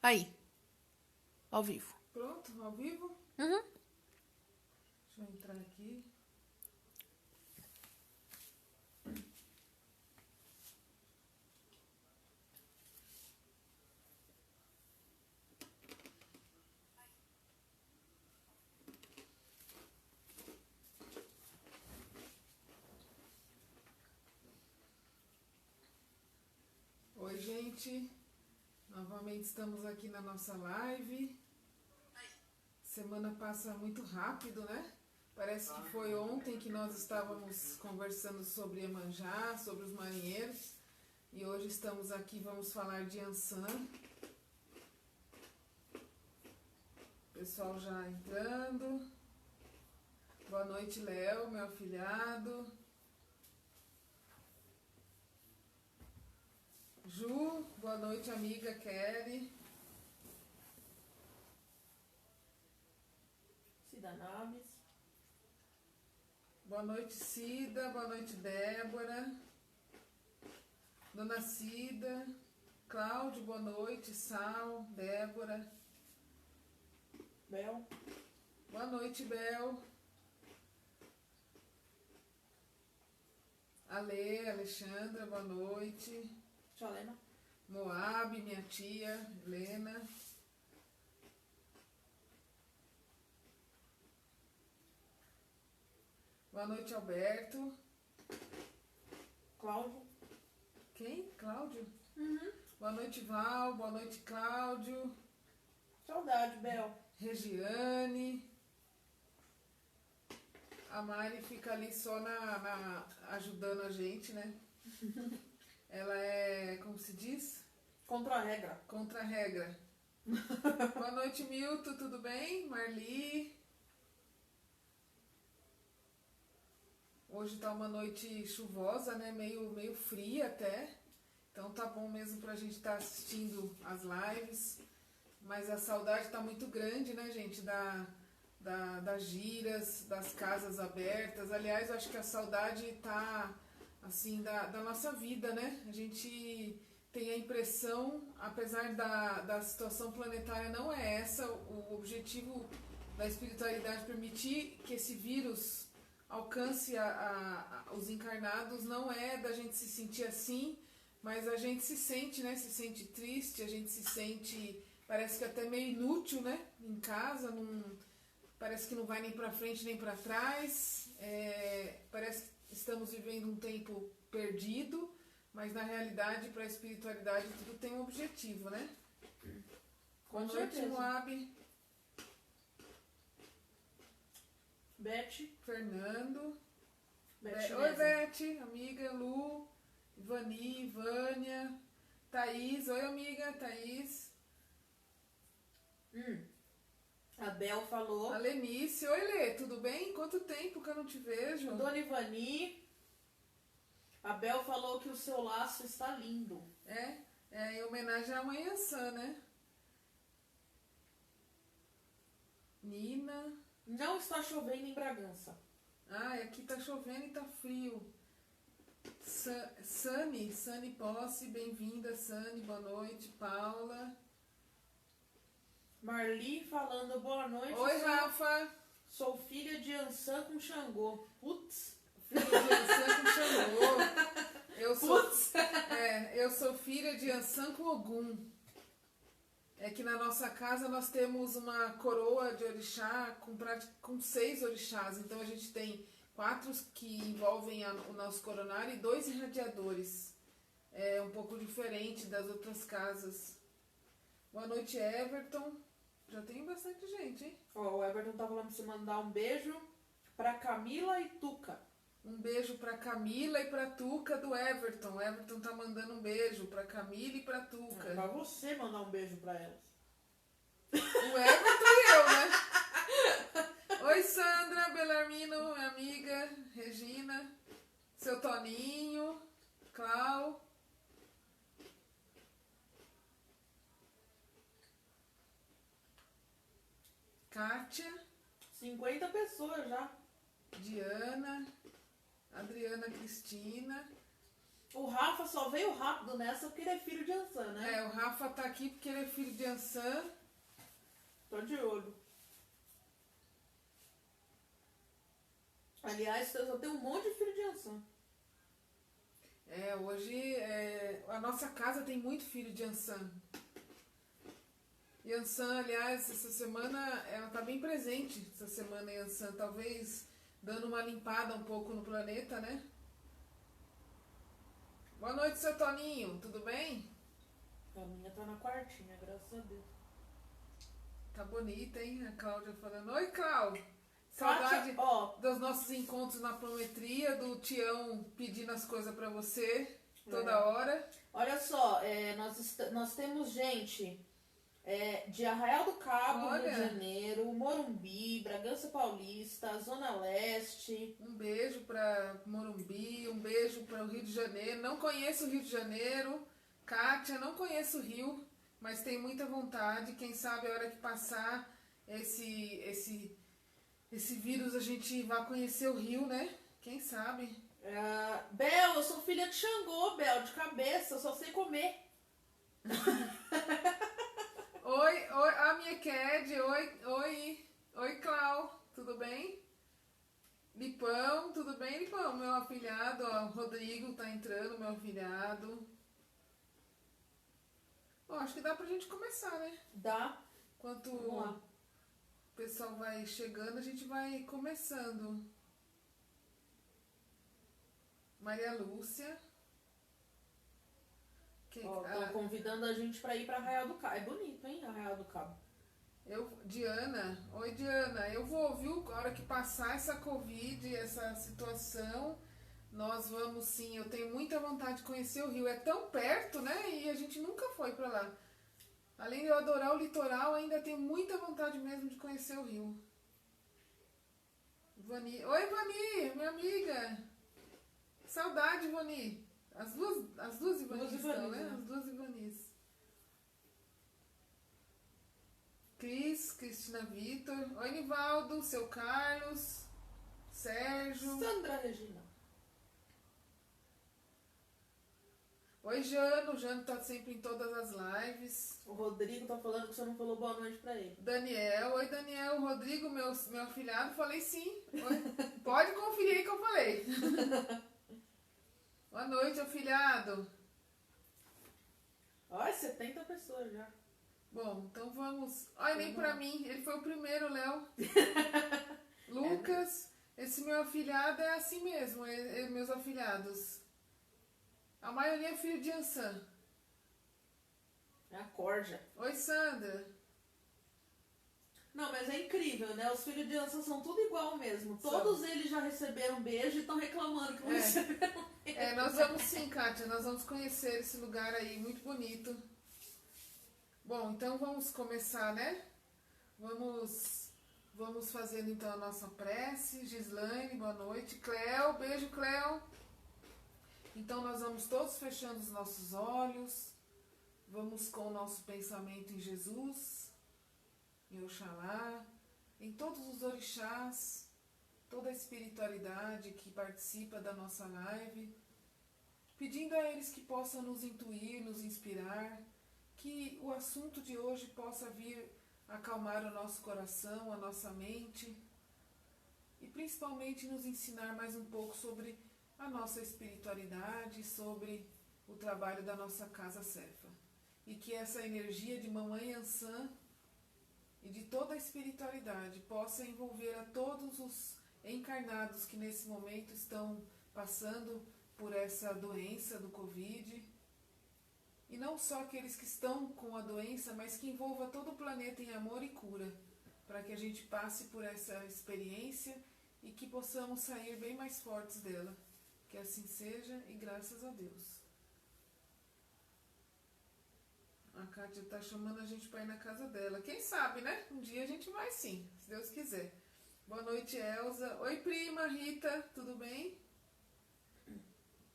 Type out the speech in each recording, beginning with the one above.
Aí, ao vivo. Pronto, ao vivo? Uhum. Deixa eu entrar aqui. Oi, gente. Novamente estamos aqui na nossa live. Semana passa muito rápido, né? Parece que foi ontem que nós estávamos conversando sobre Iemanjá, sobre os marinheiros. E hoje estamos aqui, vamos falar de Ansan. Pessoal já entrando. Boa noite, Léo, meu afilhado. Ju, boa noite, amiga Kelly. Cida Naves. Boa noite, Cida. Boa noite, Débora. Dona Cida. Cláudio, boa noite. Sal, Débora. Bel. Boa noite, Bel. Ale, Alexandra, boa noite. Tchalena. Moab, minha tia, Helena. Boa noite, Alberto. Cláudio. Quem? Cláudio? Uhum. Boa noite, Val. Boa noite, Cláudio. Saudade, Bel. Regiane. A Mari fica ali só ajudando a gente, né? Ela é, como se diz? Contra a regra. Contra a regra. Boa noite, Milton, tudo bem? Marli. Hoje tá uma noite chuvosa, né? Meio fria até. Então tá bom mesmo pra gente estar assistindo as lives. Mas a saudade tá muito grande, né, gente? Das giras, das casas abertas. Aliás, eu acho que a saudade tá, assim, da nossa vida, né? A gente tem a impressão, apesar da situação planetária não é essa, o objetivo da espiritualidade permitir que esse vírus alcance os encarnados não é da gente se sentir assim, mas a gente se sente, né? Se sente triste, a gente se sente, parece que até meio inútil, né? Em casa, parece que não vai nem para frente nem para trás, parece que estamos vivendo um tempo perdido, mas na realidade, para a espiritualidade, tudo tem um objetivo, né? Com Boa noite, certeza. Moab. Beth. Fernando. Beth Oi, Nese. Beth, amiga, Lu, Ivani, Vânia, Thaís. Oi, amiga, Thaís. A Bel falou. A Lenice. Oi, Lê, tudo bem? Quanto tempo que eu não te vejo? Dona Ivani. A Bel falou que o seu laço está lindo. Em homenagem à Mãe Ansan, né? Nina. Não está chovendo em Bragança. Aqui tá chovendo e tá frio. Sani Posse, bem-vinda, Sani, boa noite. Paula. Marli falando boa noite. Oi, Rafa. Sou filha de Ansan com Xangô. Putz. Filha de Ansan com Xangô. Eu sou filha de Ansan com Ogum. É que na nossa casa nós temos uma coroa de orixá com 6 orixás. Então a gente tem 4 que envolvem o nosso coronário e 2 irradiadores. É um pouco diferente das outras casas. Boa noite, Everton. Já tem bastante gente, hein? O Everton tá falando pra você mandar um beijo pra Camila e Tuca. Um beijo pra Camila e pra Tuca do Everton. O Everton tá mandando um beijo pra Camila e pra Tuca. Pra você mandar um beijo pra elas. O Everton e eu, né? Oi, Sandra, Belarmino, minha amiga, Regina, seu Toninho, Clau. Kátia, 50 pessoas já. Diana, Adriana Cristina. O Rafa só veio rápido nessa porque ele é filho de Ansan, né? É, o Rafa tá aqui porque ele é filho de Ansan. Tô de olho. Aliás, eu só tenho um monte de filho de Ansan. Hoje a nossa casa tem muito filho de Ansan. E Ansan, aliás, essa semana, ela tá bem presente, essa semana em Ansan, talvez dando uma limpada um pouco no planeta, né? Boa noite, seu Toninho, tudo bem? A minha tá na quartinha, graças a Deus. Tá bonita, hein? A Cláudia falando. Oi, Cláudia! Kátia, Saudade ó, dos nossos encontros na prometria, do Tião pedindo as coisas pra você toda É. hora. olha só, nós temos gente de Arraial do Cabo, Olha. Rio de Janeiro, Morumbi, Bragança Paulista, Zona Leste. Um beijo pra Morumbi, um beijo para o Rio de Janeiro. Não conheço o Rio de Janeiro. Kátia, não conheço o Rio, mas tenho muita vontade. Quem sabe a hora que passar esse vírus a gente vai conhecer o Rio, né? Quem sabe? Bel, eu sou filha de Xangô, Bel, de cabeça, eu só sei comer. Oi, a minha Ked, oi, Clau, tudo bem? Lipão, tudo bem, Lipão? Meu afilhado, ó, o Rodrigo tá entrando, meu afilhado. Ó, acho que dá pra gente começar, né? Dá? Enquanto Vamos lá. o pessoal vai chegando, a gente vai começando. Maria Lúcia. Estão convidando a gente pra ir pra Arraial do Cabo. É bonito, hein, Arraial do Cabo. Diana, oi Diana, eu vou, viu, a hora que passar essa Covid, essa situação, nós vamos sim, eu tenho muita vontade de conhecer o Rio, é tão perto, né, e a gente nunca foi pra lá. Além de eu adorar o litoral, ainda tenho muita vontade mesmo de conhecer o Rio. Vani, oi Vani, minha amiga, saudade Vani, as duas Ivanis estão, né, as duas Ivanis. Cristina Vitor. Oi, Nivaldo, seu Carlos, Sérgio. Sandra Regina. Oi, Jano. O Jano tá sempre em todas as lives. O Rodrigo tá falando que você não falou boa noite pra ele. Daniel. Oi, Daniel. Rodrigo, meu afilhado. Falei sim. Oi. Pode conferir aí que eu falei. Boa noite, afilhado. Olha, 70 pessoas já. Bom, então vamos. Olha, nem pra mim. Ele foi o primeiro, Léo. Lucas. Esse meu afilhado é assim mesmo. Meus afilhados. A maioria é filho de Ansan. É a corja. Oi, Sandra. Não, mas é incrível, né? Os filhos de Ansan são tudo igual mesmo. Todos eles já receberam beijo e estão reclamando que não receberam beijo. Nós vamos sim, Kátia. Nós vamos conhecer esse lugar aí, muito bonito. Bom, então vamos começar, né? Vamos fazendo então a nossa prece. Gislaine, boa noite. Cleo, beijo, Cleo. Então nós vamos todos fechando os nossos olhos. Vamos com o nosso pensamento em Jesus, em Oxalá, em todos os orixás, toda a espiritualidade que participa da nossa live, pedindo a eles que possam nos intuir, nos inspirar, que o assunto de hoje possa vir acalmar o nosso coração, a nossa mente e principalmente nos ensinar mais um pouco sobre a nossa espiritualidade, sobre o trabalho da nossa Casa Cefa. E que essa energia de Mamãe Ansan e de toda a espiritualidade possa envolver a todos os encarnados que nesse momento estão passando por essa doença do Covid. E não só aqueles que estão com a doença, mas que envolva todo o planeta em amor e cura, para que a gente passe por essa experiência e que possamos sair bem mais fortes dela. Que assim seja e graças a Deus. A Kátia está chamando a gente para ir na casa dela. Quem sabe, né? Um dia a gente vai sim, se Deus quiser. Boa noite, Elza. Oi, prima Rita, tudo bem?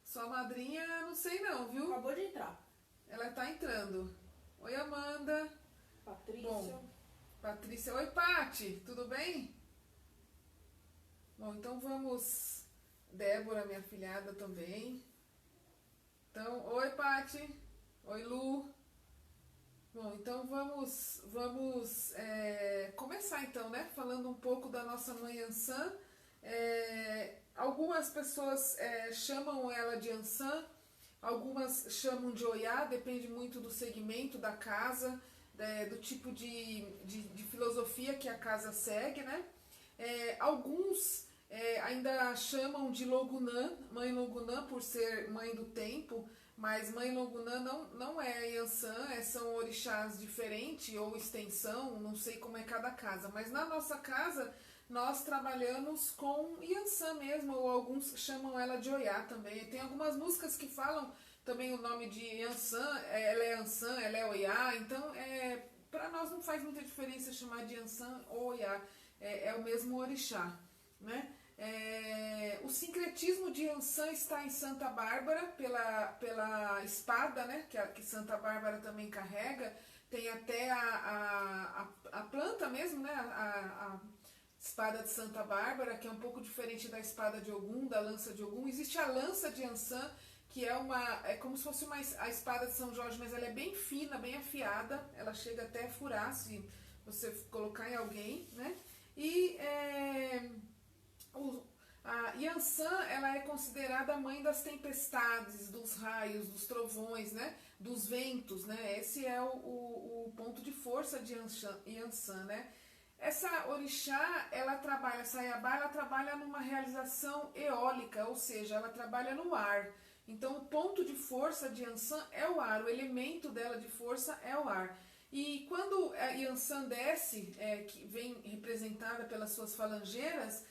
Sua madrinha, não sei não, viu? Acabou de entrar. Ela tá entrando. Oi, Amanda. Patrícia. Bom, Patrícia. Oi, Pati, tudo bem? Bom, então vamos... Débora, minha filhada também. Então, oi, Pati. Oi, Lu. Bom, então vamos começar então, né? Falando um pouco da nossa mãe Ansan. Algumas pessoas chamam ela de Ansan, algumas chamam de Oyá, depende muito do segmento da casa, do tipo de filosofia que a casa segue, né? Alguns ainda chamam de Logunã, mãe Logunã, por ser mãe do tempo, mas mãe Logunã não é Yansan, são orixás diferentes ou extensão, não sei como é cada casa, mas na nossa casa nós trabalhamos com Yansan mesmo, ou alguns chamam ela de Oyá também. Tem algumas músicas que falam também o nome de Yansan, ela é Yansan, ela é Oyá, então para nós não faz muita diferença chamar de Yansan ou Oyá, é o mesmo orixá, né? O sincretismo de Yansan está em Santa Bárbara, pela espada, né, que Santa Bárbara também carrega. Tem até a planta mesmo, né, a espada de Santa Bárbara, que é um pouco diferente da espada de Ogum, da lança de Ogum. Existe a lança de Yansan, que é como se fosse a espada de São Jorge, mas ela é bem fina, bem afiada, ela chega até a furar se você colocar em alguém, né? E a Yansan, ela é considerada a mãe das tempestades, dos raios, dos trovões, né? Dos ventos, né? Esse é o ponto de força de Yansan, né? Essa orixá, essa Iabá, ela trabalha numa realização eólica, ou seja, ela trabalha no ar. Então, o ponto de força de Yansan é o ar, o elemento dela de força é o ar. E quando a Yansan desce, que vem representada pelas suas falangeiras,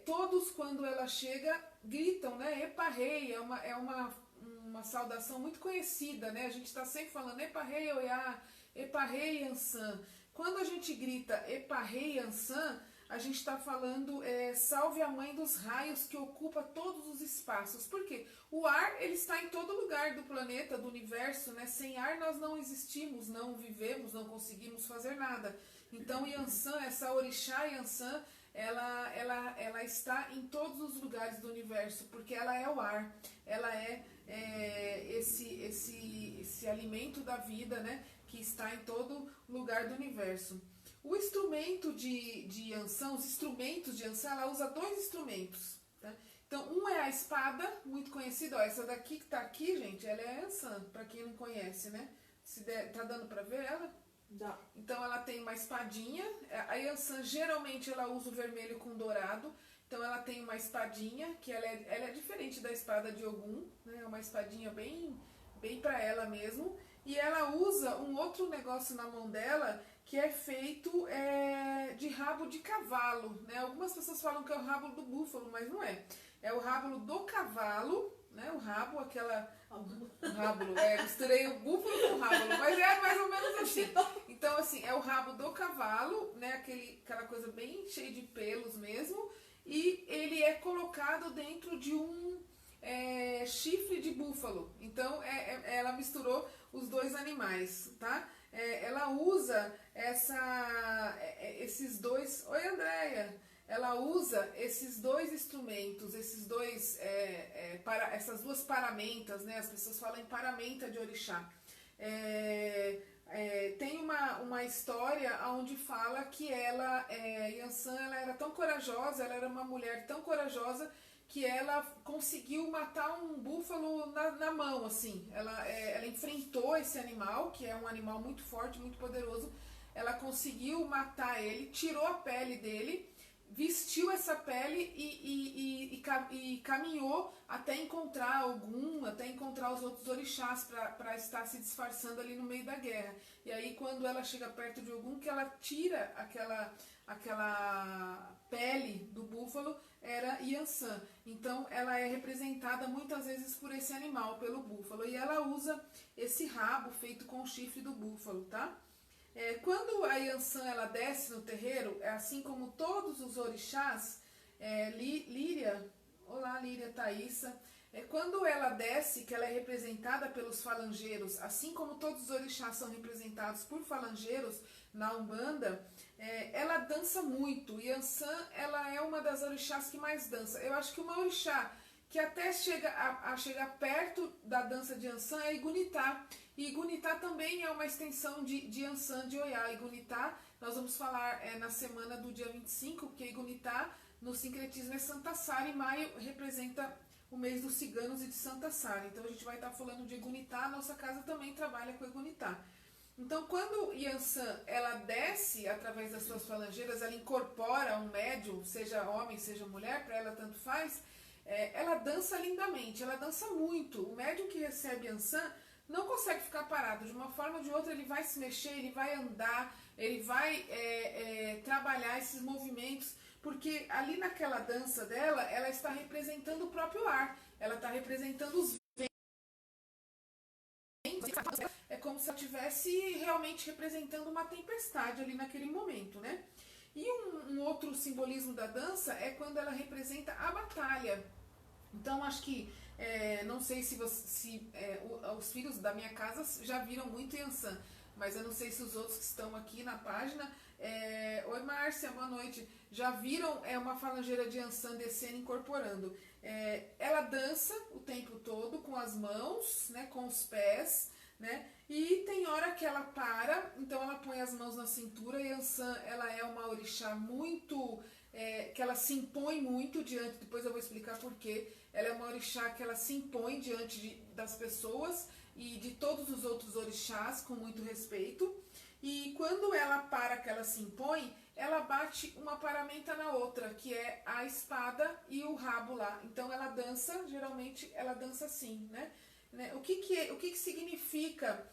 todos, quando ela chega, gritam, né? Eparrei, é uma saudação muito conhecida, né? A gente está sempre falando Eparrei Oyá, Eparrei Yansan. Quando a gente grita Eparrei Yansan, a gente está falando salve a mãe dos raios que ocupa todos os espaços. Por quê? O ar, ele está em todo lugar do planeta, do universo, né? Sem ar nós não existimos, não vivemos, não conseguimos fazer nada. Então Yansan, essa orixá Yansan, ela está em todos os lugares do universo, porque ela é o ar, ela é esse alimento da vida, né? Que está em todo lugar do universo. O instrumento de Yansan, os instrumentos de Yansan, ela usa dois instrumentos, tá? Então, um é a espada, muito conhecida, ó, essa daqui que tá aqui, gente, ela é a Yansan, para quem não conhece, né? Tá dando para ver ela? Dá. Então, ela tem uma espadinha, a Yansan geralmente ela usa o vermelho com dourado, então ela tem uma espadinha, que ela é diferente da espada de Ogum, né? É uma espadinha bem para ela mesmo, e ela usa um outro negócio na mão dela, que é feito de rabo de cavalo, né? Algumas pessoas falam que é o rabo do búfalo, mas não é. É o rabo do cavalo, né? O rabo, misturei o búfalo com o rabo, mas é mais ou menos assim. Então, assim, é o rabo do cavalo, né? Aquela coisa bem cheia de pelos mesmo, e ele é colocado dentro de um chifre de búfalo. Então, ela misturou os dois animais, tá? Ela usa esses dois... Oi, Andréia! Ela usa esses dois instrumentos, essas duas paramentas, né? As pessoas falam em paramenta de orixá. Tem uma história onde fala que Yansan, ela era tão corajosa, ela era uma mulher tão corajosa que ela conseguiu matar um búfalo na mão, assim. Ela enfrentou esse animal, que é um animal muito forte, muito poderoso. Ela conseguiu matar ele, tirou a pele dele, vestiu essa pele e caminhou até encontrar até encontrar os outros orixás para estar se disfarçando ali no meio da guerra. E aí, quando ela chega perto de Ogum, que ela tira aquela pele do búfalo, era Yansan. Então, ela é representada muitas vezes por esse animal, pelo búfalo. E ela usa esse rabo feito com o chifre do búfalo, tá? Quando a Yansan ela desce no terreiro, assim como todos os orixás, Líria, olá Líria, Thaísa, quando ela desce, que ela é representada pelos falangeiros, assim como todos os orixás são representados por falangeiros na Umbanda, ela dança muito. Yansan, ela é uma das orixás que mais dança. Eu acho que uma orixá que até chega a chegar perto da dança de Yansan é Igunitá. E Igunitá também é uma extensão de Yansan de Oiá. Igunitá, nós vamos falar na semana do dia 25, porque Igunitá no sincretismo é Santa Sara, e maio representa o mês dos ciganos e de Santa Sara. Então a gente vai estar falando de Igunitá, a nossa casa também trabalha com Igunitá. Então quando Yansan ela desce através das suas falangeiras, ela incorpora um médium, seja homem, seja mulher, para ela tanto faz, ela dança lindamente, ela dança muito. O médium que recebe Yansan não consegue ficar parado, de uma forma ou de outra ele vai se mexer, ele vai andar, ele vai trabalhar esses movimentos, porque ali naquela dança dela, ela está representando o próprio ar, ela está representando os ventos, é como se ela estivesse realmente representando uma tempestade ali naquele momento, né? E um outro simbolismo da dança é quando ela representa a batalha. Então acho que não sei se os filhos da minha casa já viram muito Yansan, mas eu não sei se os outros que estão aqui na página. Oi Márcia, boa noite. Já viram uma falangeira de Yansan descendo, incorporando? Ela dança o tempo todo com as mãos, né, com os pés, né? E tem hora que ela para, então ela põe as mãos na cintura. Yansan, ela é uma orixá muito que ela se impõe muito diante, depois eu vou explicar porquê. Ela é uma orixá que ela se impõe diante das pessoas e de todos os outros orixás com muito respeito. E quando ela para, que ela se impõe, ela bate uma paramenta na outra, que é a espada e o rabo lá. Então ela dança, geralmente ela dança assim, né? O que significa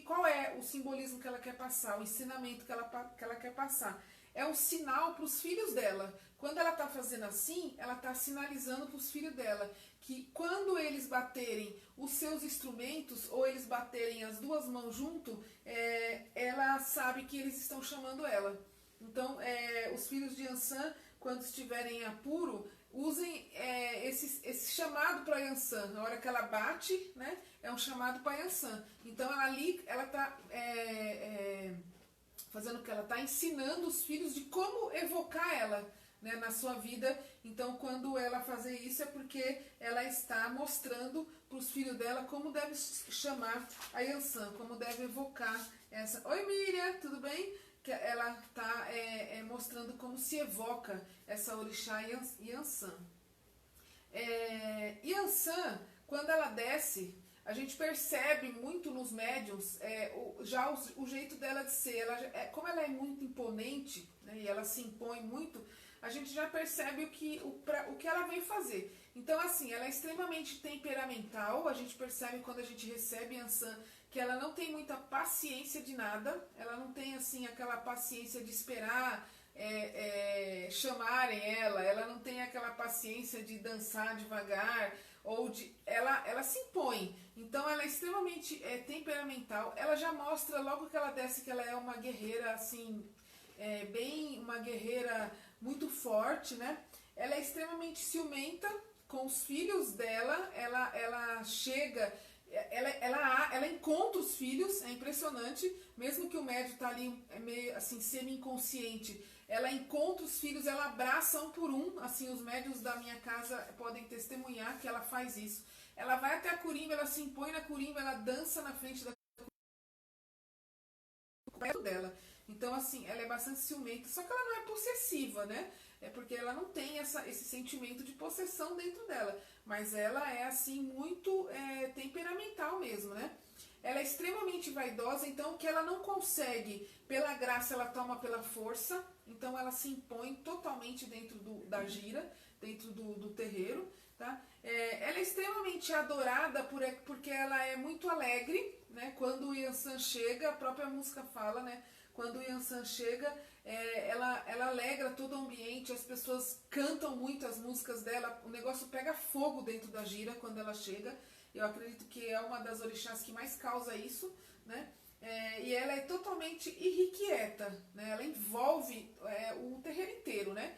qual é o simbolismo que ela quer passar, o ensinamento que ela quer passar? É um sinal para os filhos dela. Quando ela está fazendo assim, ela está sinalizando para os filhos dela que quando eles baterem os seus instrumentos, ou eles baterem as duas mãos junto, ela sabe que eles estão chamando ela. Então, os filhos de Yansan, quando estiverem em apuro, usem esse chamado para Yansan. Na hora que ela bate, né, é um chamado para Yansan. Então ela está fazendo o que? Ela está ensinando os filhos de como evocar ela, né, na sua vida. Então quando ela fazer isso é porque ela está mostrando para os filhos dela como deve chamar a Yansan, como deve evocar essa... Oi Miriam, tudo bem? Que ela está mostrando como se evoca essa orixá Yansan. Yansan, quando ela desce, a gente percebe muito nos médiums o jeito dela de ser. Como ela é muito imponente, né, e ela se impõe muito, a gente já percebe o que ela vem fazer. Então assim, ela é extremamente temperamental. A gente percebe quando a gente recebe Yansan que ela não tem muita paciência de nada, ela não tem assim aquela paciência de esperar chamarem ela não tem aquela paciência de dançar devagar, ela se impõe. Então ela é extremamente temperamental. Ela já mostra logo que ela desce que ela é uma guerreira assim, uma guerreira muito forte, né? Ela é extremamente ciumenta com os filhos dela. Ela chega, ela encontra os filhos, é impressionante, mesmo que o médium tá ali meio assim semi-inconsciente, ela encontra os filhos, ela abraça um por um. Assim, os médiuns da minha casa podem testemunhar que ela faz isso. Ela vai até a curimba, ela se impõe na curimba, ela dança na frente da perto dela. Então assim, ela é bastante ciumenta, só que ela não é possessiva, né? É porque ela não tem esse sentimento de possessão dentro dela, mas ela é assim muito temperamental mesmo, né? Ela é extremamente vaidosa, então o que ela não consegue pela graça, ela toma pela força. Então ela se impõe totalmente dentro da gira, dentro do terreiro, tá? Ela é extremamente adorada porque ela é muito alegre, né? Quando o Yansan chega, a própria música fala, né? Quando o Yansan chega, ela alegra todo o ambiente, as pessoas cantam muito as músicas dela, o negócio pega fogo dentro da gira quando ela chega. Eu acredito que é uma das orixás que mais causa isso, né? E ela é totalmente irrequieta, né? Ela envolve o terreiro inteiro, né?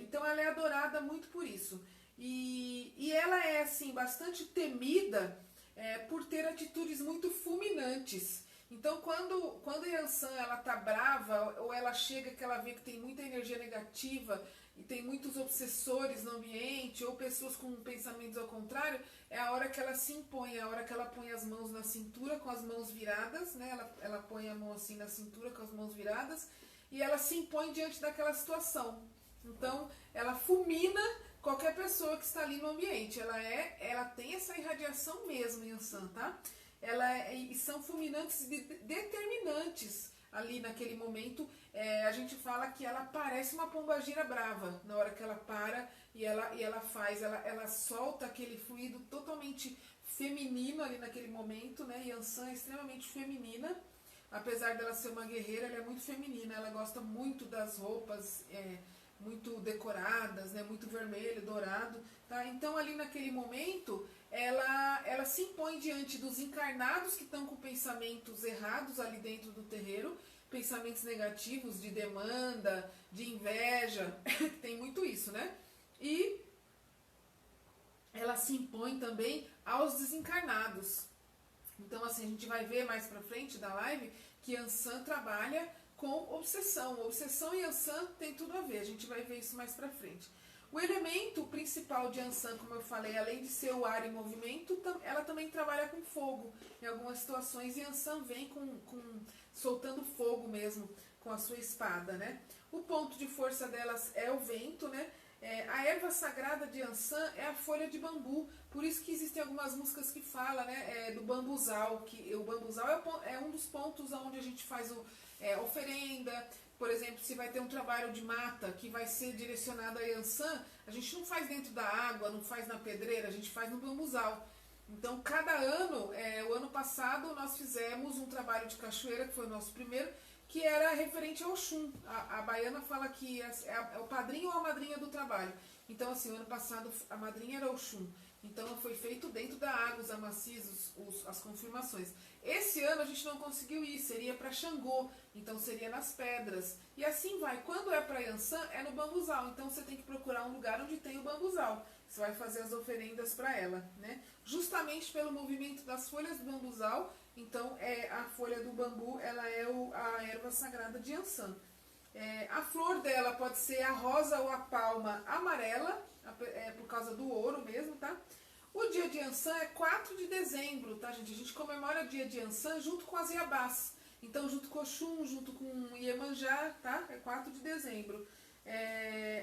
Então ela é adorada muito por isso. E ela é assim bastante temida por ter atitudes muito fulminantes. Então quando Yansan ela tá brava, ou ela chega que ela vê que tem muita energia negativa, e tem muitos obsessores no ambiente, ou pessoas com pensamentos ao contrário, é a hora que ela se impõe, é a hora que ela põe as mãos na cintura com as mãos viradas, né? Ela põe a mão assim na cintura com as mãos viradas, e ela se impõe diante daquela situação. Então, ela fulmina qualquer pessoa que está ali no ambiente. Ela tem essa irradiação mesmo, Yansan, tá? E são fulminantes determinantes ali naquele momento. A gente fala que ela parece uma pombagira brava na hora que ela para e ela solta aquele fluido totalmente feminino ali naquele momento, né? Yansan é extremamente feminina, apesar dela ser uma guerreira, ela é muito feminina, ela gosta muito das roupas muito decoradas, né? Muito vermelho, dourado, tá? Então ali naquele momento ela se impõe diante dos encarnados que estão com pensamentos errados ali dentro do terreiro, pensamentos negativos de demanda, de inveja, tem muito isso, né? E ela se impõe também aos desencarnados. Então assim, a gente vai ver mais pra frente da live que Yansan trabalha com obsessão. Obsessão e Yansan tem tudo a ver, a gente vai ver isso mais pra frente. O elemento principal de Yansan, como eu falei, além de ser o ar em movimento, ela também trabalha com fogo. Em algumas situações, Yansan vem soltando fogo mesmo com a sua espada, né? O ponto de força delas é o vento, né? A erva sagrada de Yansan é a folha de bambu, por isso que existem algumas músicas que falam, né, do bambuzal, que o bambuzal é um dos pontos onde a gente faz oferenda. Por exemplo, se vai ter um trabalho de mata que vai ser direcionado a Yansan, a gente não faz dentro da água, não faz na pedreira, a gente faz no bambuzal. Então, cada ano, o ano passado, nós fizemos um trabalho de cachoeira, que foi o nosso primeiro, que era referente ao Oxum. A baiana fala que é o padrinho ou a madrinha do trabalho. Então, assim, o ano passado a madrinha era Oxum. Então, foi feito dentro da água, os amacios, as confirmações. Esse ano a gente não conseguiu ir, seria para Xangô, então seria nas pedras. E assim vai. Quando é para Yansan, é no bambuzal. Então, você tem que procurar um lugar onde tem o bambuzal. Você vai fazer as oferendas para ela, né? Justamente pelo movimento das folhas do bambuzal. Então, a folha do bambu, ela é a erva sagrada de Yansan. A flor dela pode ser a rosa ou a palma amarela, por causa do ouro mesmo, tá? O dia de Yansan é 4 de dezembro, tá, gente? A gente comemora o dia de Yansan junto com as Iabás. Então, junto com Oxum, junto com Iemanjá, tá? É 4 de dezembro.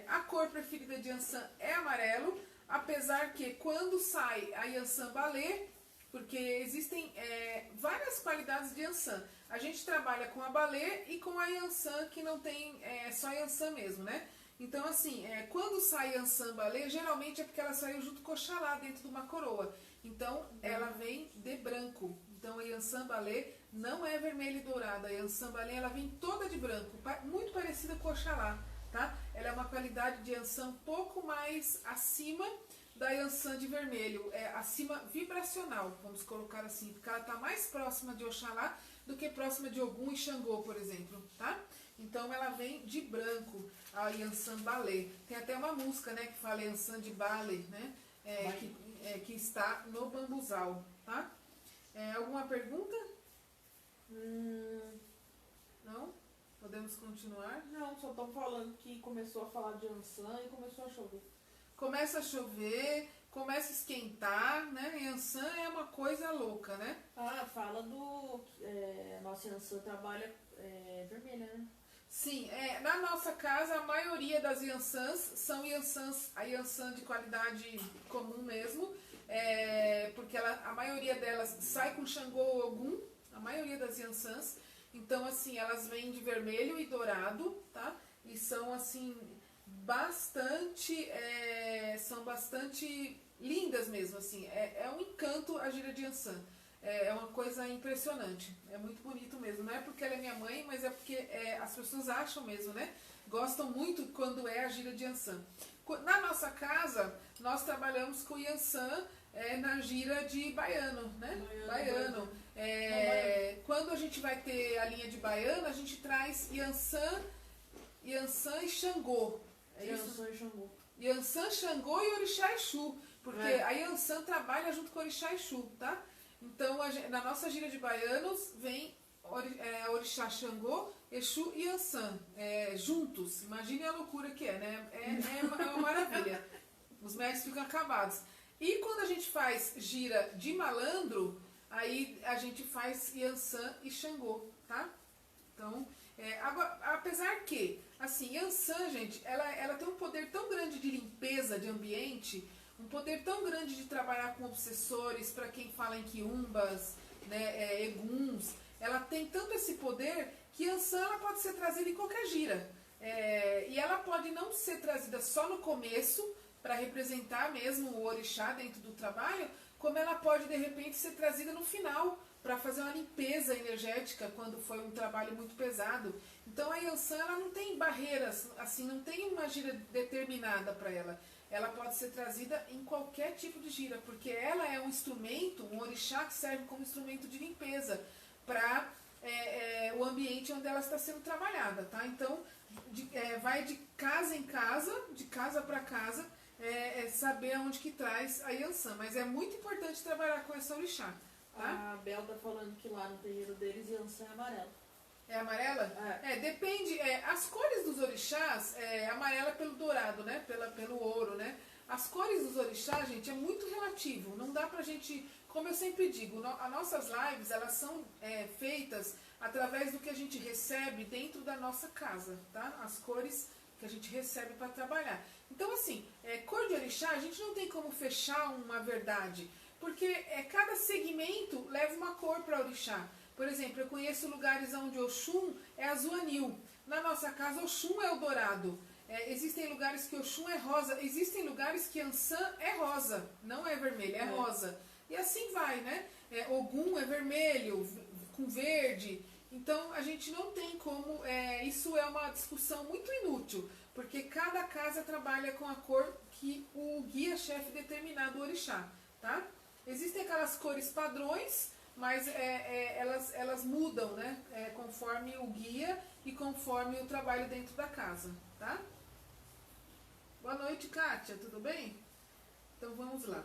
A cor preferida de Yansan é amarelo, apesar que quando sai a Yansan Balé, porque existem várias qualidades de Yansan. A gente trabalha com a Balé e com a Yansan, que não tem só Yansan mesmo, né? Então, assim, quando sai Yansan Balé, geralmente é porque ela saiu junto com Oxalá dentro de uma coroa. Então, ela vem de branco. Então, a Yansan Balé não é vermelha e dourada. A Yansan Balé, ela vem toda de branco, muito parecida com Oxalá, tá? Ela é uma qualidade de Yansan um pouco mais acima da Yansan de vermelho, acima vibracional, vamos colocar assim, porque ela está mais próxima de Oxalá do que próxima de Ogum e Xangô, por exemplo, tá? Então ela vem de branco, a Yansan Balé. Tem até uma música, né, que fala Yansan de Balé, né, que está no bambuzal, tá? Alguma pergunta? Não? Podemos continuar? Não, só estão falando que começou a falar de Yansan e começou a chover. Começa a chover, começa a esquentar, né? Yansan é uma coisa louca, né? Fala do... nossa Yansan trabalha vermelha, né? Sim, na nossa casa a maioria das Yansans são a Yansan de qualidade comum mesmo, porque a maioria delas sai com Xangô ou Ogum, a maioria das Yansans. Então, assim, elas vêm de vermelho e dourado, tá? E são, assim... são bastante lindas mesmo, assim, um encanto a gira de Yansan, é uma coisa impressionante, é muito bonito mesmo, não é porque ela é minha mãe, mas é porque as pessoas acham mesmo, né, gostam muito quando é a gira de Yansan. Na nossa casa, nós trabalhamos com Yansan na gira de baiano, né, baiano. Quando a gente vai ter a linha de baiano, a gente traz Yansan e Xangô. Yansan e Xangô. Yansan, Xangô e Orixá Exu, porque a Yansan trabalha junto com o Orixá Exu, tá? Então, na nossa gira de baianos, vem Orixá Xangô, Exu e Ansan, juntos. Imagine a loucura que é, né? É uma maravilha. Os médicos ficam acabados. E quando a gente faz gira de malandro, aí a gente faz Yansan e Xangô, tá? Então, agora, apesar que, assim, Yansan, gente, ela tem um poder tão grande de limpeza de ambiente, um poder tão grande de trabalhar com obsessores, para quem fala em quiumbas, né, eguns, ela tem tanto esse poder que Yansan ela pode ser trazida em qualquer gira. E ela pode não ser trazida só no começo, para representar mesmo o orixá dentro do trabalho, como ela pode de repente ser trazida no final, para fazer uma limpeza energética quando foi um trabalho muito pesado. Então a Yansan ela não tem barreiras, assim, não tem uma gira determinada para ela. Ela pode ser trazida em qualquer tipo de gira, porque ela é um instrumento, um orixá que serve como instrumento de limpeza para o ambiente onde ela está sendo trabalhada, tá? Então vai de casa em casa, de casa para casa, saber aonde que traz a Yansan, mas é muito importante trabalhar com essa orixá, tá? A Bel tá falando que lá no terreiro deles Yansan é amarelo. É amarela? Depende, as cores dos orixás, amarela pelo dourado, né? Pelo ouro, né? As cores dos orixás, gente, é muito relativo, não dá pra gente, como eu sempre digo, as nossas lives, elas são feitas através do que a gente recebe dentro da nossa casa, tá? As cores que a gente recebe para trabalhar. Então, assim, cor de orixá, a gente não tem como fechar uma verdade, porque cada segmento leva uma cor para orixá. Por exemplo, eu conheço lugares onde Oxum é azul anil. Na nossa casa, Oxum é o dourado. Existem lugares que Oxum é rosa. Existem lugares que Ansan é rosa, não é vermelho, é rosa. E assim vai, né? Ogum é vermelho, com verde. Então, a gente não tem como... isso é uma discussão muito inútil, porque cada casa trabalha com a cor que o guia-chefe determinar do orixá, tá? Existem aquelas cores padrões, mas elas mudam, né? Conforme o guia e conforme o trabalho dentro da casa, tá? Boa noite, Kátia, tudo bem? Então vamos lá.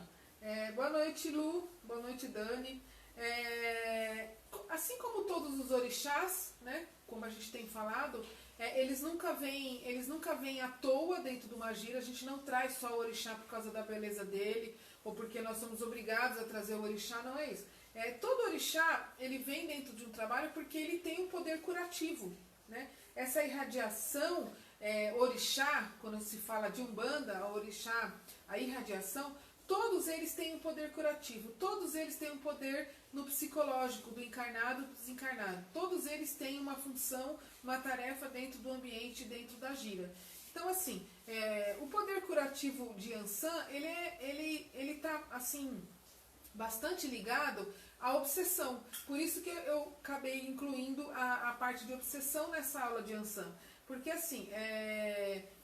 Boa noite, Lu, boa noite, Dani. Assim como todos os orixás, né? Como a gente tem falado, eles nunca vêm à toa dentro de uma gira. A gente não traz só o orixá por causa da beleza dele, ou porque nós somos obrigados a trazer o orixá, não é isso. Todo orixá, ele vem dentro de um trabalho porque ele tem um poder curativo, né? Essa irradiação, orixá, quando se fala de Umbanda, a orixá, a irradiação, todos eles têm um poder curativo, todos eles têm um poder no psicológico, do encarnado e do desencarnado. Todos eles têm uma função, uma tarefa dentro do ambiente, dentro da gira. Então, assim, o poder curativo de Ansan, ele tá, assim, bastante ligado à obsessão. Por isso que eu acabei incluindo a parte de obsessão nessa aula de Ansan. Porque, assim,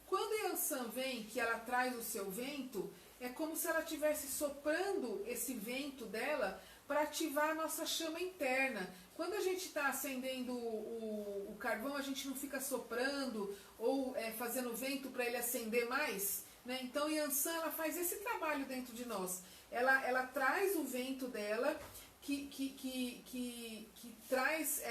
quando Yansan vem, que ela traz o seu vento, é como se ela estivesse soprando esse vento dela para ativar a nossa chama interna. Quando a gente está acendendo o carvão, a gente não fica soprando ou fazendo vento para ele acender mais, né? Então Yansan ela faz esse trabalho dentro de nós. Ela traz o vento dela que traz,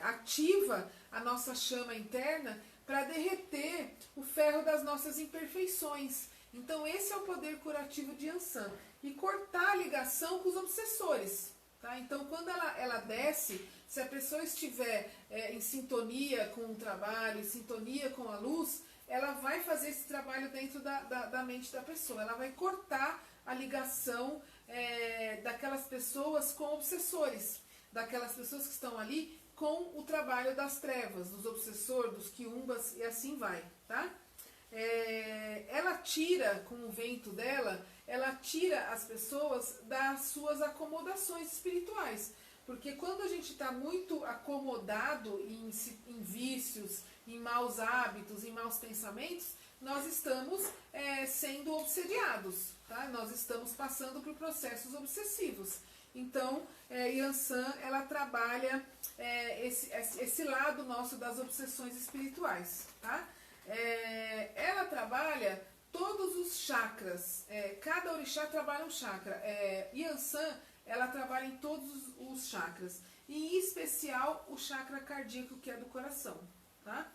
ativa a nossa chama interna para derreter o ferro das nossas imperfeições. Então esse é o poder curativo de Yansan. E cortar a ligação com os obsessores. Tá? Então quando ela desce, se a pessoa estiver em sintonia com o trabalho, em sintonia com a luz, ela vai fazer esse trabalho dentro da mente da pessoa. Ela vai cortar a ligação daquelas pessoas com obsessores. Daquelas pessoas que estão ali com o trabalho das trevas, dos obsessores, dos quiumbas e assim vai. Tá? Ela tira, com o vento dela, ela tira as pessoas das suas acomodações espirituais. Porque quando a gente está muito acomodado em vícios, em maus hábitos, em maus pensamentos, nós estamos sendo obsediados, tá? Nós estamos passando por processos obsessivos. Então, Yansan, ela trabalha esse lado nosso das obsessões espirituais, tá? Ela trabalha todos os chakras. Cada orixá trabalha um chakra. Yansan, ela trabalha em todos os chakras. E em especial o chakra cardíaco, que é do coração. Tá?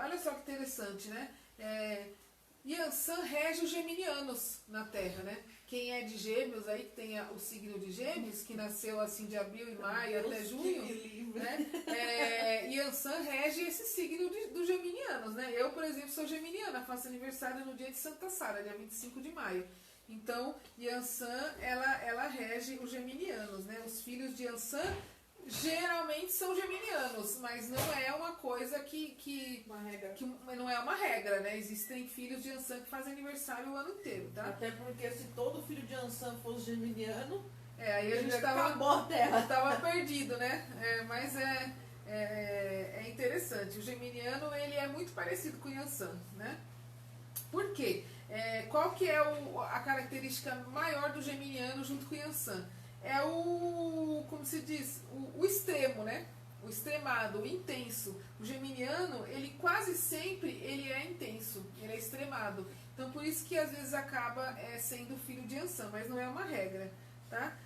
Olha só que interessante, né? Yansan rege os geminianos na Terra, né? Quem é de Gêmeos aí, que tem o signo de Gêmeos, que nasceu assim de abril e maio até junho, né? Yansan rege esse signo dos geminianos, né? Eu, por exemplo, sou geminiana, faço aniversário no dia de Santa Sara, dia 25 de maio. Então, Yansan, ela rege os geminianos, né? Os filhos de Yansan geralmente são geminianos, mas não é uma coisa Uma regra. que não é uma regra, né? Existem filhos de Yansan que fazem aniversário o ano inteiro, tá? Até porque se todo filho de Ansan fosse geminiano, Aí a gente acabou a Terra. tava perdido, né? Mas é interessante. O geminiano, ele é muito parecido com o Yansan, né? Por quê? Qual que é a característica maior do geminiano junto com o Yansan? É como se diz, o extremo, né? O extremado, o intenso. O geminiano, ele quase sempre ele é intenso, ele é extremado. Então, por isso que às vezes acaba sendo filho de Yansan, mas não é uma regra, tá?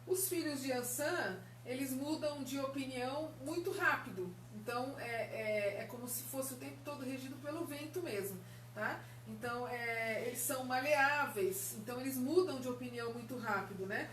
Os filhos de Yansan, eles mudam de opinião muito rápido. Então, é como se fosse o tempo todo regido pelo vento mesmo, tá? Então, eles são maleáveis, então eles mudam de opinião muito rápido, né?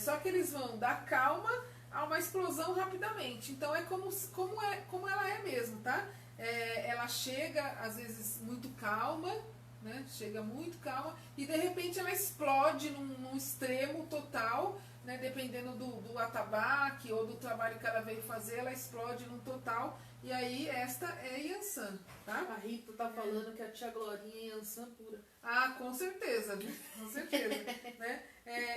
Só que eles vão da calma a uma explosão rapidamente. Então, é como ela é mesmo, tá? Ela chega, às vezes, muito calma, né? Chega muito calma e, de repente, ela explode num extremo total, né? Dependendo do atabaque ou do trabalho que ela veio fazer, ela explode num total. E aí, esta é Yansan, tá? A Rita tá falando que a tia Glorinha é Yansan pura. Ah, com certeza, com certeza. Né?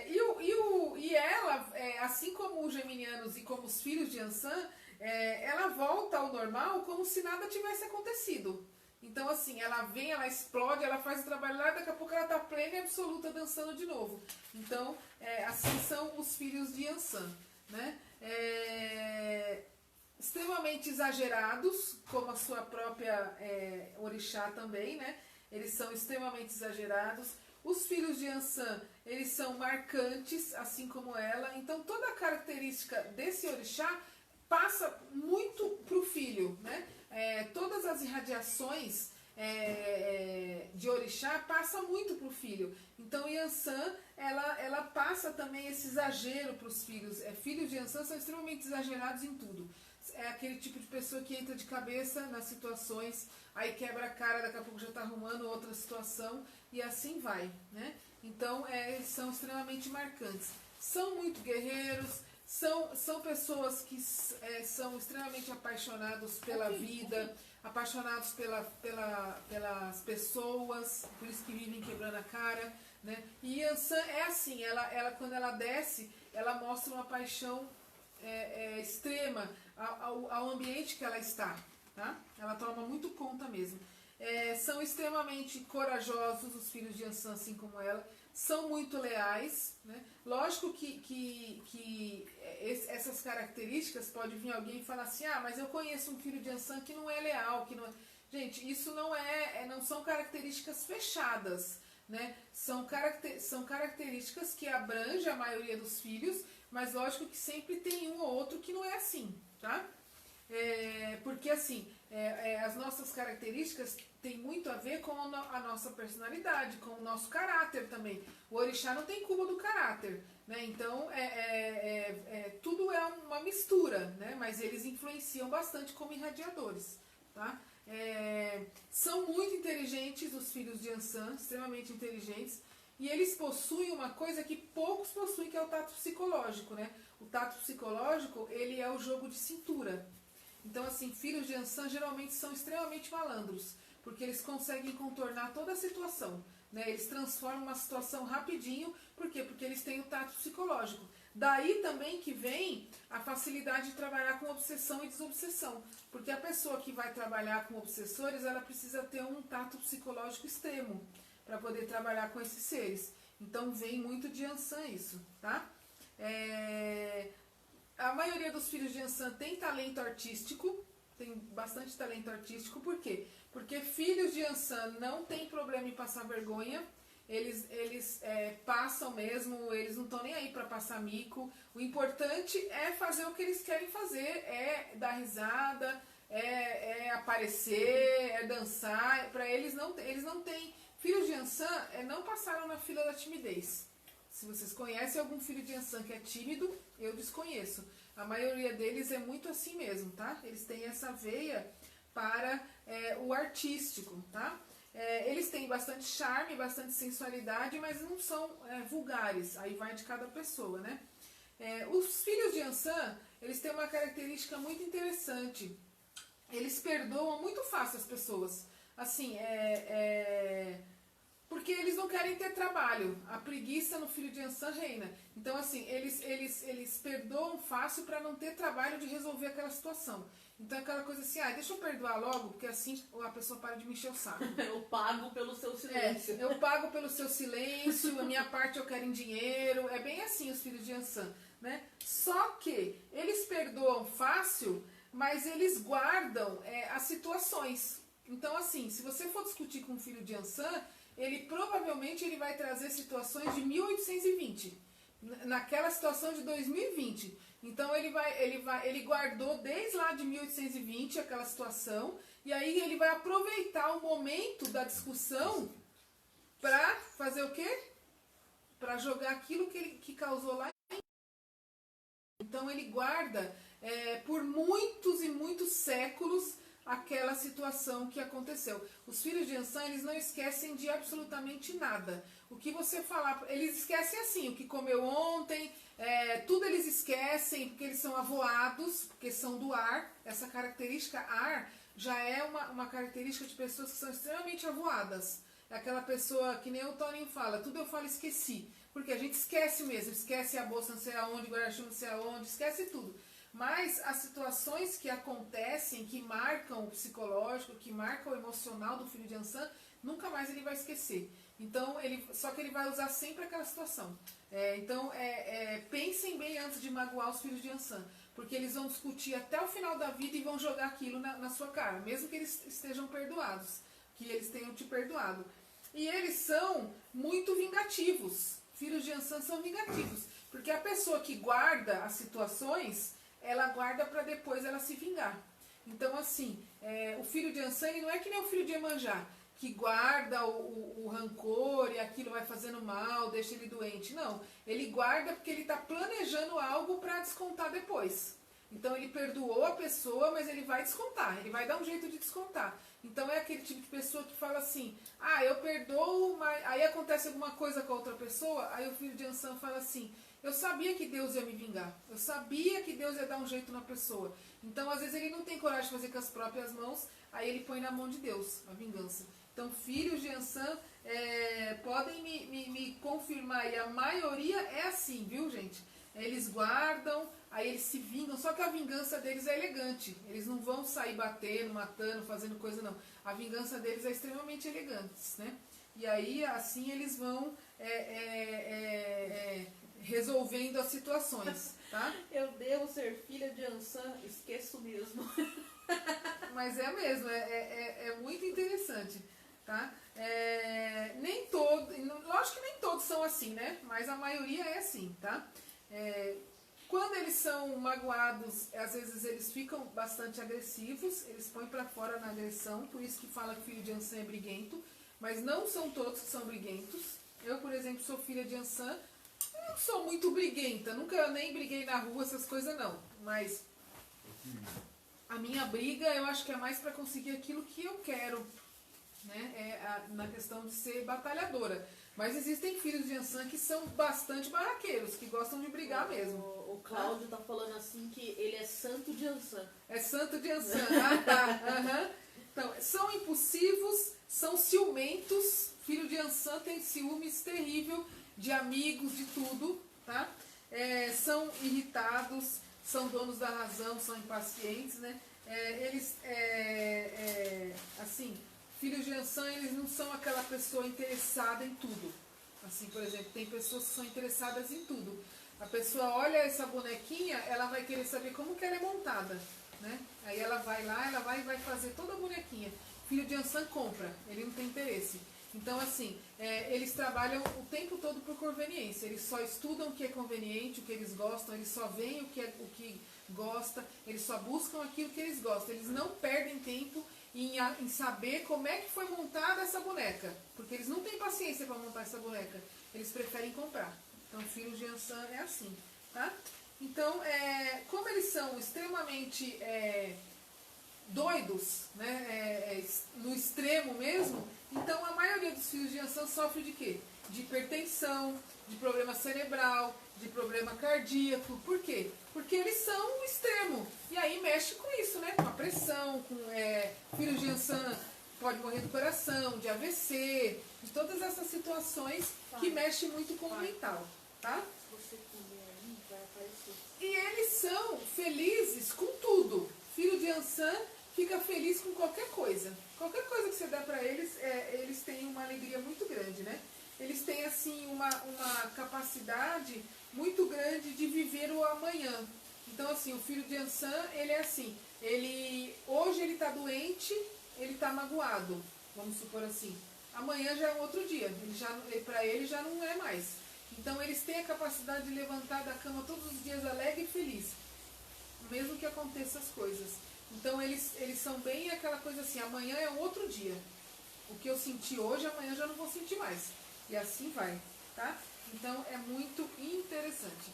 E ela, assim como os geminianos e como os filhos de Yansan, ela volta ao normal como se nada tivesse acontecido. Então, assim, ela vem, ela explode, ela faz o trabalho lá, daqui a pouco ela tá plena e absoluta dançando de novo. Então, assim são os filhos de Yansan, né? Extremamente exagerados, como a sua própria orixá também, né? Eles são extremamente exagerados. Os filhos de Yansan, eles são marcantes, assim como ela. Então, toda a característica desse orixá passa muito pro filho, né? Todas as irradiações de orixá passa muito pro filho. Então, Yansan, ela passa também esse exagero pros filhos. Filhos de Yansan são extremamente exagerados em tudo. É aquele tipo de pessoa que entra de cabeça nas situações, aí quebra a cara, daqui a pouco já está arrumando outra situação, e assim vai, né? Então, eles são extremamente marcantes. São muito guerreiros, são pessoas que são extremamente apaixonados pela vida, apaixonados pelas pessoas, por isso que vivem quebrando a cara, né? E Yansan é assim, ela quando ela desce, ela mostra uma paixão extrema ao ambiente que ela está, tá? Ela toma muito conta mesmo. São extremamente corajosos os filhos de Yansan, assim como ela, são muito leais, né? Lógico que essas características, pode vir alguém e falar assim, mas eu conheço um filho de Yansan que não é leal, que não é... Gente, isso não são características fechadas, né? São características que abrangem a maioria dos filhos, mas lógico que sempre tem um ou outro que não é assim, tá? Porque assim, as nossas características têm muito a ver com a nossa personalidade, com o nosso caráter também. O orixá não tem culpa do caráter, né? Então, tudo é uma mistura, né? Mas eles influenciam bastante como irradiadores, tá? São muito inteligentes os filhos de Yansan, extremamente inteligentes. E eles possuem uma coisa que poucos possuem, que é o tato psicológico, né? O tato psicológico, ele é o jogo de cintura. Então, assim, filhos de Yansan geralmente são extremamente malandros, porque eles conseguem contornar toda a situação, né? Eles transformam uma situação rapidinho, por quê? Porque eles têm o tato psicológico. Daí também que vem a facilidade de trabalhar com obsessão e desobsessão, porque a pessoa que vai trabalhar com obsessores, ela precisa ter um tato psicológico extremo, para poder trabalhar com esses seres. Então vem muito de Yansan isso, tá? A maioria dos filhos de Yansan tem talento artístico, tem bastante talento artístico. Por quê? Porque filhos de Ansan não tem problema em passar vergonha. Eles passam mesmo, eles não estão nem aí para passar mico. O importante é fazer o que eles querem fazer, é dar risada, é aparecer, é dançar. Para eles não tem. Filhos de Ansan não passaram na fila da timidez. Se vocês conhecem algum filho de Ansan que é tímido, eu desconheço. A maioria deles é muito assim mesmo, tá? Eles têm essa veia para o artístico, tá? Eles têm bastante charme, bastante sensualidade, mas não são vulgares. Aí vai de cada pessoa, né? Os filhos de Ansan, eles têm uma característica muito interessante. Eles perdoam muito fácil as pessoas. Assim, porque eles não querem ter trabalho. A preguiça no filho de Ansan reina. Então, assim, eles perdoam fácil para não ter trabalho de resolver aquela situação. Então é aquela coisa assim, deixa eu perdoar logo, porque assim a pessoa para de me encher o saco. Eu pago pelo seu silêncio. Eu pago pelo seu silêncio, a minha parte eu quero em dinheiro. É bem assim os filhos de Ansan, né? Só que eles perdoam fácil, mas eles guardam as situações. Então, assim, se você for discutir com um filho de Ansan, provavelmente vai trazer situações de 1820, naquela situação de 2020. Então ele guardou desde lá de 1820 aquela situação, e aí ele vai aproveitar o momento da discussão para fazer o quê? Para jogar aquilo que causou lá. Então ele guarda por muitos e muitos séculos aquela situação que aconteceu. Os filhos de Ansan, eles não esquecem de absolutamente nada. O que você falar, eles esquecem assim, o que comeu ontem, tudo eles esquecem, porque eles são avoados, porque são do ar. Essa característica ar já é uma característica de pessoas que são extremamente avoadas. É aquela pessoa que nem o Toninho fala, tudo eu falo esqueci. Porque a gente esquece mesmo, esquece a bolsa não sei aonde, guarda-chuva não sei aonde, esquece tudo. Mas as situações que acontecem, que marcam o psicológico, que marcam o emocional do filho de Ansan, nunca mais ele vai esquecer. Então, só que ele vai usar sempre aquela situação. Então, pensem bem antes de magoar os filhos de Ansan, porque eles vão discutir até o final da vida e vão jogar aquilo na sua cara, mesmo que eles estejam perdoados, que eles tenham te perdoado. E eles são muito vingativos. Filhos de Ansan são vingativos, porque a pessoa que guarda as situações, ela guarda para depois ela se vingar. Então, assim, o filho de Ansan, ele não é que nem o filho de Iemanjá, que guarda o rancor e aquilo vai fazendo mal, deixa ele doente. Não, ele guarda porque ele está planejando algo para descontar depois. Então ele perdoou a pessoa, mas ele vai descontar, ele vai dar um jeito de descontar. Então é aquele tipo de pessoa que fala assim, eu perdoo, mas aí acontece alguma coisa com a outra pessoa, aí o filho de Ansan fala assim, eu sabia que Deus ia me vingar, eu sabia que Deus ia dar um jeito na pessoa. Então às vezes ele não tem coragem de fazer com as próprias mãos, aí ele põe na mão de Deus a vingança. Então filhos de Ansan podem me confirmar, e a maioria é assim, viu gente? Eles guardam, aí eles se vingam, só que a vingança deles é elegante. Eles não vão sair batendo, matando, fazendo coisa, não. A vingança deles é extremamente elegante, né? E aí, assim, eles vão resolvendo as situações, tá? Eu devo ser filha de Ansan, esqueço mesmo. Mas é mesmo, é muito interessante, tá? Nem todo, lógico que nem todos são assim, né? Mas a maioria é assim, tá? Quando eles são magoados, às vezes eles ficam bastante agressivos, eles põem pra fora na agressão, por isso que fala que filho de Ansan é briguento, mas não são todos que são briguentos. Eu, por exemplo, sou filha de Ansan, não sou muito briguenta, nunca nem briguei na rua, essas coisas não, mas a minha briga eu acho que é mais para conseguir aquilo que eu quero, né? Na questão de ser batalhadora. Mas existem filhos de Ansan que são bastante barraqueiros, que gostam de brigar mesmo. O Cláudio tá falando assim que ele é santo de Ansan. É santo de Ansan, tá. Uhum. Então, são impulsivos, são ciumentos. Filho de Ansan tem ciúmes terrível de amigos, de tudo, tá? São irritados, são donos da razão, são impacientes, né? Assim, filhos de Ansan, eles não são aquela pessoa interessada em tudo. Assim, por exemplo, tem pessoas que são interessadas em tudo. A pessoa olha essa bonequinha, ela vai querer saber como que ela é montada. né? Aí ela vai lá, ela vai e vai fazer toda a bonequinha. Filho de Ansan compra, ele não tem interesse. Então, assim, eles trabalham o tempo todo por conveniência. Eles só estudam o que é conveniente, o que eles gostam, eles só veem o que gosta, eles só buscam aquilo que eles gostam. Eles não perdem tempo em saber como é que foi montada essa boneca, porque eles não têm paciência para montar essa boneca. Eles preferem comprar. Então, filhos de Ansan é assim, tá? Então, como eles são extremamente doidos, né, no extremo mesmo, então a maioria dos filhos de Ansan sofre de quê? De hipertensão, de problema cerebral, de problema cardíaco. Por quê? Porque eles são o extremo. E aí mexe com isso, né? Com a pressão, com filhos de Ansan pode morrer do coração, de AVC, de todas essas situações que mexem muito com o mental, tá? Se você comer aí, vai aparecer. E eles são felizes com tudo. Filho de Ansan fica feliz com qualquer coisa. Qualquer coisa que você dá para eles, eles têm uma alegria muito grande, né? Eles têm, assim, uma capacidade muito grande de viver o amanhã. Então, assim, o filho de Ansan, ele é assim, hoje ele está doente, ele está magoado, vamos supor assim. Amanhã já é um outro dia, para ele já não é mais. Então, eles têm a capacidade de levantar da cama todos os dias alegre e feliz, mesmo que aconteçam as coisas. Então, eles são bem aquela coisa assim, amanhã é um outro dia. O que eu senti hoje, amanhã já não vou sentir mais. E assim vai, tá? Então, é muito interessante.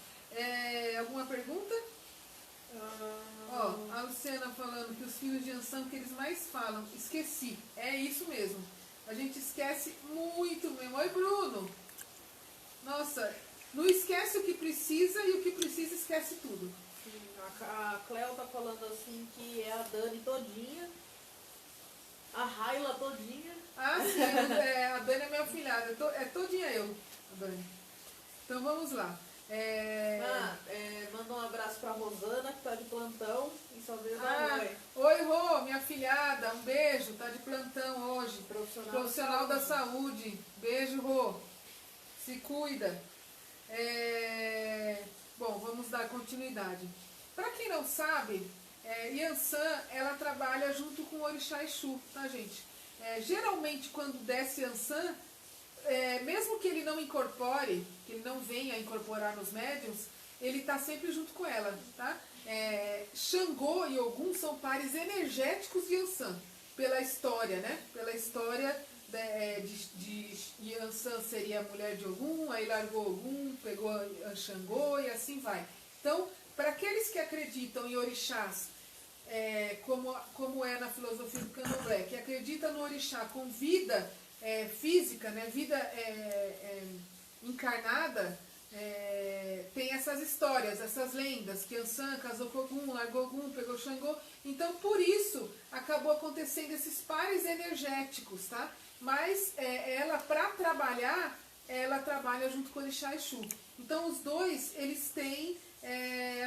Alguma pergunta? Ó, a Luciana falando que os filhos de Ansan que eles mais falam, esqueci. É isso mesmo. A gente esquece muito mesmo. Oi, Bruno! Nossa, não esquece o que precisa e o que precisa esquece tudo. A Cleo tá falando assim que é a Dani todinha, a Raila todinha. Ah, sim, a Dani é minha filhada, é todinha eu, a Dani. Então vamos lá. Manda um abraço pra Rosana, que tá de plantão e só veio dar oi. Oi, Rô, minha filhada, um beijo, tá de plantão hoje. Profissional da saúde. Beijo, Rô. Se cuida. Bom, vamos dar continuidade. Para quem não sabe, Yansan, ela trabalha junto com o Orixá Exu, tá, gente? Geralmente, quando desce Yansan, mesmo que ele não incorpore, que ele não venha incorporar nos médiuns, ele está sempre junto com ela, tá? Xangô e Ogum são pares energéticos de Yansan, pela história, né? Pela história de Yansan seria a mulher de Ogum, aí largou Ogum, pegou a Xangô e assim vai. Então, para aqueles que acreditam em orixás, como é na filosofia do Candomblé, que acredita no orixá com vida física, né, vida encarnada, tem essas histórias, essas lendas, que Yansan casou com Ogum, largou Ogum, pegou Xangô. Então, por isso, acabou acontecendo esses pares energéticos, tá? Mas ela, para trabalhar, ela trabalha junto com o Orixá Exu. Então, os dois, eles têm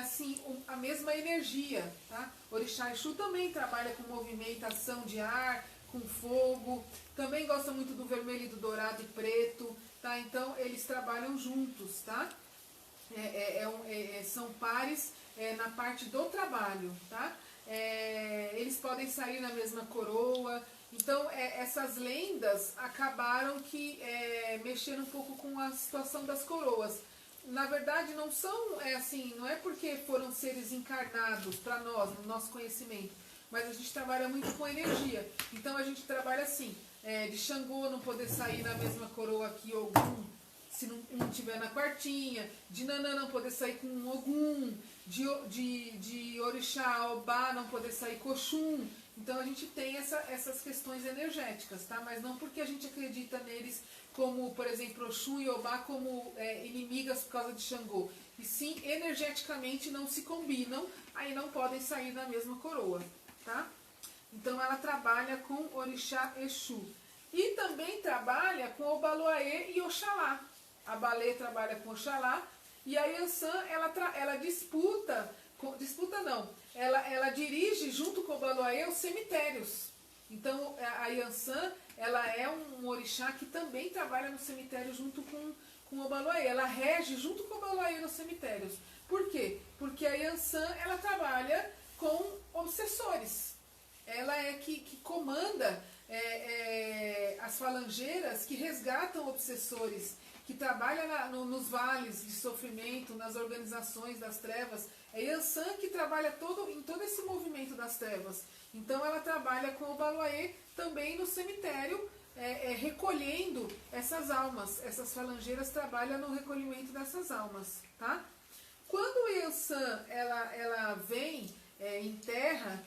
assim, a mesma energia, tá? O Orixá Exu também trabalha com movimentação de ar, com fogo, também gosta muito do vermelho e do dourado e preto, tá? Então, eles trabalham juntos, tá? São pares na parte do trabalho, tá? Eles podem sair na mesma coroa. Então, essas lendas acabaram que mexeram um pouco com a situação das coroas. Na verdade, não são assim, não é porque foram seres encarnados para nós, no nosso conhecimento, mas a gente trabalha muito com energia. Então, a gente trabalha assim, de Xangô não poder sair na mesma coroa que Ogum, se não tiver na quartinha, de Nanã não poder sair com Ogum, de Orixá, Obá não poder sair com Oxum. Então a gente tem essas questões energéticas, tá? Mas não porque a gente acredita neles como, por exemplo, Oxum e Obá como inimigas por causa de Xangô. E sim, energeticamente não se combinam, aí não podem sair da mesma coroa, tá? Então ela trabalha com Orixá Exu. E também trabalha com Obaloaê e Oxalá. A Balê trabalha com Oxalá e a Yansan, ela disputa não, ela dirige junto com o Obaloaê os cemitérios. Então a Yansan, ela é um orixá que também trabalha no cemitério junto com o Obaloaê. Ela rege junto com o Obaloaê nos cemitérios. Por quê? Porque a Yansan, ela trabalha com obsessores. Ela é que comanda as falangeiras que resgatam obsessores, que trabalha nos vales de sofrimento, nas organizações das trevas. É Yansan que trabalha em todo esse movimento das trevas. Então ela trabalha com o Baloaê também no cemitério, recolhendo essas almas. Essas falangeiras trabalham no recolhimento dessas almas, tá? Quando o Yansan ela vem em terra,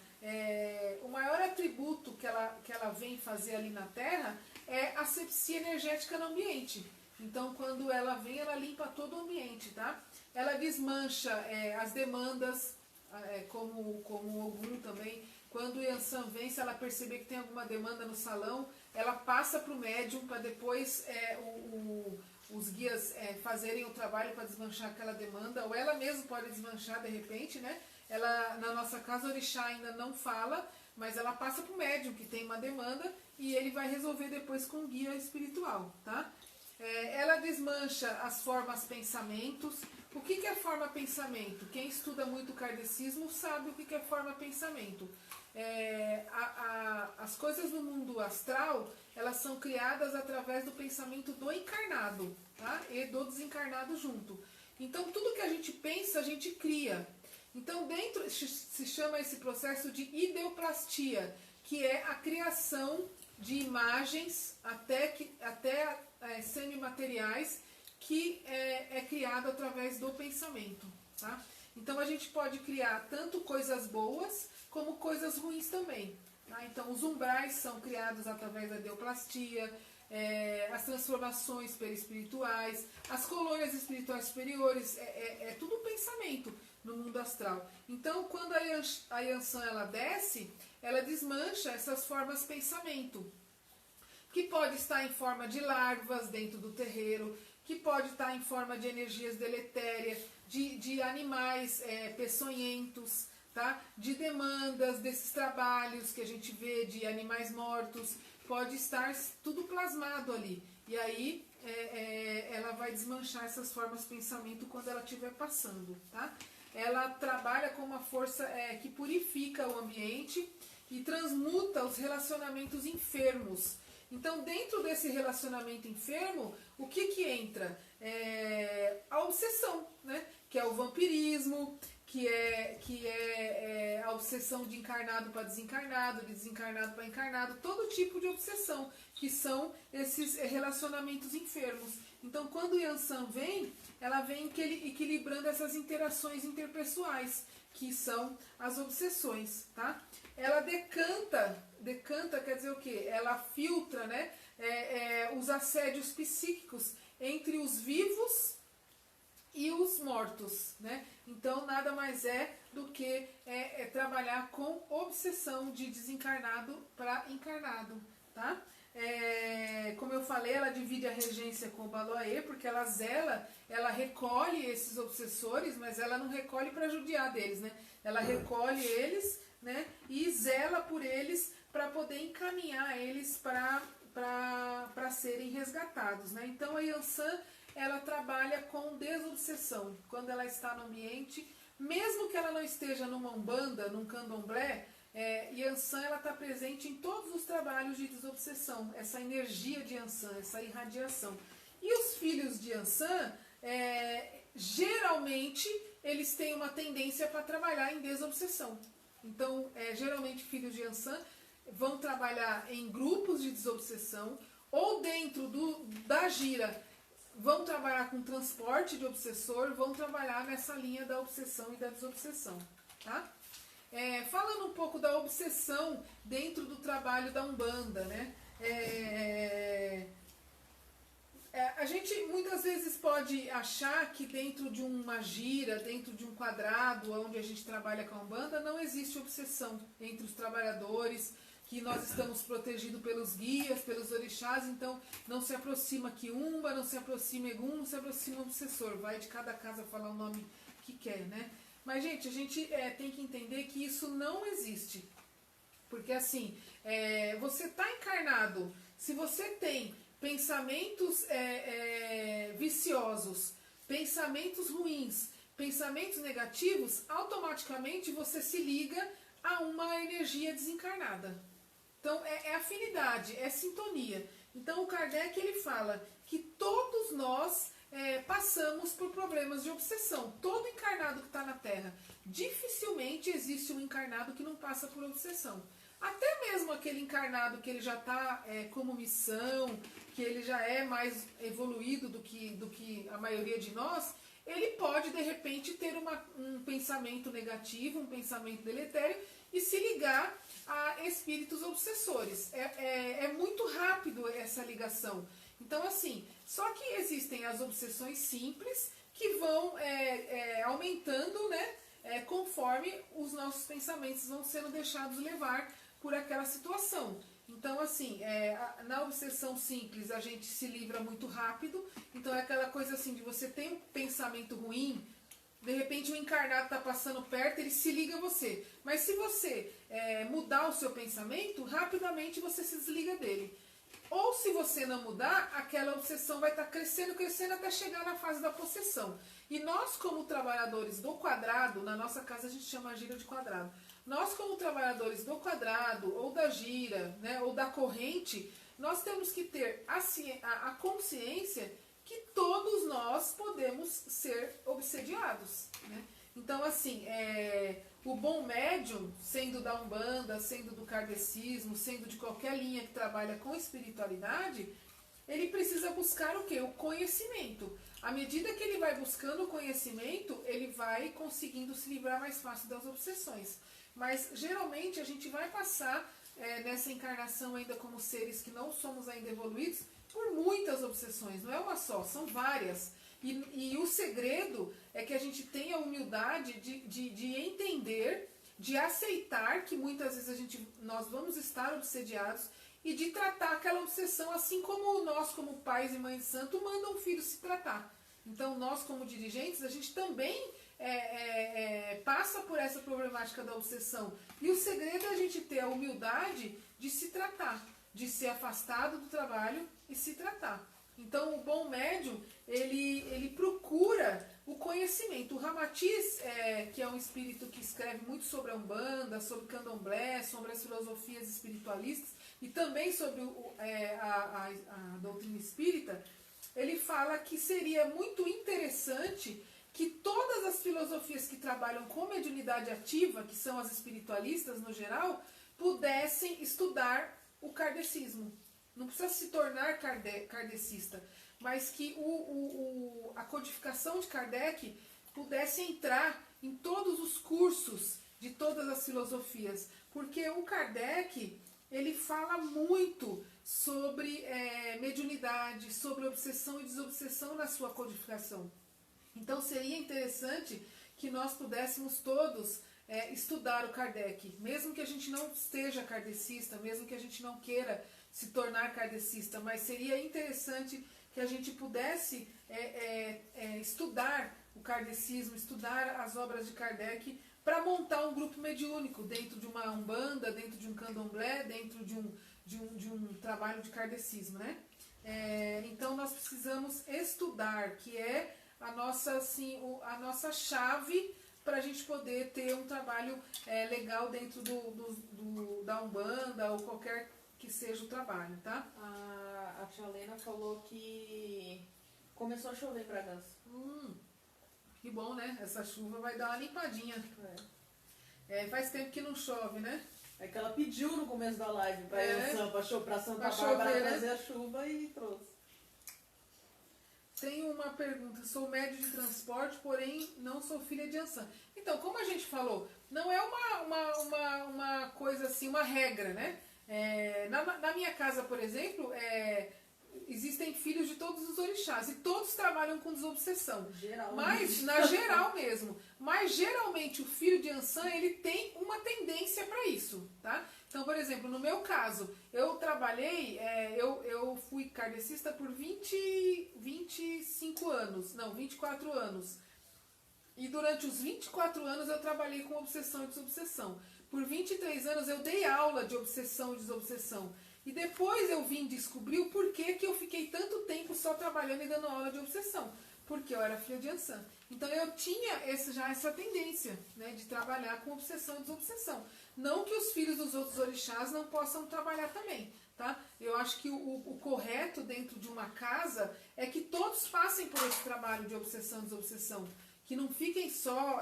o maior atributo que ela vem fazer ali na terra é a asepsia energética no ambiente. Então, quando ela vem, ela limpa todo o ambiente, tá? Ela desmancha as demandas, como o Ogum também. Quando o Yansan vem, se ela perceber que tem alguma demanda no salão, ela passa para o médium para depois os guias fazerem o trabalho para desmanchar aquela demanda, ou ela mesma pode desmanchar de repente, né? Ela, na nossa casa, o orixá ainda não fala, mas ela passa para o médium que tem uma demanda e ele vai resolver depois com o guia espiritual, tá? Ela desmancha as formas pensamentos. O que é forma pensamento? Quem estuda muito o kardecismo sabe o que é forma pensamento. As coisas no mundo astral, elas são criadas através do pensamento do encarnado, tá? E do desencarnado junto. Então, tudo que a gente pensa, a gente cria. Então, se chama esse processo de ideoplastia, que é a criação de imagens até semimateriais, que é criado através do pensamento, tá? Então a gente pode criar tanto coisas boas como coisas ruins também, tá? Então os umbrais são criados através da ideoplastia, as transformações perispirituais, as colônias espirituais superiores, é tudo pensamento no mundo astral. Então quando a Yansan ela desce, ela desmancha essas formas pensamento, que pode estar em forma de larvas dentro do terreiro, que pode estar em forma de energias deletérias, de animais peçonhentos, tá? De demandas desses trabalhos que a gente vê de animais mortos, pode estar tudo plasmado ali. E aí ela vai desmanchar essas formas de pensamento quando ela estiver passando, tá? Ela trabalha com uma força que purifica o ambiente e transmuta os relacionamentos enfermos. Então, dentro desse relacionamento enfermo, o que entra? A obsessão, né? Que é o vampirismo, que é a obsessão de encarnado para desencarnado, de desencarnado para encarnado, todo tipo de obsessão, que são esses relacionamentos enfermos. Então, quando o Yansan vem, ela vem equilibrando essas interações interpessoais, que são as obsessões, tá? Ela decanta quer dizer o quê? Ela filtra, né, os assédios psíquicos entre os vivos e os mortos, né? Então nada mais é do que trabalhar com obsessão de desencarnado para encarnado, tá? Como eu falei, ela divide a regência com o Baloaê, porque ela zela, ela recolhe esses obsessores, mas ela não recolhe para judiar deles, né? Ela recolhe eles, né, e zela por eles para poder encaminhar eles para serem resgatados, né? Então a Yansan, ela trabalha com desobsessão. Quando ela está no ambiente, mesmo que ela não esteja numa umbanda, num candomblé, Yansan ela está presente em todos os trabalhos de desobsessão, essa energia de Yansan, essa irradiação. E os filhos de Yansan, geralmente, eles têm uma tendência para trabalhar em desobsessão. Então, geralmente, filhos de Yansan vão trabalhar em grupos de desobsessão, ou dentro da gira, vão trabalhar com transporte de obsessor, vão trabalhar nessa linha da obsessão e da desobsessão, tá? Falando um pouco da obsessão dentro do trabalho da Umbanda, né? A gente muitas vezes pode achar que dentro de uma gira, dentro de um quadrado onde a gente trabalha com a Umbanda, não existe obsessão entre os trabalhadores, que nós estamos protegidos pelos guias, pelos orixás, então não se aproxima quiumba, não se aproxima egum, não se aproxima obsessor, vai de cada casa falar o nome que quer, né? Mas, gente, a gente tem que entender que isso não existe. Porque, assim, você está encarnado, se você tem pensamentos viciosos, pensamentos ruins, pensamentos negativos, automaticamente você se liga a uma energia desencarnada. Então é afinidade, é sintonia. Então o Kardec ele fala que todos nós passamos por problemas de obsessão. Todo encarnado que está na Terra, dificilmente existe um encarnado que não passa por obsessão. Até mesmo aquele encarnado que ele já está como missão, que ele já é mais evoluído do que a maioria de nós, ele pode de repente ter um pensamento negativo, um pensamento deletério e se ligar a espíritos obsessores. É muito rápido essa ligação. Então assim, só que existem as obsessões simples que vão aumentando, né, conforme os nossos pensamentos vão sendo deixados levar por aquela situação. Então assim, na obsessão simples a gente se livra muito rápido. Então é aquela coisa assim de você ter um pensamento ruim, de repente o encarnado está passando perto, ele se liga a você. Mas se você mudar o seu pensamento, rapidamente você se desliga dele. Ou se você não mudar, aquela obsessão vai estar crescendo, crescendo até chegar na fase da possessão. E nós como trabalhadores do quadrado, na nossa casa a gente chama a gira de quadrado. Nós como trabalhadores do quadrado, ou da gira, né, ou da corrente, nós temos que ter a consciência que todos nós podemos ser obsediados, né? Então assim, o bom médium, sendo da Umbanda, sendo do kardecismo, sendo de qualquer linha que trabalha com espiritualidade, ele precisa buscar o quê? O conhecimento. À medida que ele vai buscando o conhecimento, ele vai conseguindo se livrar mais fácil das obsessões. Mas geralmente a gente vai passar nessa encarnação ainda como seres que não somos ainda evoluídos por muitas obsessões, não é uma só, são várias. E o segredo é que a gente tenha a humildade de entender, de aceitar que muitas vezes nós vamos estar obsediados e de tratar aquela obsessão assim como nós, como pais e mães de santo, mandam o filho se tratar. Então nós como dirigentes, a gente também passa por essa problemática da obsessão. E o segredo é a gente ter a humildade de se tratar, de ser afastado do trabalho e se tratar. Então o bom médium, ele procura o conhecimento. O Ramatiz, que é um espírito que escreve muito sobre a Umbanda, sobre Candomblé, sobre as filosofias espiritualistas e também sobre a doutrina espírita, ele fala que seria muito interessante que todas as filosofias que trabalham com mediunidade ativa, que são as espiritualistas no geral, pudessem estudar o kardecismo. Não precisa se tornar kardecista, mas que a codificação de Kardec pudesse entrar em todos os cursos de todas as filosofias. Porque o Kardec, ele fala muito sobre mediunidade, sobre obsessão e desobsessão na sua codificação. Então seria interessante que nós pudéssemos todos estudar o Kardec, mesmo que a gente não esteja kardecista, mesmo que a gente não queira se tornar kardecista, mas seria interessante que a gente pudesse estudar o kardecismo, estudar as obras de Kardec, para montar um grupo mediúnico dentro de uma Umbanda, dentro de um Candomblé, dentro de um trabalho de kardecismo, né? Então nós precisamos estudar, que é a nossa chave para a gente poder ter um trabalho legal dentro da Umbanda ou qualquer que seja o trabalho, tá? A tia Lena falou que começou a chover em Bragança. Que bom, né? Essa chuva vai dar uma limpadinha. Faz tempo que não chove, né? É que ela pediu no começo da live para Santa Bárbara chover, né? trazer a chuva e trouxe. Tem uma pergunta, sou médio de transporte, porém não sou filha de Ansan. Então, como a gente falou, não é uma coisa assim, uma regra, né? Na minha casa, por exemplo, existem filhos de todos os orixás e todos trabalham com desobsessão. Mas, na geral mesmo. Mas, geralmente, o filho de Ansan, ele tem uma tendência para isso, tá? Então, por exemplo, no meu caso, eu trabalhei, eu fui kardecista por 24 anos. E durante os 24 anos eu trabalhei com obsessão e desobsessão. Por 23 anos eu dei aula de obsessão e desobsessão. E depois eu vim descobrir o porquê que eu fiquei tanto tempo só trabalhando e dando aula de obsessão. porque eu era filha de Ansan. Então eu tinha já essa tendência, né, de trabalhar com obsessão e desobsessão. Não que os filhos dos outros orixás não possam trabalhar também, tá? Eu acho que o correto dentro de uma casa é que todos passem por esse trabalho de obsessão e desobsessão. Que não fiquem só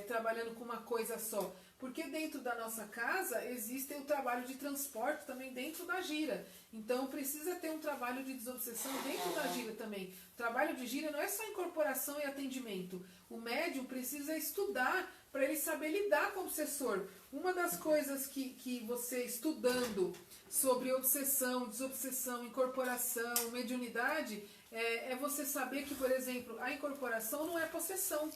trabalhando com uma coisa só. Porque dentro da nossa casa existe o trabalho de transporte também dentro da gira. Então precisa ter um trabalho de desobsessão dentro da gira também. O trabalho de gira não é só incorporação e atendimento. O médium precisa estudar para ele saber lidar com o obsessor. Uma das coisas que você estudando sobre obsessão, desobsessão, incorporação, mediunidade, é você saber que, por exemplo, a incorporação não é possessão.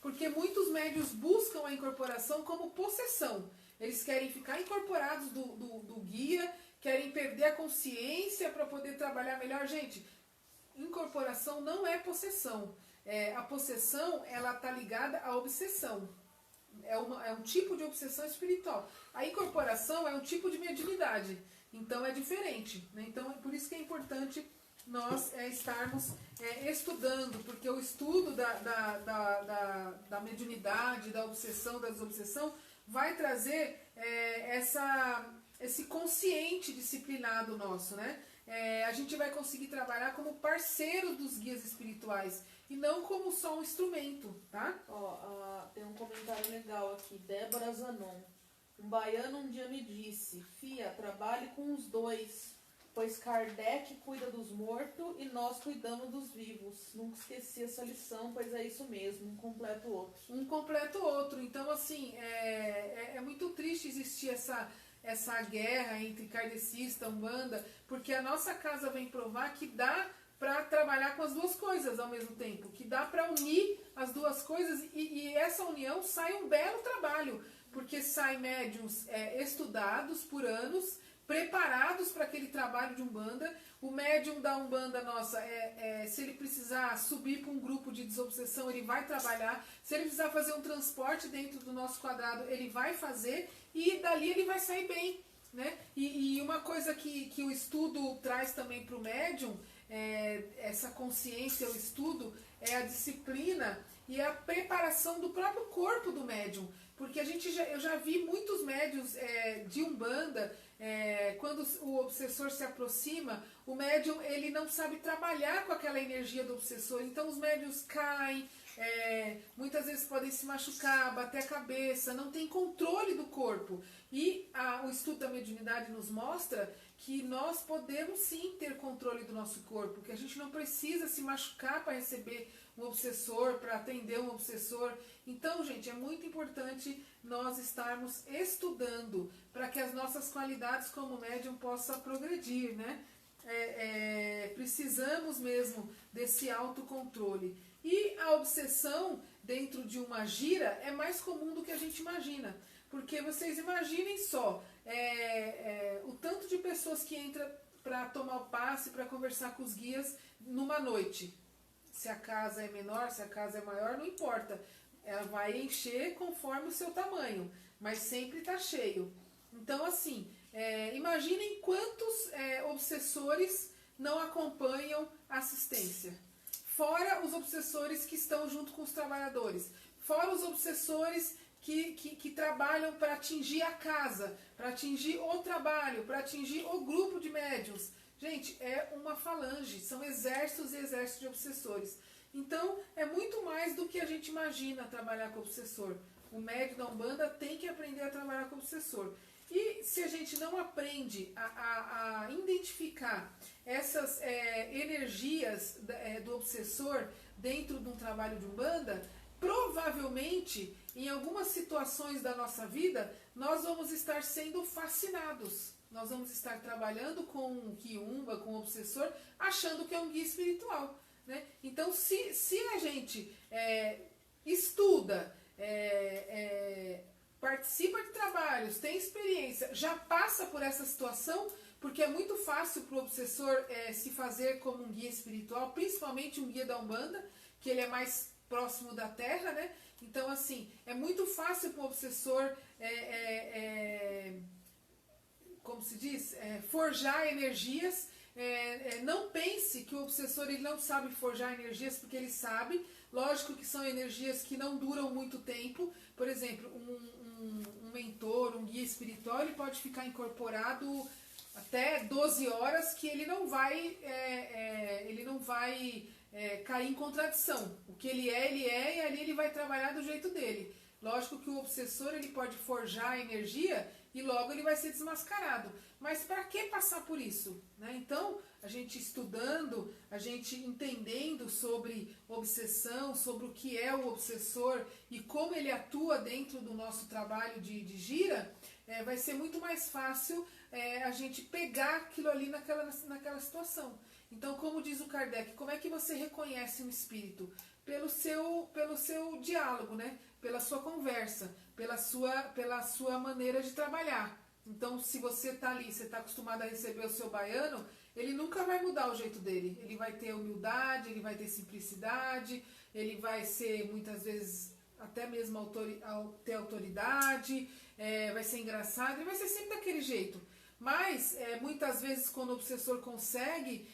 Porque muitos médiuns buscam a incorporação como possessão. Eles querem ficar incorporados do guia, querem perder a consciência para poder trabalhar melhor. Gente, incorporação não é possessão. A possessão, ela está ligada à obsessão. É um tipo de obsessão espiritual. A incorporação é um tipo de mediunidade. Então é diferente, né? Então por isso que é importante nós estarmos estudando, porque o estudo da mediunidade, da obsessão, da desobsessão, vai trazer esse consciente disciplinado nosso, né? A gente vai conseguir trabalhar como parceiro dos guias espirituais e não como só um instrumento, tá? Tem um comentário legal aqui, Débora Zanon. Um baiano um dia me disse: Fia, trabalhe com os dois, pois Kardec cuida dos mortos e nós cuidamos dos vivos. Nunca esqueci essa lição, pois é isso mesmo, um completa o outro. Um completa o outro. Então, assim, é muito triste existir essa guerra entre kardecista, umbanda, porque a nossa casa vem provar que dá para trabalhar com as duas coisas ao mesmo tempo, que dá para unir as duas coisas e essa união sai um belo trabalho, porque saem médiuns estudados por anos, preparados para aquele trabalho de umbanda. O médium da umbanda nossa, se ele precisar subir para um grupo de desobsessão, ele vai trabalhar. Se ele precisar fazer um transporte dentro do nosso quadrado, ele vai fazer e dali ele vai sair bem, né? E uma coisa que o estudo traz também para o médium, essa consciência, o estudo, é a disciplina e a preparação do próprio corpo do médium. Porque eu já vi muitos médiuns de umbanda, quando o obsessor se aproxima, o médium ele não sabe trabalhar com aquela energia do obsessor, então os médiuns caem, muitas vezes podem se machucar, bater a cabeça, não tem controle do corpo. E o estudo da mediunidade nos mostra que nós podemos sim ter controle do nosso corpo, que a gente não precisa se machucar para receber um obsessor, para atender um obsessor. Então, gente, é muito importante nós estarmos estudando para que as nossas qualidades como médium possam progredir, né? Precisamos mesmo desse autocontrole. E a obsessão dentro de uma gira é mais comum do que a gente imagina. Porque vocês imaginem só, o tanto de pessoas que entram para tomar o passe, para conversar com os guias numa noite. Se a casa é menor, se a casa é maior, não importa. Ela vai encher conforme o seu tamanho, mas sempre está cheio. Então, assim, imaginem quantos obsessores não acompanham a assistência. Fora os obsessores que estão junto com os trabalhadores. Fora os obsessores que trabalham para atingir a casa, para atingir o trabalho, para atingir o grupo de médiuns. Gente, é uma falange, são exércitos e exércitos de obsessores. Então, é muito mais do que a gente imagina trabalhar com o obsessor. O médium da Umbanda tem que aprender a trabalhar com o obsessor. E se a gente não aprende a identificar essas energias do obsessor dentro de um trabalho de Umbanda, provavelmente, em algumas situações da nossa vida, nós vamos estar sendo fascinados. Nós vamos estar trabalhando com um quiumba, com um obsessor, achando que é um guia espiritual, né? Então, se a gente estuda, participa de trabalhos, tem experiência, já passa por essa situação, porque é muito fácil para o obsessor se fazer como um guia espiritual, principalmente um guia da Umbanda, que ele é mais próximo da Terra, né? Então, assim, é muito fácil para o obsessor, como se diz, forjar energias não pense que o obsessor ele não sabe forjar energias, porque ele sabe. Lógico que são energias que não duram muito tempo. Por exemplo, um mentor, um guia espiritual, ele pode ficar incorporado até 12 horas, que ele não vai cair em contradição. O que ele é, e ali ele vai trabalhar do jeito dele. Lógico que o obsessor ele pode forjar a energia e logo ele vai ser desmascarado. Mas para que passar por isso? Né? Então, a gente estudando, a gente entendendo sobre obsessão, sobre o que é o obsessor e como ele atua dentro do nosso trabalho de gira, vai ser muito mais fácil a gente pegar aquilo ali naquela situação. Então, como diz o Kardec, como é que você reconhece um espírito? Pelo seu diálogo, né? Pela sua conversa, pela sua maneira de trabalhar. Então, se você está ali, você está acostumado a receber o seu baiano, ele nunca vai mudar o jeito dele. Ele vai ter humildade, ele vai ter simplicidade, ele vai ser, muitas vezes, até mesmo ter autoridade, vai ser engraçado, ele vai ser sempre daquele jeito. Mas, muitas vezes, quando o obsessor consegue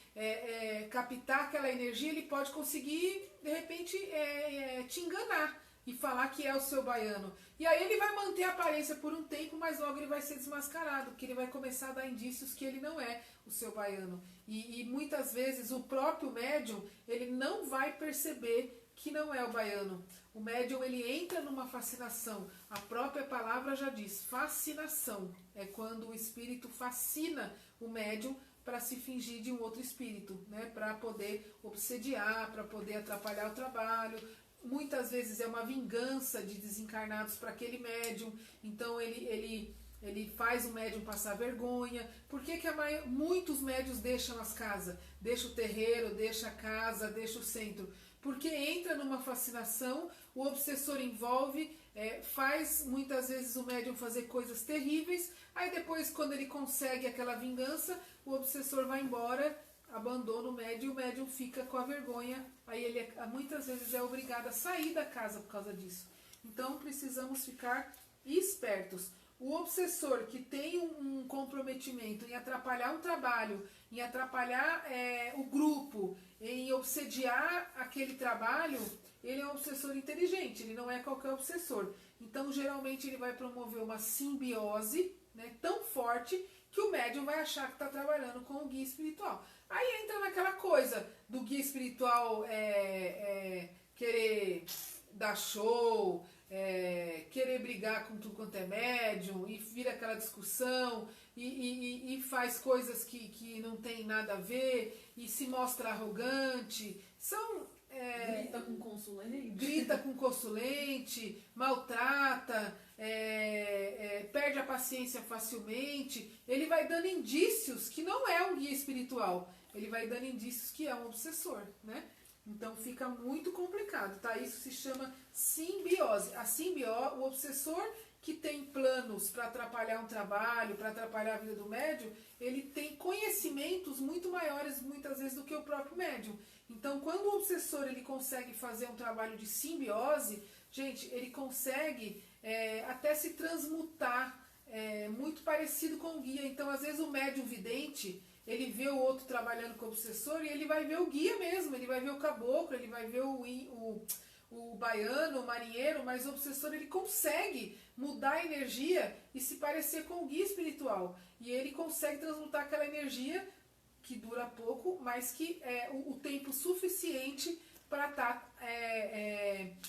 captar aquela energia, ele pode conseguir, de repente, te enganar e falar que é o seu baiano. E aí ele vai manter a aparência por um tempo, mas logo ele vai ser desmascarado, porque ele vai começar a dar indícios que ele não é o seu baiano. E muitas vezes o próprio médium, ele não vai perceber que não é o baiano. O médium, ele entra numa fascinação. A própria palavra já diz, fascinação. É quando o espírito fascina o médium para se fingir de um outro espírito, né? Para poder obsediar, para poder atrapalhar o trabalho. Muitas vezes é uma vingança de desencarnados para aquele médium. Então ele faz o médium passar vergonha. Por que muitos médiuns deixam as casas? Deixa o terreiro, deixa a casa, deixa o centro. Porque entra numa fascinação, o obsessor envolve, faz muitas vezes o médium fazer coisas terríveis, aí depois, quando ele consegue aquela vingança, o obsessor vai embora, abandona o médium fica com a vergonha, aí ele muitas vezes é obrigado a sair da casa por causa disso. Então precisamos ficar espertos. O obsessor que tem um comprometimento em atrapalhar um trabalho, em atrapalhar o grupo, em obsediar aquele trabalho, ele é um obsessor inteligente, ele não é qualquer obsessor. Então, geralmente, ele vai promover uma simbiose, né, tão forte que o médium vai achar que está trabalhando com o guia espiritual. Aí entra naquela coisa do guia espiritual querer dar show, querer brigar com tudo quanto é médium, e vira aquela discussão, e faz coisas que não tem nada a ver, e se mostra arrogante. Grita com consulente, maltrata, perde a paciência facilmente. Ele vai dando indícios que não é um guia espiritual, ele vai dando indícios que é um obsessor, né? Então fica muito complicado, tá? Isso se chama simbiose. O obsessor que tem planos para atrapalhar um trabalho, para atrapalhar a vida do médium, ele tem conhecimentos muito maiores muitas vezes do que o próprio médium. Então, quando o obsessor ele consegue fazer um trabalho de simbiose, gente, ele consegue até se transmutar, muito parecido com o guia. Então, às vezes o médium vidente, ele vê o outro trabalhando com o obsessor e ele vai ver o guia mesmo, ele vai ver o caboclo, ele vai ver o baiano, o marinheiro, mas o obsessor ele consegue mudar a energia e se parecer com o guia espiritual. E ele consegue transmutar aquela energia que dura pouco, mas que é o tempo suficiente para estar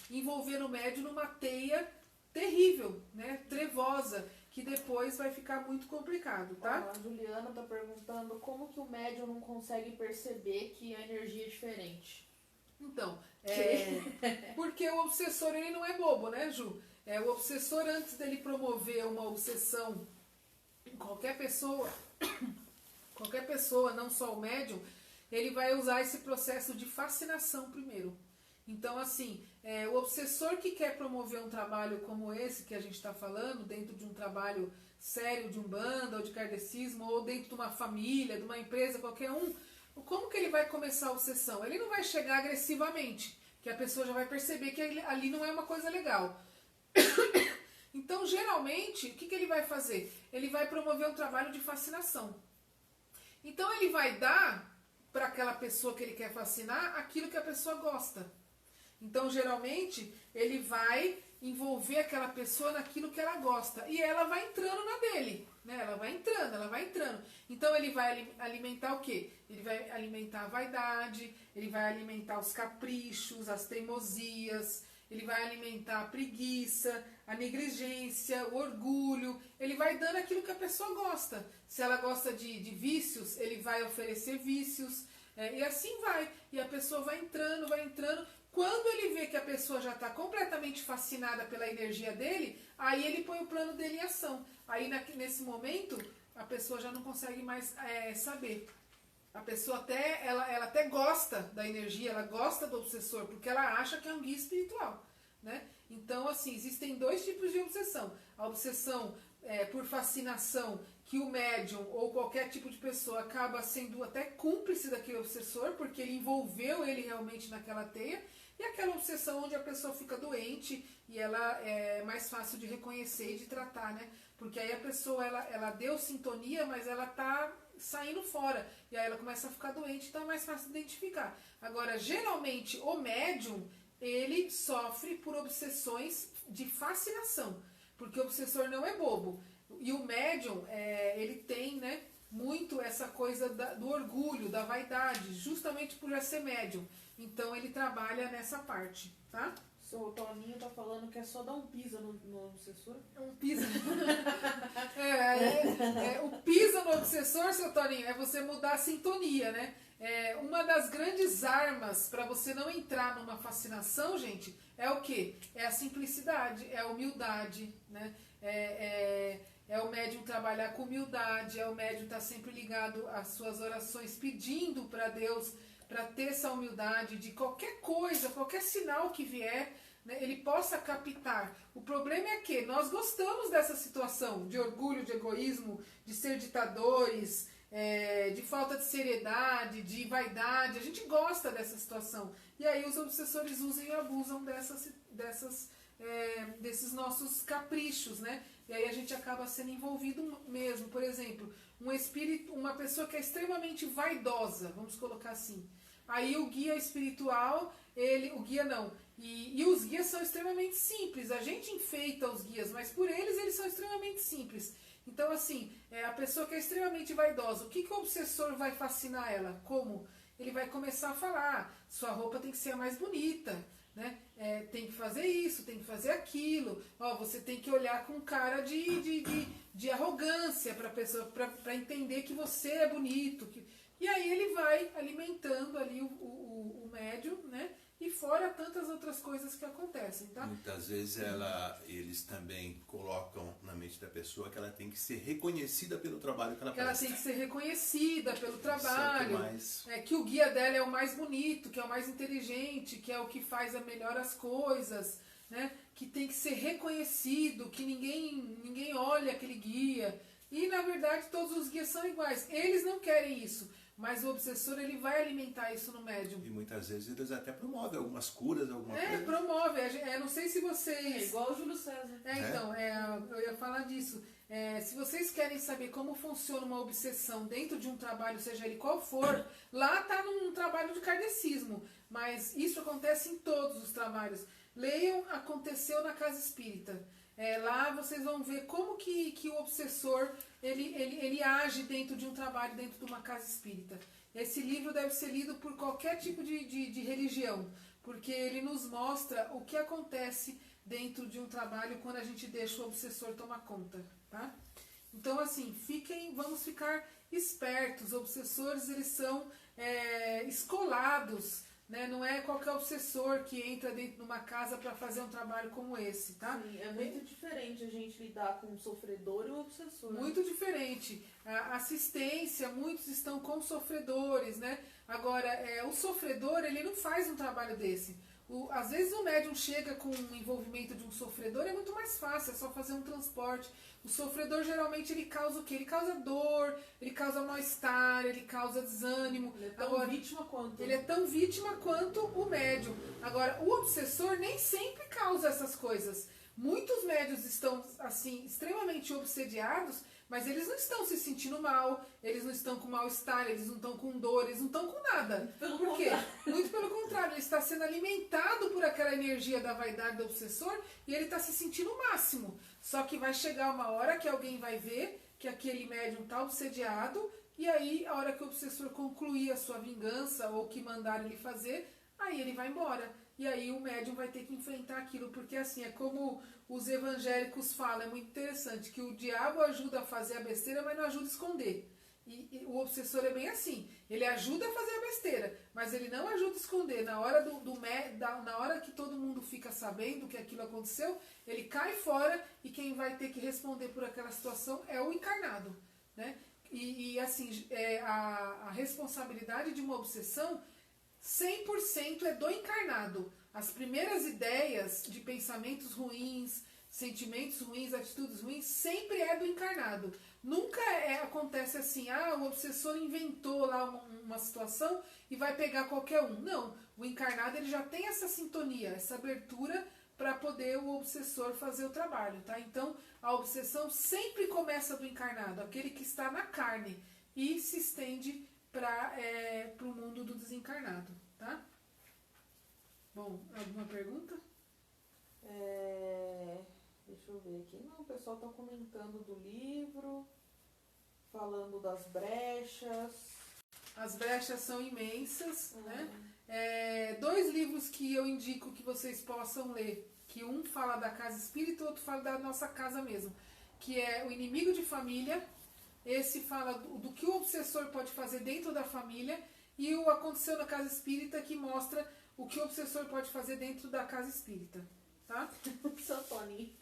envolvendo o médium numa teia terrível, né, trevosa, que depois vai ficar muito complicado, tá? A Juliana tá perguntando como que o médium não consegue perceber que a energia é diferente. Então, porque o obsessor ele não é bobo, né, Ju? O obsessor, antes dele promover uma obsessão em qualquer pessoa, não só o médium, ele vai usar esse processo de fascinação primeiro. Então, assim, o obsessor que quer promover um trabalho como esse que a gente está falando, dentro de um trabalho sério de umbanda ou de kardecismo, ou dentro de uma família, de uma empresa, qualquer um, como que ele vai começar a obsessão? Ele não vai chegar agressivamente, que a pessoa já vai perceber que ali não é uma coisa legal. Então, geralmente, o que ele vai fazer? Ele vai promover um trabalho de fascinação. Então ele vai dar para aquela pessoa que ele quer fascinar aquilo que a pessoa gosta. Então geralmente ele vai envolver aquela pessoa naquilo que ela gosta e ela vai entrando na dele, né? Ela vai entrando. Então ele vai alimentar o quê? Ele vai alimentar a vaidade, ele vai alimentar os caprichos, as teimosias, ele vai alimentar a preguiça, a negligência, o orgulho. Ele vai dando aquilo que a pessoa gosta. Se ela gosta de vícios, ele vai oferecer vícios, e assim vai. E a pessoa vai entrando. Quando ele vê que a pessoa já está completamente fascinada pela energia dele, aí ele põe o plano dele em ação. Aí nesse momento, a pessoa já não consegue mais saber. A pessoa ela até gosta da energia, ela gosta do obsessor, porque ela acha que é um guia espiritual, né? Então, assim, existem dois tipos de obsessão. A obsessão por fascinação, que o médium ou qualquer tipo de pessoa acaba sendo até cúmplice daquele obsessor, porque ele envolveu ele realmente naquela teia. E aquela obsessão onde a pessoa fica doente e ela é mais fácil de reconhecer e de tratar, né? Porque aí a pessoa, ela deu sintonia, mas ela tá saindo fora. E aí ela começa a ficar doente, então é mais fácil de identificar. Agora, geralmente, o médium, ele sofre por obsessões de fascinação. Porque o obsessor não é bobo. E o médium, ele tem, né, muito essa coisa do orgulho, da vaidade, justamente por já ser médium. Então ele trabalha nessa parte, tá? O Toninho tá falando que é só dar um pisa no obsessor. Um pisa. O pisa no obsessor, seu Toninho, é você mudar a sintonia, né? Uma das grandes armas para você não entrar numa fascinação, gente, é o quê? É a simplicidade, é a humildade, né? É o médium trabalhar com humildade, é o médium estar sempre ligado às suas orações, pedindo para Deus, para ter essa humildade de qualquer coisa, qualquer sinal que vier, né, ele possa captar. O problema é que nós gostamos dessa situação de orgulho, de egoísmo, de ser ditadores, de falta de seriedade, de vaidade. A gente gosta dessa situação. E aí os obsessores usam e abusam desses nossos caprichos, né? E aí a gente acaba sendo envolvido mesmo. Por exemplo, uma pessoa que é extremamente vaidosa, vamos colocar assim. Aí o guia espiritual, e os guias são extremamente simples. A gente enfeita os guias, mas por eles são extremamente simples. Então, assim, a pessoa que é extremamente vaidosa, o que o obsessor vai fascinar ela? Como? Ele vai começar a falar, sua roupa tem que ser a mais bonita, né? Tem que fazer isso, tem que fazer aquilo. Você tem que olhar com cara de arrogância para a pessoa, para entender que você é bonito. E aí ele vai alimentando ali o médium, né? E fora tantas outras coisas que acontecem, tá? Muitas vezes eles também colocam na mente da pessoa que ela tem que ser reconhecida pelo trabalho que ela presta. Ela tem que ser reconhecida pelo trabalho, mais... que o guia dela é o mais bonito, que é o mais inteligente, que é o que faz melhor as coisas, né? Que tem que ser reconhecido, que ninguém olha aquele guia. E na verdade todos os guias são iguais. Eles não querem isso. Mas o obsessor, ele vai alimentar isso no médium. E muitas vezes eles até promovem algumas curas, alguma coisa. Promove. Não sei se vocês... igual o Júlio César. Então, eu ia falar disso. Se vocês querem saber como funciona uma obsessão dentro de um trabalho, seja ele qual for, lá está num trabalho de kardecismo. Mas isso acontece em todos os trabalhos. Leiam, aconteceu na Casa Espírita. Lá vocês vão ver como que o obsessor ele age dentro de um trabalho, dentro de uma casa espírita. Esse livro deve ser lido por qualquer tipo de religião, porque ele nos mostra o que acontece dentro de um trabalho quando a gente deixa o obsessor tomar conta, tá? Então, assim, vamos ficar espertos. Os obsessores, eles são escolados, né? Não é qualquer obsessor que entra dentro de uma casa para fazer um trabalho como esse, tá? Sim, é muito diferente a gente lidar com o sofredor e o obsessor. Muito diferente. A assistência, muitos estão com sofredores, né? Agora, o sofredor, ele não faz um trabalho desse. Às vezes o médium chega com o envolvimento de um sofredor, é muito mais fácil, é só fazer um transporte. O sofredor geralmente ele causa o quê? Ele causa dor, ele causa mal-estar, ele causa desânimo. Ele é tão vítima quanto. Ele é tão vítima quanto o médium. Agora, o obsessor nem sempre causa essas coisas. Muitos médiuns estão assim extremamente obsediados, mas eles não estão se sentindo mal, eles não estão com mal-estar, eles não estão com dor, eles não estão com nada. Por quê? Muito pelo contrário, ele está sendo alimentado por aquela energia da vaidade do obsessor e ele está se sentindo o máximo. Só que vai chegar uma hora que alguém vai ver que aquele médium está obsediado e aí a hora que o obsessor concluir a sua vingança ou o que mandaram ele fazer, aí ele vai embora. E aí o médium vai ter que enfrentar aquilo, porque assim, é como os evangélicos falam, é muito interessante, que o diabo ajuda a fazer a besteira, mas não ajuda a esconder. E o obsessor é bem assim, ele ajuda a fazer a besteira, mas ele não ajuda a esconder. Na hora, na hora que todo mundo fica sabendo que aquilo aconteceu, ele cai fora e quem vai ter que responder por aquela situação é o encarnado, né? E assim, a responsabilidade de uma obsessão 100% é do encarnado. As primeiras ideias de pensamentos ruins, sentimentos ruins, atitudes ruins, sempre é do encarnado. Nunca acontece assim, o obsessor inventou lá uma situação e vai pegar qualquer um. Não, o encarnado ele já tem essa sintonia, essa abertura para poder o obsessor fazer o trabalho, tá? Então, a obsessão sempre começa do encarnado, aquele que está na carne, e se estende para o mundo do desencarnado, tá? Bom, alguma pergunta? Deixa eu ver aqui. Não, o pessoal está comentando do livro, falando das brechas. As brechas são imensas, né? 2 livros que eu indico que vocês possam ler, que um fala da casa espírita e o outro fala da nossa casa mesmo, que é O Inimigo de Família. Esse fala do que o obsessor pode fazer dentro da família, e o Aconteceu na Casa Espírita, que mostra o que o obsessor pode fazer dentro da casa espírita, tá? Santoninho,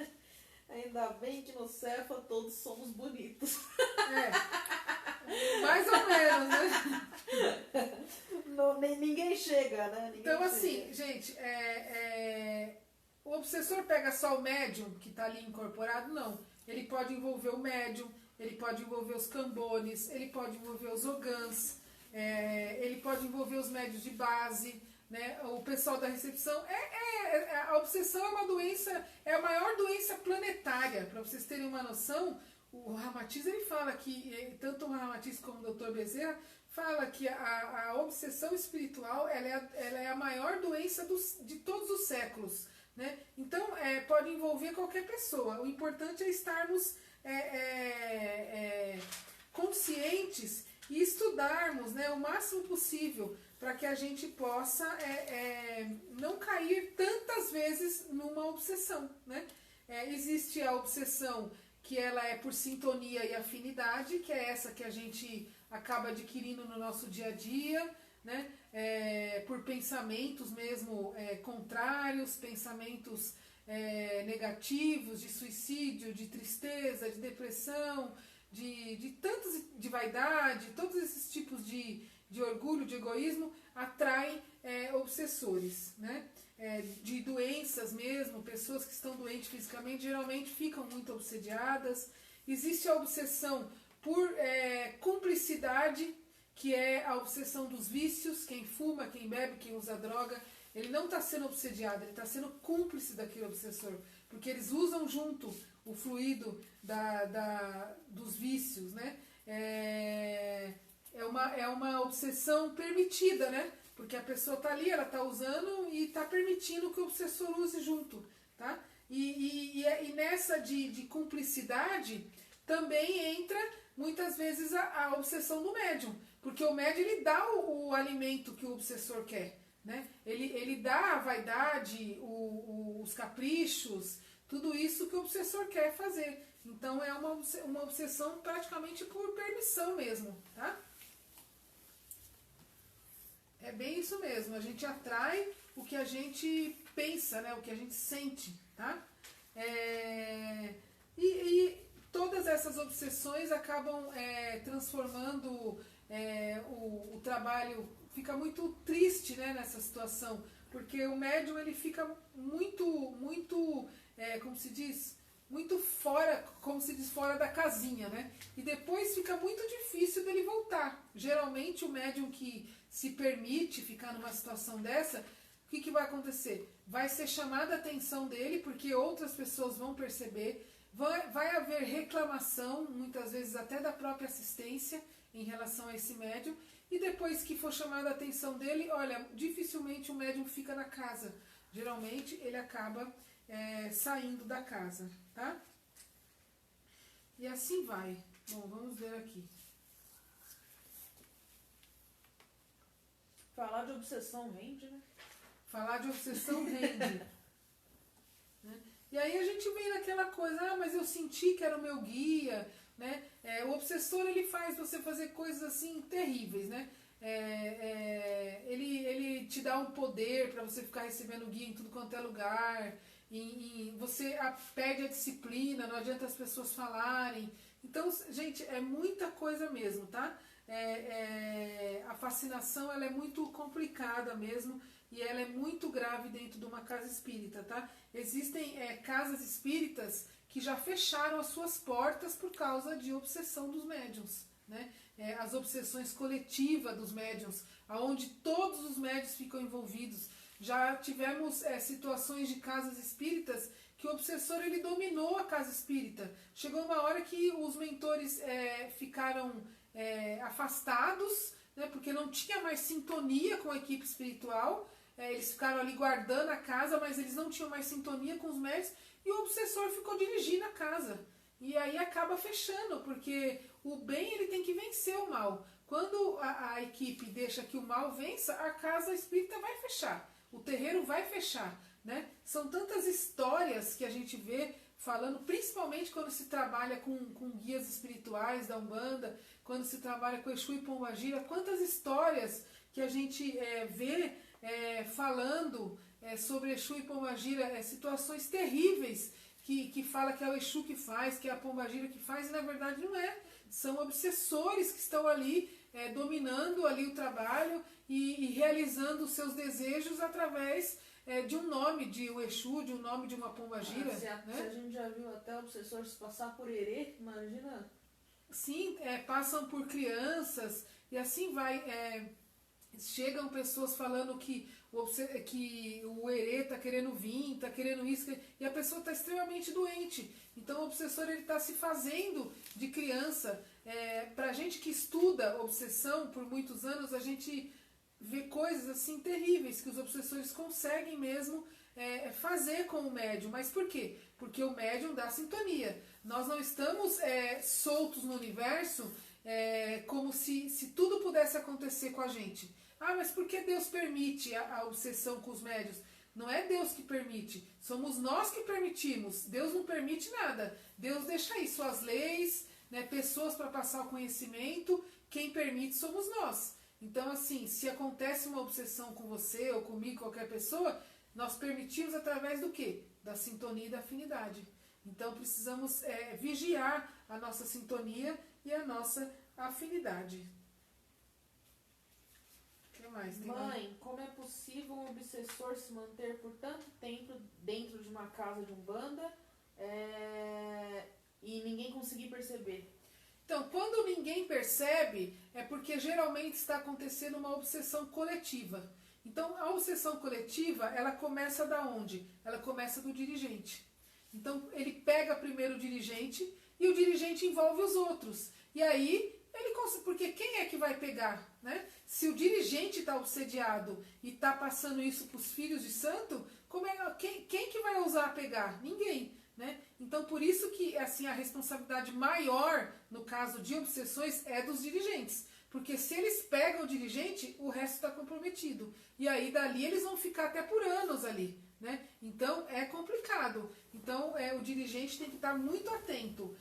ainda bem que no Cefa todos somos bonitos. Mais ou menos, né? Não, ninguém chega, né? Então assim, gente, o obsessor pega só o médium que está ali incorporado? Não. Ele pode envolver o médium, ele pode envolver os cambones, ele pode envolver os ogãs, ele pode envolver os médios de base, né? O pessoal da recepção. A obsessão é uma doença, é a maior doença planetária. Para vocês terem uma noção, o Ramatiz ele fala que, tanto o Ramatiz como o Dr. Bezerra, fala que a obsessão espiritual ela é a maior doença de todos os séculos, né? Então, pode envolver qualquer pessoa. O importante é estarmos conscientes e estudarmos, né, o máximo possível para que a gente possa não cair tantas vezes numa obsessão, né? Existe a obsessão que ela é por sintonia e afinidade, que é essa que a gente acaba adquirindo no nosso dia a dia, né? Por pensamentos mesmo contrários, pensamentos negativos, de suicídio, de tristeza, de depressão, de vaidade, todos esses tipos de orgulho, de egoísmo, atraem obsessores, né? De doenças mesmo, pessoas que estão doentes fisicamente geralmente ficam muito obsediadas. Existe a obsessão por cumplicidade, que é a obsessão dos vícios. Quem fuma, quem bebe, quem usa droga, ele não está sendo obsediado, ele está sendo cúmplice daquele obsessor, porque eles usam junto o fluido dos vícios, né? É uma obsessão permitida, né? Porque a pessoa está ali, ela está usando e está permitindo que o obsessor use junto, tá? E nessa de cumplicidade também entra muitas vezes a obsessão do médium, porque o médium ele dá o alimento que o obsessor quer, né? Ele dá a vaidade, os caprichos, tudo isso que o obsessor quer fazer. Então é uma obsessão praticamente por permissão mesmo, tá? É bem isso mesmo, a gente atrai o que a gente pensa, né? O que a gente sente, tá? E todas essas obsessões acabam transformando o trabalho, fica muito triste, né, nessa situação, porque o médium ele fica muito, como se diz, muito fora, como se diz, fora da casinha, né? E depois fica muito difícil dele voltar. Geralmente o médium que se permite ficar numa situação dessa, o que vai acontecer? Vai ser chamada a atenção dele, porque outras pessoas vão perceber, vai haver reclamação, muitas vezes até da própria assistência, em relação a esse médium, e depois que for chamada a atenção dele, olha, dificilmente o médium fica na casa. Geralmente ele acaba saindo da casa, tá? E assim vai. Bom, vamos ver aqui. Falar de obsessão rende, né? Falar de obsessão rende. Né? E aí a gente vem naquela coisa, mas eu senti que era o meu guia, né? O obsessor, ele faz você fazer coisas assim terríveis, né? Ele te dá um poder para você ficar recebendo guia em tudo quanto é lugar, você perde a disciplina, não adianta as pessoas falarem. Então, gente, é muita coisa mesmo, tá? A fascinação, ela é muito complicada mesmo, e ela é muito grave dentro de uma casa espírita, tá? Existem casas espíritas que já fecharam as suas portas por causa de obsessão dos médiuns, né? As obsessões coletivas dos médiuns, onde todos os médiuns ficam envolvidos. Já tivemos situações de casas espíritas que o obsessor, ele dominou a casa espírita. Chegou uma hora que os mentores ficaram afastados, né, porque não tinha mais sintonia com a equipe espiritual. Eles ficaram ali guardando a casa, mas eles não tinham mais sintonia com os médios, e o obsessor ficou dirigindo a casa. E aí acaba fechando, porque o bem, ele tem que vencer o mal. Quando a equipe deixa que o mal vença, a casa espírita vai fechar, o terreiro vai fechar, né? São tantas histórias que a gente vê falando, principalmente quando se trabalha com guias espirituais da Umbanda, quando se trabalha com Exu e Pombagira, quantas histórias que a gente vê falando sobre Exu e Pombagira, situações terríveis, que fala que é o Exu que faz, que é a Pombagira que faz, e na verdade não é. São obsessores que estão ali dominando ali o trabalho e realizando os seus desejos através de um nome de um Exu, de um nome de uma Pombagira. Se a gente já viu até obsessores passar por herê, imagina. Sim, passam por crianças e assim vai. Chegam pessoas falando que o herê está querendo vir, está querendo isso, e a pessoa está extremamente doente. Então o obsessor, ele está se fazendo de criança. Para a gente que estuda obsessão por muitos anos, a gente vê coisas assim terríveis que os obsessores conseguem mesmo fazer com o médium. Mas por quê? Porque o médium dá sintonia. Nós não estamos soltos no universo como se tudo pudesse acontecer com a gente. Mas por que Deus permite a obsessão com os médiuns? Não é Deus que permite, somos nós que permitimos. Deus não permite nada. Deus deixa aí suas leis, né, pessoas para passar o conhecimento. Quem permite somos nós. Então, assim, se acontece uma obsessão com você ou comigo, qualquer pessoa, nós permitimos através do quê? Da sintonia e da afinidade. Então, precisamos vigiar a nossa sintonia e a nossa afinidade. Mais, Mãe, como é possível um obsessor se manter por tanto tempo dentro de uma casa de Umbanda e ninguém conseguir perceber? Então, quando ninguém percebe, é porque geralmente está acontecendo uma obsessão coletiva. Então, a obsessão coletiva, ela começa da onde? Ela começa do dirigente. Então, ele pega primeiro o dirigente e o dirigente envolve os outros. E aí, porque quem é que vai pegar, né? Se o dirigente está obsediado e está passando isso para os filhos de santo, quem que vai ousar pegar? Ninguém, né? Então, por isso que assim, a responsabilidade maior, no caso de obsessões, é dos dirigentes. Porque se eles pegam o dirigente, o resto está comprometido. E aí, dali, eles vão ficar até por anos ali, né? Então, é complicado. Então, o dirigente tem que estar muito atento.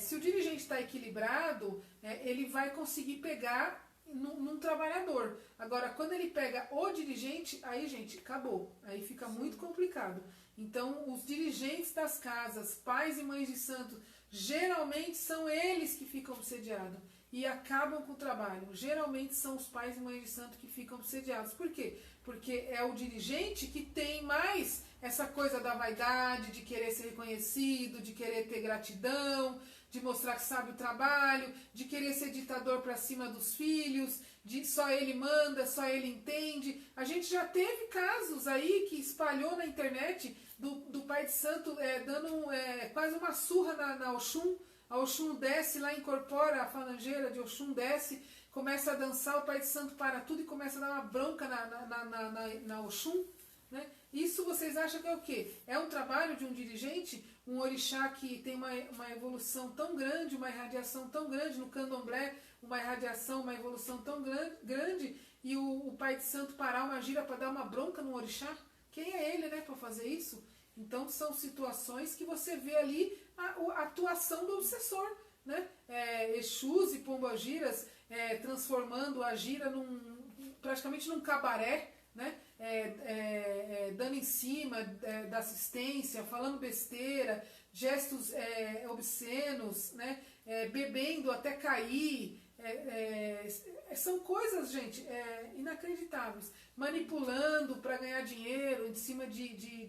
Se o dirigente está equilibrado, ele vai conseguir pegar num trabalhador. Agora, quando ele pega o dirigente, aí, gente, acabou. Aí fica muito complicado. Então, os dirigentes das casas, pais e mães de santo, geralmente são eles que ficam obsediados e acabam com o trabalho. Geralmente são os pais e mães de santo que ficam obsediados. Por quê? Porque é o dirigente que tem mais essa coisa da vaidade, de querer ser reconhecido, de querer ter gratidão, de mostrar que sabe o trabalho, de querer ser ditador para cima dos filhos, de só ele manda, só ele entende. A gente já teve casos aí que espalhou na internet do pai Pai de Santo dando quase uma surra na Oxum. A Oxum desce lá, incorpora a falangeira de Oxum, desce, começa a dançar, o Pai de Santo para tudo e começa a dar uma bronca na Oxum. Né? Isso vocês acham que é o quê? É um trabalho de um dirigente, um orixá que tem uma evolução tão grande, uma irradiação tão grande, no candomblé, uma irradiação, uma evolução tão grande, e o Pai de Santo parar uma gira para dar uma bronca no orixá? Quem é ele, né, para fazer isso? Então são situações que você vê ali a atuação do obsessor, né? Exus e pombagiras transformando a gira praticamente num cabaré, né? Dando em cima da assistência, falando besteira, gestos obscenos, né? Bebendo até cair. São coisas, gente, inacreditáveis. Manipulando para ganhar dinheiro em cima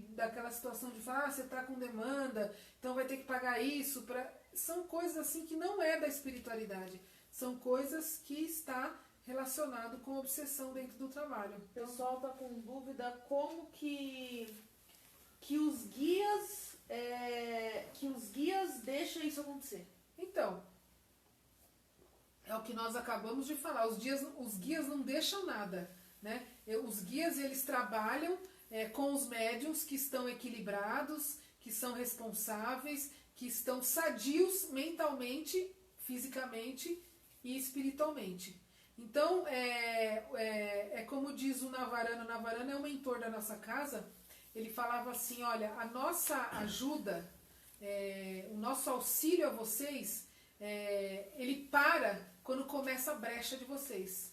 daquela situação de falar, você está com demanda, então vai ter que pagar isso. São coisas assim que não é da espiritualidade. São coisas que está relacionado com obsessão dentro do trabalho. O pessoal está com dúvida como que os guias deixam isso acontecer. Então, é o que nós acabamos de falar. Os guias não deixam nada, né? Os guias, eles trabalham com os médiuns que estão equilibrados, que são responsáveis, que estão sadios mentalmente, fisicamente e espiritualmente. Então, como diz o Navarano é o mentor da nossa casa, ele falava assim, olha, a nossa ajuda, o nosso auxílio a vocês, ele para quando começa a brecha de vocês.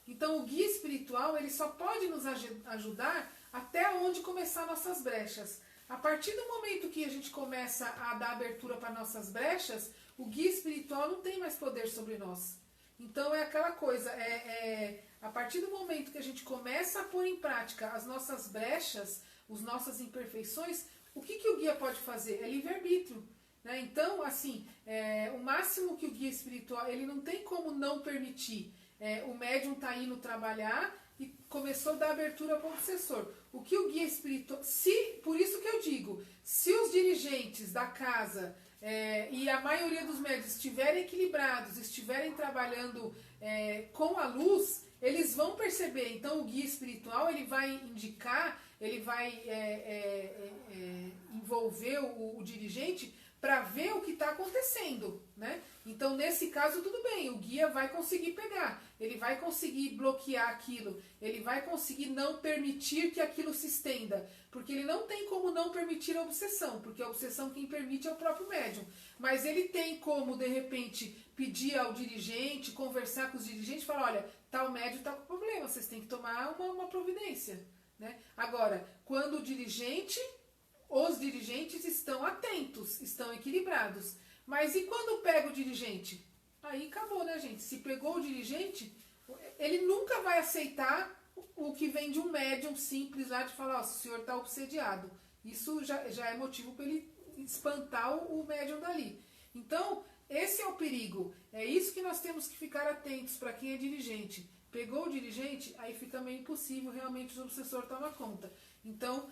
Então o guia espiritual, ele só pode nos ajudar até onde começar nossas brechas. A partir do momento que a gente começa a dar abertura para nossas brechas, o guia espiritual não tem mais poder sobre nós. Então é aquela coisa, a partir do momento que a gente começa a pôr em prática as nossas brechas, as nossas imperfeições, o que o guia pode fazer? É livre-arbítrio. Né? Então, assim, o máximo que o guia espiritual, ele não tem como não permitir. O médium está indo trabalhar e começou a dar abertura para o obsessor. O que o guia espiritual... Por isso que eu digo, se os dirigentes da casa e a maioria dos médiuns estiverem equilibrados, estiverem trabalhando com a luz, eles vão perceber. Então o guia espiritual, ele vai indicar, ele vai envolver o dirigente para ver o que está acontecendo, né? Então, nesse caso, tudo bem, o guia vai conseguir pegar, ele vai conseguir bloquear aquilo, ele vai conseguir não permitir que aquilo se estenda, porque ele não tem como não permitir a obsessão, porque a obsessão quem permite é o próprio médium. Mas ele tem como, de repente, pedir ao dirigente, conversar com os dirigentes, falar, olha, tal médium está com problema, vocês têm que tomar uma providência, né? Agora, quando os dirigentes estão atentos, estão equilibrados. Mas e quando pega o dirigente? Aí acabou, né, gente? Se pegou o dirigente, ele nunca vai aceitar o que vem de um médium simples lá de falar, ó, o senhor está obsediado. Isso já é motivo para ele espantar o médium dali. Então, esse é o perigo. É isso que nós temos que ficar atentos para quem é dirigente. Pegou o dirigente, aí fica meio impossível realmente o obsessor tomar conta. Então,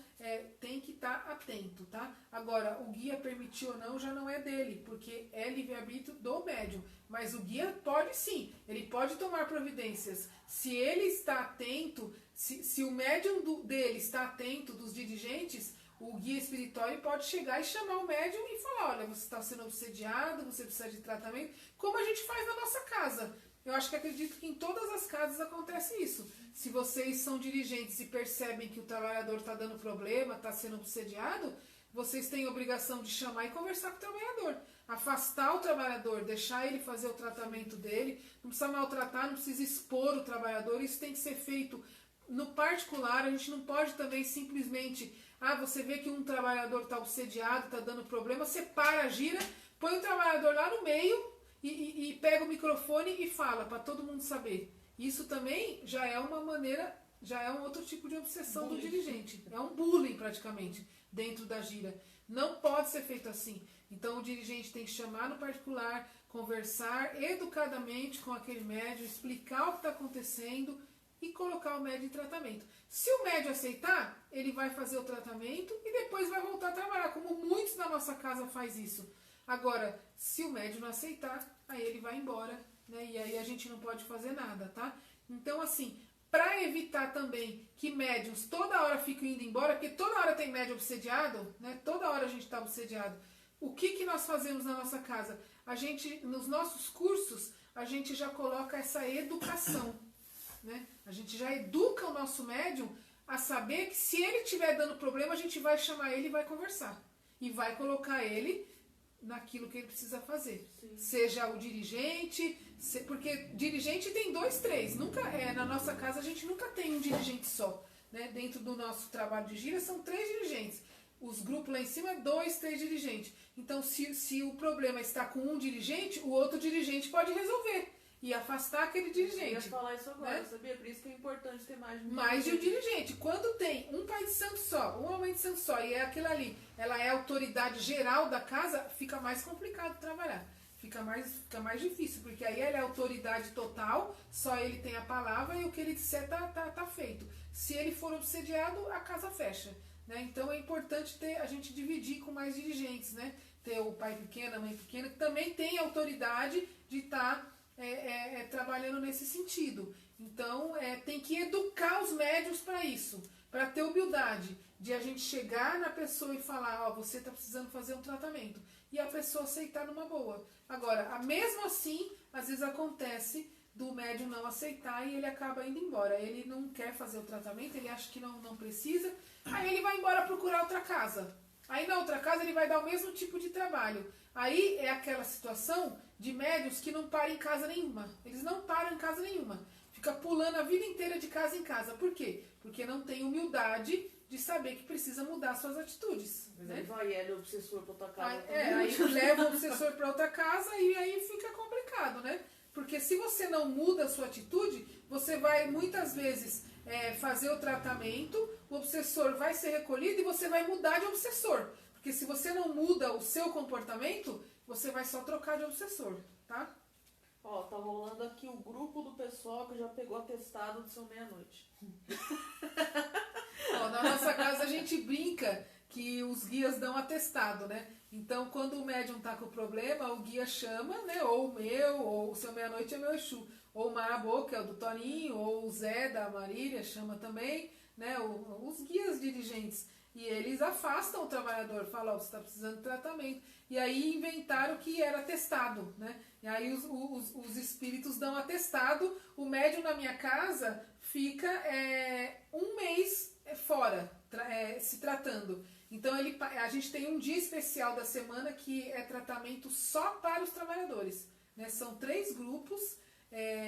tem que estar atento, tá? Agora, o guia permitiu ou não já não é dele, porque é livre-arbítrio do médium. Mas o guia pode sim, ele pode tomar providências. Se ele está atento, se o médium dele está atento dos dirigentes, o guia espiritual ele pode chegar e chamar o médium e falar, olha, você está sendo obsediado, você precisa de tratamento, como a gente faz na nossa casa. Eu acredito que em todas as casas acontece isso. Se vocês são dirigentes e percebem que o trabalhador está dando problema, está sendo obsediado, vocês têm a obrigação de chamar e conversar com o trabalhador. Afastar o trabalhador, deixar ele fazer o tratamento dele, não precisa maltratar, não precisa expor o trabalhador, isso tem que ser feito no particular. A gente não pode também simplesmente, você vê que um trabalhador está obsediado, está dando problema, você para, gira, põe o trabalhador lá no meio, e pega o microfone e fala para todo mundo saber. Isso também já é uma maneira, já é um outro tipo de obsessão do dirigente. É um bullying praticamente dentro da gira. Não pode ser feito assim. Então o dirigente tem que chamar no particular, conversar educadamente com aquele médium, explicar o que está acontecendo e colocar o médium em tratamento. Se o médium aceitar, ele vai fazer o tratamento e depois vai voltar a trabalhar na nossa casa faz isso. Agora, se o médium não aceitar, aí ele vai embora, né? E aí a gente não pode fazer nada, tá? Então, assim, para evitar também que médiums toda hora fiquem indo embora, porque toda hora tem médium obsediado, né? Toda hora a gente está obsediado. O que nós fazemos na nossa casa? A gente, nos nossos cursos, a gente já coloca essa educação, né? A gente já educa o nosso médium a saber que se ele estiver dando problema, a gente vai chamar ele e vai conversar. E vai colocar ele naquilo que ele precisa fazer. Sim. Seja o dirigente, porque dirigente tem 2, 3. Nunca na nossa casa a gente nunca tem um dirigente só, né? Dentro do nosso trabalho de gira são 3 dirigentes. Os grupos lá em cima é 2, 3 dirigentes. Então, se o problema está com um dirigente, o outro dirigente pode resolver e afastar aquele dirigente. Eu ia falar isso agora, né? sabia? Por isso que é importante ter mais de um Mais de um dirigente. dirigente. Quando tem um pai de santo só, uma mãe de santo só, e é aquilo ali, ela é a autoridade geral da casa, fica mais complicado trabalhar. Fica mais difícil, porque aí ele é a autoridade total, só ele tem a palavra e o que ele disser tá feito. Se ele for obsediado, a casa fecha. Né? Então é importante a gente dividir com mais dirigentes, né? Ter o pai pequeno, a mãe pequena, que também tem autoridade de estar trabalhando nesse sentido. Então tem que educar os médiuns para isso, para ter humildade, de a gente chegar na pessoa e falar, você está precisando fazer um tratamento, e a pessoa aceitar numa boa. Agora, mesmo assim, às vezes acontece do médium não aceitar e ele acaba indo embora. Ele não quer fazer o tratamento, ele acha que não precisa, aí ele vai embora procurar outra casa. Aí na outra casa ele vai dar o mesmo tipo de trabalho. Aí é aquela situação de médiuns que não param em casa nenhuma. Eles não param em casa nenhuma. Fica pulando a vida inteira de casa em casa. Por quê? Porque não tem humildade de saber que precisa mudar suas atitudes. Mas Né? aí vai ele, o obsessor, pra outra casa. Aí leva o obsessor para outra casa e aí fica complicado, né? Porque se você não muda a sua atitude, você vai muitas vezes fazer o tratamento, o obsessor vai ser recolhido e você vai mudar de obsessor. Porque se você não muda o seu comportamento, você vai só trocar de obsessor, tá? Ó, tá rolando aqui o grupo do pessoal que já pegou atestado do seu meia-noite. Ó, na nossa casa a gente brinca que os guias dão atestado, né? Então, quando o médium tá com problema, o guia chama, né? Ou o meu, ou o seu meia-noite é meu Exu. Ou o Marabô, que é o do Toninho, ou o Zé da Marília, chama também, né? Os guias dirigentes. E eles afastam o trabalhador, falam, você está precisando de tratamento. E aí inventaram que era atestado, né? E aí os espíritos dão atestado, o médium na minha casa fica 1 mês fora, se tratando. Então a gente tem um dia especial da semana que é tratamento só para os trabalhadores. Né? São 3 grupos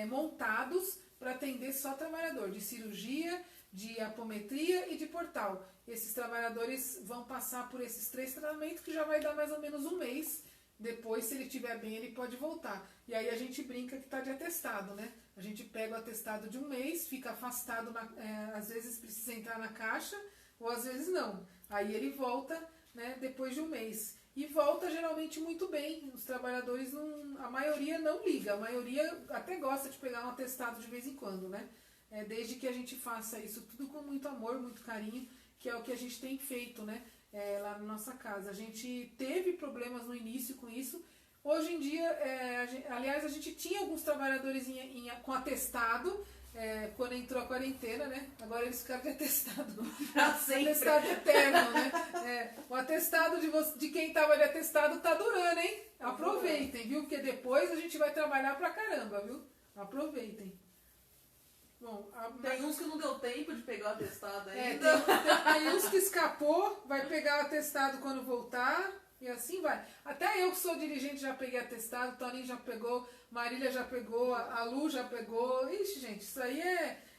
montados para atender só trabalhador, de cirurgia, de apometria e de portal. Esses trabalhadores vão passar por esses 3 tratamentos que já vai dar mais ou menos 1 mês. Depois, se ele estiver bem, ele pode voltar. E aí a gente brinca que está de atestado, né? A gente pega o atestado de 1 mês, fica afastado, às vezes precisa entrar na caixa, ou às vezes não. Aí ele volta, né, depois de 1 mês. E volta geralmente muito bem. Os trabalhadores, a maioria não liga, a maioria até gosta de pegar um atestado de vez em quando, né? Desde que a gente faça isso tudo com muito amor, muito carinho, que é o que a gente tem feito, né? Lá na nossa casa. A gente teve problemas no início com isso. Hoje em dia, aliás, a gente tinha alguns trabalhadores com atestado, quando entrou a quarentena, né? Agora eles ficaram de atestado. Atestado eterno, né? O atestado de quem estava de atestado tá durando, hein? Aproveitem, viu? Porque depois a gente vai trabalhar pra caramba, viu? Aproveitem. Bom, Tem uns que não deu tempo de pegar o atestado ainda. Tem uns que escapou, vai pegar o atestado quando voltar, e assim vai. Até eu que sou dirigente já peguei atestado, Toninho já pegou, Marília já pegou, a Lu já pegou. Ixi, gente, isso aí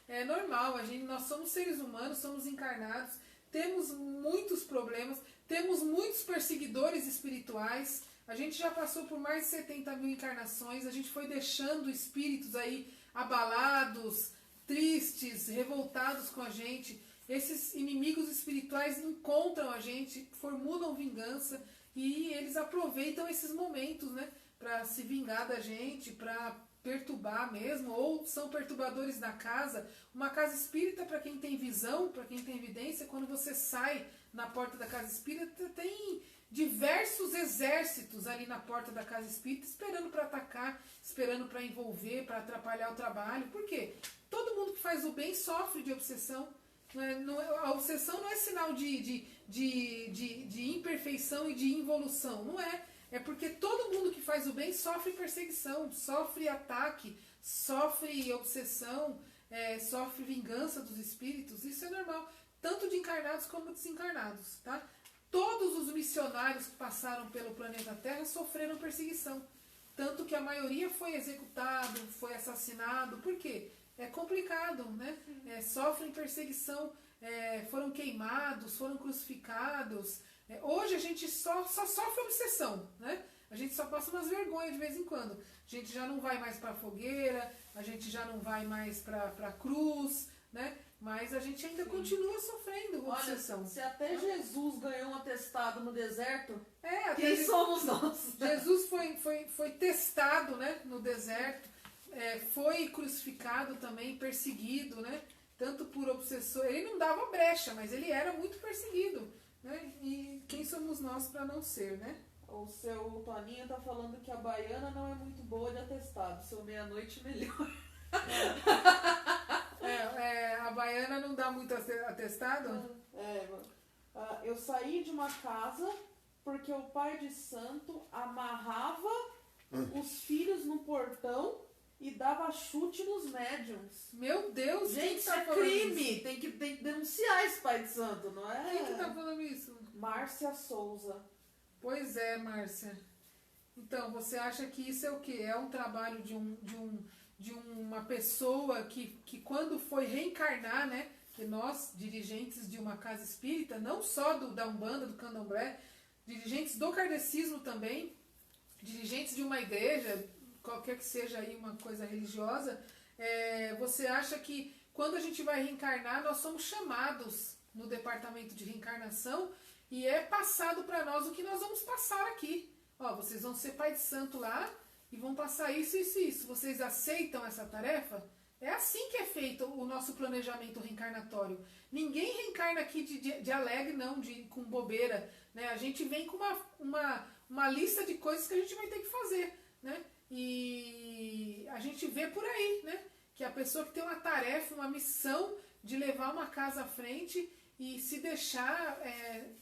é normal. Nós somos seres humanos, somos encarnados, temos muitos problemas, temos muitos perseguidores espirituais. A gente já passou por mais de 70 mil encarnações, a gente foi deixando espíritos aí abalados, tristes, revoltados com a gente. Esses inimigos espirituais encontram a gente, formulam vingança e eles aproveitam esses momentos, né, para se vingar da gente, para perturbar mesmo, ou são perturbadores da casa. Uma casa espírita, para quem tem visão, para quem tem evidência, quando você sai na porta da casa espírita, tem diversos exércitos ali na porta da casa espírita, esperando para atacar, esperando para envolver, para atrapalhar o trabalho. Por quê? Todo mundo que faz o bem sofre de obsessão. A obsessão não é sinal de imperfeição e de involução, não é. É porque todo mundo que faz o bem sofre perseguição, sofre ataque, sofre obsessão, sofre vingança dos espíritos. Isso é normal, tanto de encarnados como desencarnados, tá? Todos os missionários que passaram pelo planeta Terra sofreram perseguição. Tanto que a maioria foi executado, foi assassinado. Por quê? É complicado, né? Sofrem perseguição, foram queimados, foram crucificados. Hoje a gente só sofre obsessão, né? A gente só passa umas vergonhas de vez em quando. A gente já não vai mais para a fogueira, a gente já não vai mais para a cruz, né? Mas a gente ainda continua sofrendo obsessão. Olha, se até Jesus ganhou um atestado no deserto, quem somos nós? Jesus foi testado, né, no deserto, foi crucificado também, perseguido, né? Tanto por obsessor. Ele não dava brecha, mas ele era muito perseguido, né? E quem somos nós para não ser, né? O seu Toninho tá falando que a baiana não é muito boa de atestado. Seu meia-noite melhor. A baiana não dá muito atestado? Eu saí de uma casa porque o pai de santo amarrava os filhos no portão e dava chute nos médiums. Meu Deus, gente, quem isso tá é falando crime. Isso? Tem que denunciar esse pai de santo, não é? Quem que tá falando isso? Márcia Souza. Pois é, Márcia. Então, você acha que isso é o quê? É um trabalho de uma pessoa que quando foi reencarnar, né? Que nós, dirigentes de uma casa espírita, não só da Umbanda, do Candomblé, dirigentes do kardecismo também, dirigentes de uma igreja, qualquer que seja aí uma coisa religiosa, você acha que quando a gente vai reencarnar, nós somos chamados no departamento de reencarnação e é passado para nós o que nós vamos passar aqui. Ó, vocês vão ser pai de santo lá e vão passar isso, isso e isso. Vocês aceitam essa tarefa? É assim que é feito o nosso planejamento reencarnatório. Ninguém reencarna aqui de alegre, não, com bobeira, né? A gente vem com uma lista de coisas que a gente vai ter que fazer, né? E a gente vê por aí, né? Que a pessoa que tem uma tarefa, uma missão de levar uma casa à frente e se deixar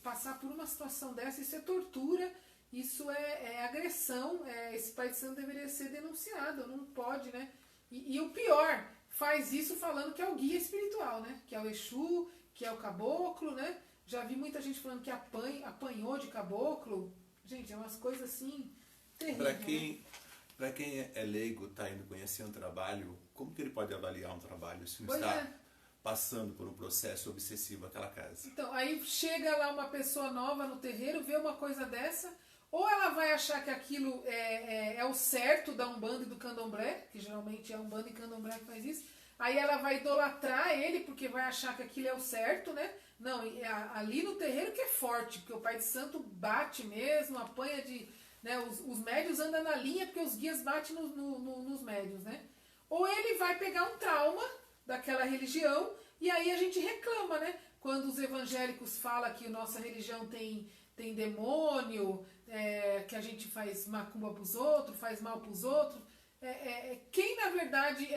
passar por uma situação dessa, isso é tortura, isso é agressão, esse pai de santo deveria ser denunciado, não pode, né? E o pior, faz isso falando que é o guia espiritual, né? Que é o Exu, que é o caboclo, né? Já vi muita gente falando que apanhou de caboclo. Gente, é umas coisas assim terríveis. Para quem é leigo, está indo conhecer um trabalho, como que ele pode avaliar um trabalho se não Pois está passando por um processo obsessivo aquela casa? Então, aí chega lá uma pessoa nova no terreiro, vê uma coisa dessa, ou ela vai achar que aquilo é o certo da Umbanda e do Candomblé, que geralmente é Umbanda e Candomblé que faz isso, aí ela vai idolatrar ele porque vai achar que aquilo é o certo, né? Não, ali no terreiro que é forte, porque o pai de santo bate mesmo, apanha de... Né, os médios andam na linha porque os guias batem nos médios, né? Ou ele vai pegar um trauma daquela religião e aí a gente reclama, né? Quando os evangélicos falam que nossa religião tem demônio, que a gente faz macumba pros outros, faz mal pros outros. Quem na verdade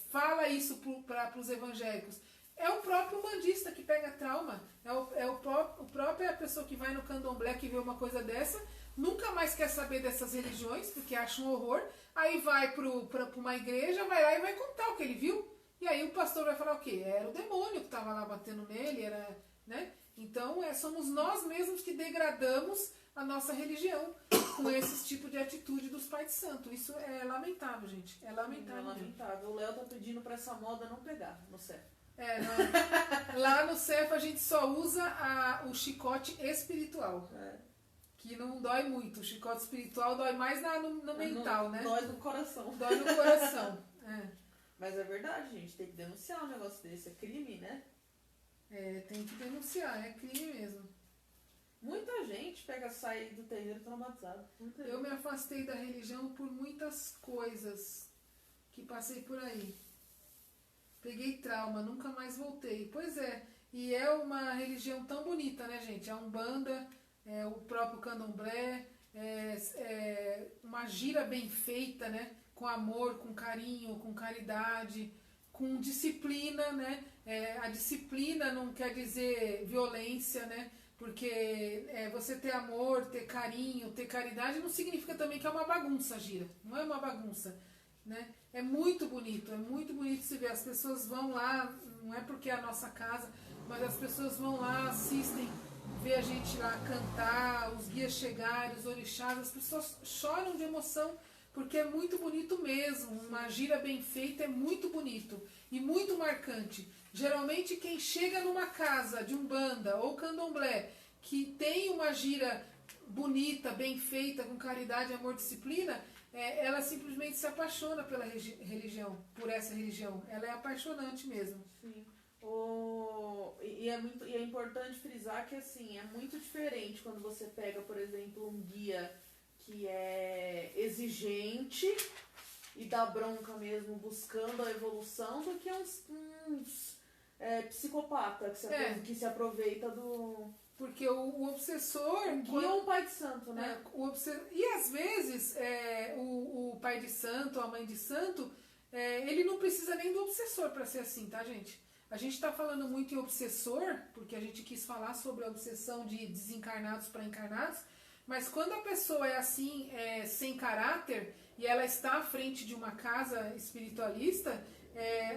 fala isso para os evangélicos? É o próprio umbandista que pega trauma, a própria pessoa que vai no candomblé que vê uma coisa dessa, nunca mais quer saber dessas religiões, porque acha um horror, aí vai para uma igreja, vai lá e vai contar o que ele viu, e aí o pastor vai falar o quê? Era o demônio que estava lá batendo nele, né? Então somos nós mesmos que degradamos a nossa religião com esse tipo de atitude dos pais de santo. Isso é lamentável, gente. É lamentável. É lamentável. O Léo tá pedindo para essa moda não pegar no céu. Lá no CEF a gente só usa o chicote espiritual. Que não dói muito. O chicote espiritual dói mais no mental, né? Dói no coração. Dói no coração. Mas é verdade, gente. Tem que denunciar um negócio desse. É crime, né? Tem que denunciar. É crime mesmo. Muita gente sai do terreiro traumatizado. Eu me afastei da religião por muitas coisas que passei por aí. Peguei trauma, nunca mais voltei. Pois é, e é uma religião tão bonita, né, gente? A Umbanda, o próprio candomblé, uma gira bem feita, né? Com amor, com carinho, com caridade, com disciplina, né? A disciplina não quer dizer violência, né? Porque você ter amor, ter carinho, ter caridade não significa também que é uma bagunça a gira. Não é uma bagunça, né? É muito bonito se ver. As pessoas vão lá, não é porque é a nossa casa, mas as pessoas vão lá, assistem, vê a gente lá cantar, os guias chegarem, os orixás, as pessoas choram de emoção, porque é muito bonito mesmo. Uma gira bem feita é muito bonito e muito marcante. Geralmente quem chega numa casa de umbanda ou candomblé que tem uma gira bonita, bem feita, com caridade, amor, disciplina, ela simplesmente se apaixona pela religião, por essa religião. Ela é apaixonante mesmo. Sim. E é importante frisar que assim, é muito diferente quando você pega, por exemplo, um guia que é exigente e dá bronca mesmo, buscando a evolução, do que uns psicopata que se aproveita do... Porque o obsessor... Um guia ou um pai de santo, né? E às vezes o pai de santo, a mãe de santo, ele não precisa nem do obsessor para ser assim, tá, gente? A gente está falando muito em obsessor, porque a gente quis falar sobre a obsessão de desencarnados para encarnados, mas quando a pessoa é assim, sem caráter, e ela está à frente de uma casa espiritualista,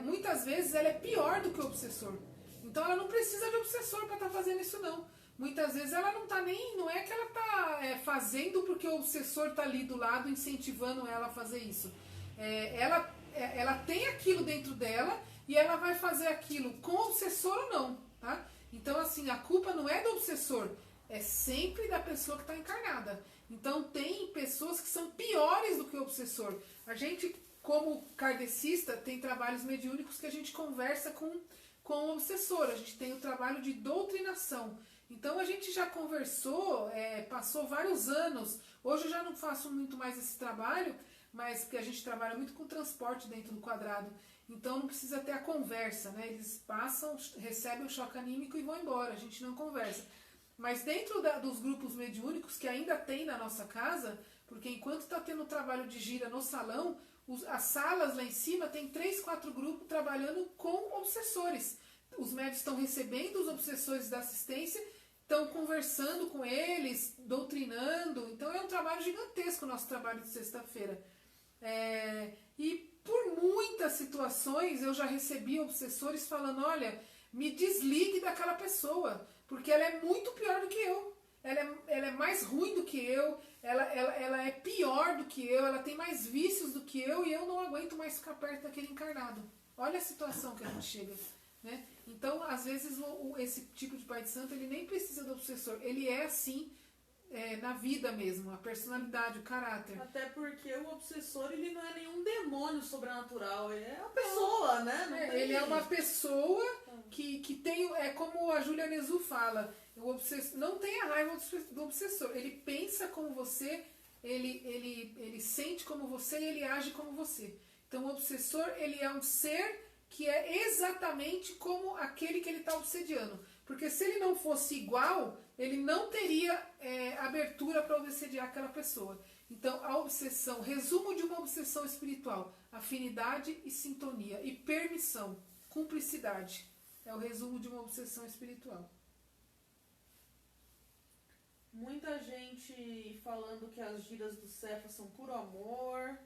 muitas vezes ela é pior do que o obsessor. Então ela não precisa de obsessor para estar fazendo isso, não. Muitas vezes ela não tá nem... Não é que ela tá fazendo porque o obsessor tá ali do lado incentivando ela a fazer isso. Ela tem aquilo dentro dela e ela vai fazer aquilo com o obsessor ou não, tá? Então, assim, a culpa não é do obsessor, é sempre da pessoa que está encarnada. Então, tem pessoas que são piores do que o obsessor. A gente, como kardecista, tem trabalhos mediúnicos que a gente conversa com o obsessor. A gente tem o trabalho de doutrinação. Então, a gente já conversou, passou vários anos. Hoje eu já não faço muito mais esse trabalho, mas porque a gente trabalha muito com transporte dentro do quadrado. Então, não precisa ter a conversa, né? Eles passam, recebem o choque anímico e vão embora. A gente não conversa. Mas dentro dos grupos mediúnicos que ainda tem na nossa casa, porque enquanto está tendo trabalho de gira no salão, as salas lá em cima tem 3, 4 grupos trabalhando com obsessores. Os médicos estão recebendo os obsessores da assistência, estão conversando com eles, doutrinando. Então é um trabalho gigantesco o nosso trabalho de sexta-feira. E por muitas situações eu já recebi obsessores falando, olha, me desligue daquela pessoa, porque ela é muito pior do que eu. Ela é mais ruim do que eu, ela é pior do que eu, ela tem mais vícios do que eu e eu não aguento mais ficar perto daquele encarnado. Olha a situação que a gente chega, né? Então, às vezes, esse tipo de pai de santo, ele nem precisa do obsessor. Ele é assim na vida mesmo, a personalidade, o caráter. Até porque o obsessor, ele não é nenhum demônio sobrenatural, ele é uma pessoa, né? Ele é uma pessoa que tem, como a Júlia Nezu fala, o obsessor não tem a raiva do obsessor. Ele pensa como você, ele sente como você e ele age como você. Então, o obsessor, ele é um ser que é exatamente como aquele que ele está obsediando. Porque se ele não fosse igual, ele não teria abertura para obsediar aquela pessoa. Então, a obsessão, resumo de uma obsessão espiritual, afinidade e sintonia, e permissão, cumplicidade. É o resumo de uma obsessão espiritual. Muita gente falando que as giras do Cefa são puro amor,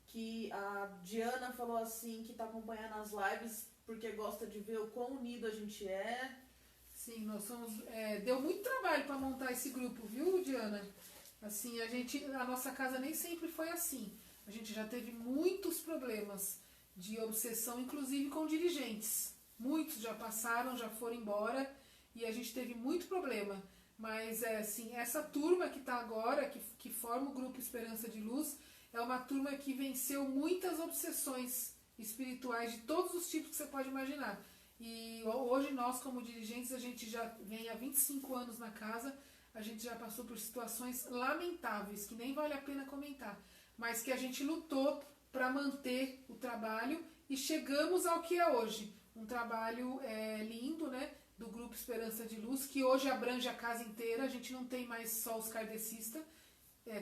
que a Diana falou assim, que está acompanhando as lives porque gosta de ver o quão unido a gente é. Sim, nós somos... deu muito trabalho para montar esse grupo, viu, Diana? Assim, a nossa casa nem sempre foi assim. A gente já teve muitos problemas de obsessão, inclusive com dirigentes. Muitos já passaram, já foram embora e a gente teve muito problema. Mas, assim, essa turma que está agora, que forma o Grupo Esperança de Luz, é uma turma que venceu muitas obsessões espirituais de todos os tipos que você pode imaginar. E hoje nós, como dirigentes, a gente já vem há 25 anos na casa, a gente já passou por situações lamentáveis, que nem vale a pena comentar, mas que a gente lutou para manter o trabalho e chegamos ao que é hoje. Um trabalho lindo, né? do Grupo Esperança de Luz, que hoje abrange a casa inteira, a gente não tem mais só os kardecistas,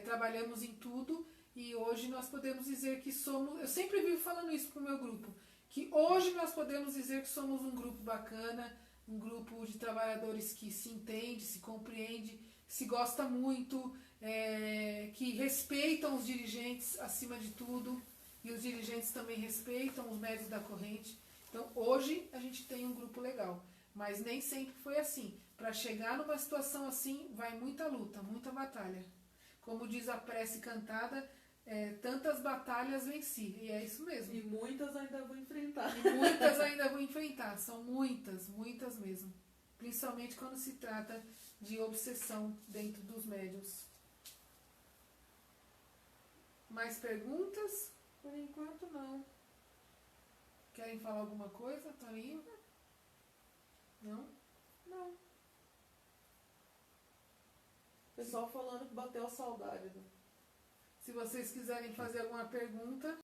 trabalhamos em tudo, e hoje nós podemos dizer que somos, eu sempre vivo falando isso para o meu grupo, que hoje nós podemos dizer que somos um grupo bacana, um grupo de trabalhadores que se entende, se compreende, se gosta muito, que respeitam os dirigentes acima de tudo, e os dirigentes também respeitam os médios da corrente. Então hoje a gente tem um grupo legal, mas nem sempre foi assim. Para chegar numa situação assim vai muita luta, muita batalha. Como diz a prece cantada, tantas batalhas venci, e é isso mesmo. E muitas ainda vou enfrentar. E muitas ainda vou enfrentar, são muitas, muitas mesmo. Principalmente quando se trata de obsessão dentro dos médiuns. Mais perguntas? Por enquanto, não. Querem falar alguma coisa, Toninho? Não? Não. Pessoal falando que bateu a saudade. Né? Se vocês quiserem fazer alguma pergunta,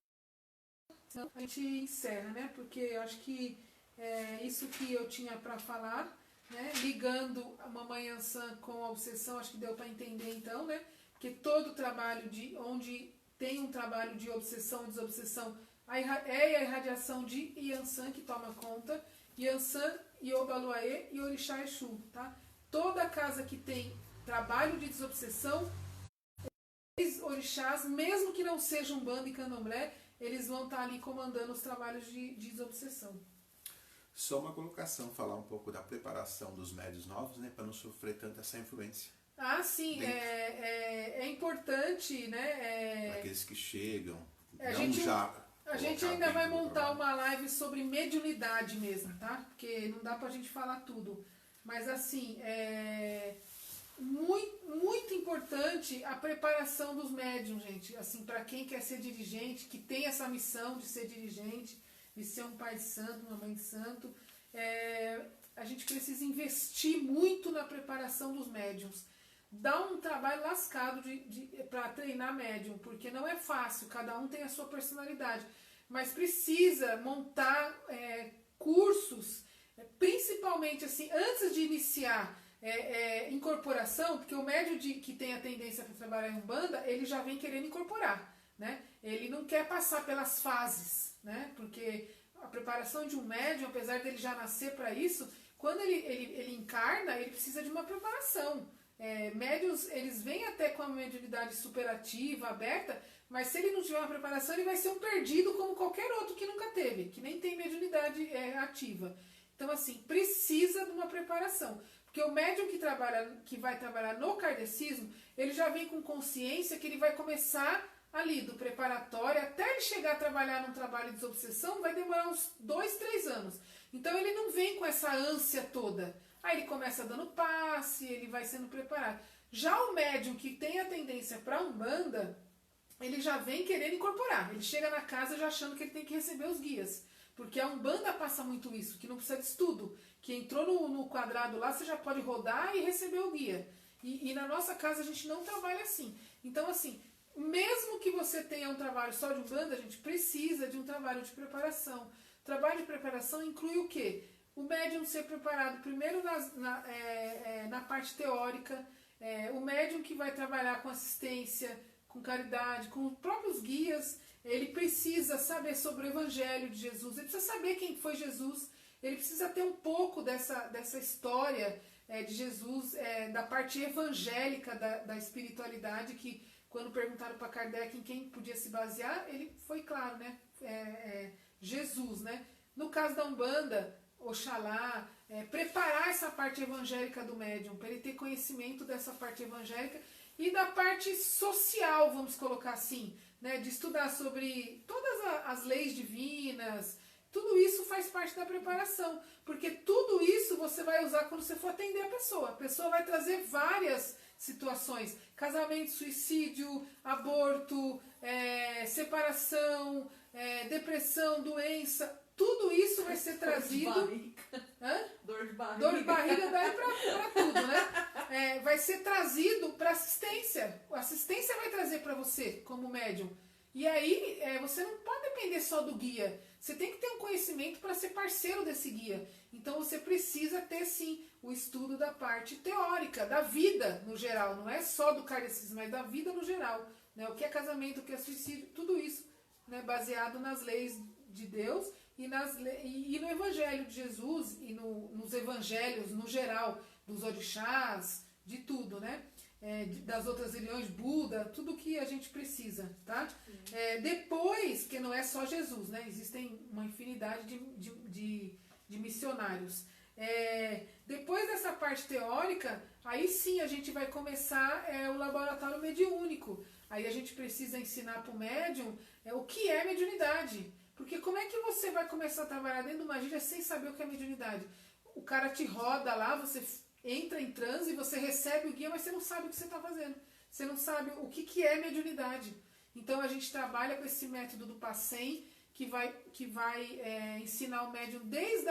senão a gente encerra, né? Porque eu acho que é isso que eu tinha para falar, né? Ligando a Mamãe Ansan com a obsessão, acho que deu para entender então, né? Porque todo trabalho onde tem um trabalho de obsessão e desobsessão, é a irradiação de Yansan que toma conta, Yansan, Yobaluaê e Orixá Exu, tá? Toda casa que tem trabalho de desobsessão, os orixás, mesmo que não sejam Umbanda e Candomblé, eles vão estar ali comandando os trabalhos de desobsessão. Só uma colocação, falar um pouco da preparação dos médios novos, né, para não sofrer tanto essa influência. Ah, sim, é importante, né? Aqueles que chegam, A não gente, já... A gente colocar ainda vai dentro do montar trabalho. uma live sobre mediunidade mesmo, tá? Porque não dá pra gente falar tudo. Mas assim, muito importante a preparação dos médiums, gente. Assim, para quem quer ser dirigente, que tem essa missão de ser dirigente, de ser um pai de santo, uma mãe de santo, a gente precisa investir muito na preparação dos médiums. Dá um trabalho lascado para treinar médium, porque não é fácil, cada um tem a sua personalidade, mas precisa montar cursos, principalmente assim, antes de iniciar incorporação, porque o médium que tem a tendência para trabalhar em Umbanda, ele já vem querendo incorporar, né? Ele não quer passar pelas fases, né? Porque a preparação de um médium, apesar dele já nascer para isso, quando ele encarna, ele precisa de uma preparação. Médiuns, eles vêm até com a mediunidade superativa, aberta, mas se ele não tiver uma preparação, ele vai ser um perdido como qualquer outro que nunca teve, que nem tem mediunidade ativa. Então, assim, precisa de uma preparação. Porque o médium que vai trabalhar no kardecismo, ele já vem com consciência que ele vai começar ali, do preparatório, até ele chegar a trabalhar num trabalho de desobsessão, vai demorar uns 2, 3 anos. Então, ele não vem com essa ânsia toda. Aí ele começa dando passe, ele vai sendo preparado. Já o médium que tem a tendência para Umbanda, ele já vem querendo incorporar. Ele chega na casa já achando que ele tem que receber os guias. Porque a Umbanda passa muito isso, que não precisa de estudo. Que entrou no quadrado lá, você já pode rodar e receber o guia. E na nossa casa a gente não trabalha assim. Então, assim, mesmo que você tenha um trabalho só de Umbanda, a gente precisa de um trabalho de preparação. Trabalho de preparação inclui o quê? O médium ser preparado primeiro na parte teórica, o médium que vai trabalhar com assistência, com caridade, com os próprios guias, ele precisa saber sobre o Evangelho de Jesus, ele precisa saber quem foi Jesus, ele precisa ter um pouco dessa história de Jesus, da parte evangélica da espiritualidade, que quando perguntaram para Kardec em quem podia se basear, ele foi claro, né? Jesus, né? No caso da Umbanda, Oxalá, preparar essa parte evangélica do médium, para ele ter conhecimento dessa parte evangélica e da parte social, vamos colocar assim, né, de estudar sobre todas as leis divinas, tudo isso faz parte da preparação, porque tudo isso você vai usar quando você for atender a pessoa vai trazer várias situações, casamento, suicídio, aborto, separação, depressão, doença. Tudo isso vai ser trazido... Dor de barriga. Dor de barriga daí pra tudo, né? Vai ser trazido para assistência. A assistência vai trazer para você, como médium. E aí, você não pode depender só do guia. Você tem que ter um conhecimento para ser parceiro desse guia. Então você precisa ter, sim, o estudo da parte teórica, da vida no geral. Não é só do kardecismo, mas da vida no geral. Né? O que é casamento, o que é suicídio, tudo isso, né? Baseado nas leis de Deus e no Evangelho de Jesus e nos evangelhos no geral, dos orixás, de tudo, né? Das outras religiões, Buda, tudo que a gente precisa, tá? Depois, que não é só Jesus, né? Existem uma infinidade de missionários. Depois dessa parte teórica, aí sim a gente vai começar o laboratório mediúnico. Aí a gente precisa ensinar para o médium o que é mediunidade. Porque como é que você vai começar a trabalhar dentro de uma gíria sem saber o que é mediunidade? O cara te roda lá, você entra em transe, você recebe o guia, mas você não sabe o que você está fazendo. Você não sabe o que é mediunidade. Então a gente trabalha com esse método do Passem, que vai ensinar o médium desde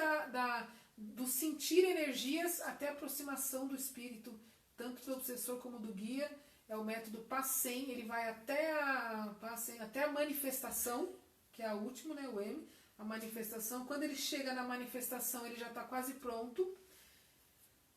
do sentir energias até a aproximação do espírito, tanto do obsessor como do guia. É o método Passem, ele vai até a manifestação, que é a última, né, o M, a manifestação. Quando ele chega na manifestação, ele já está quase pronto.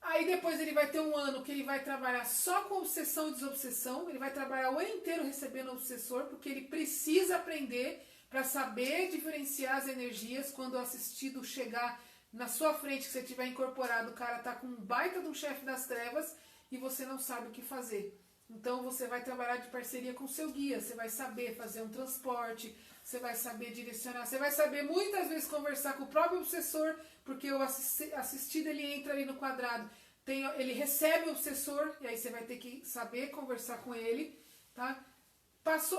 Aí depois ele vai ter um ano que ele vai trabalhar só com obsessão e desobsessão. Ele vai trabalhar o ano inteiro recebendo o obsessor, porque ele precisa aprender para saber diferenciar as energias. Quando o assistido chegar na sua frente, que você tiver incorporado, o cara tá com um baita de um chefe das trevas e você não sabe o que fazer. Então você vai trabalhar de parceria com o seu guia, você vai saber fazer um transporte, você vai saber direcionar, você vai saber muitas vezes conversar com o próprio obsessor, porque o assistido ele entra ali no quadrado, ele recebe o obsessor, e aí você vai ter que saber conversar com ele, tá?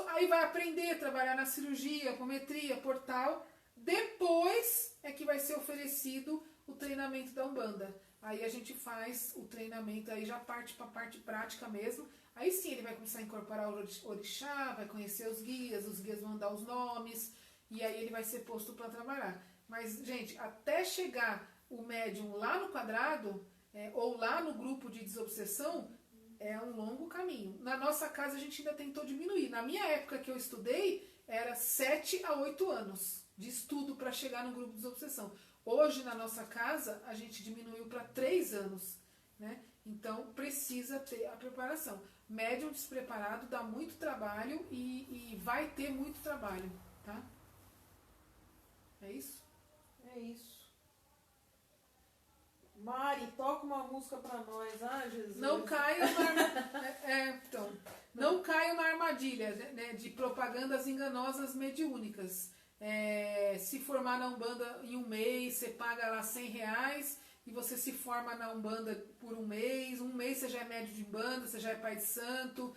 Aí vai aprender a trabalhar na cirurgia, apometria, portal. Depois é que vai ser oferecido o treinamento da Umbanda. Aí a gente faz o treinamento, aí já parte para a parte prática mesmo. Aí sim ele vai começar a incorporar o orixá, vai conhecer os guias vão dar os nomes, e aí ele vai ser posto para trabalhar. Mas, gente, até chegar o médium lá no quadrado, ou lá no grupo de desobsessão, é um longo caminho. Na nossa casa a gente ainda tentou diminuir. Na minha época que eu estudei, era 7 a 8 anos de estudo para chegar no grupo de desobsessão. Hoje, na nossa casa, a gente diminuiu para 3 anos, né? Então, precisa ter a preparação. Médium despreparado dá muito trabalho e vai ter muito trabalho, tá? É isso? É isso. Mari, toca uma música pra nós. Ah, Jesus. Não caiam não caiam na armadilha, né, de propagandas enganosas mediúnicas. Se formar na Umbanda em um mês, você paga lá R$100 e você se forma na Umbanda por um mês você já é médium de Umbanda, você já é pai de santo,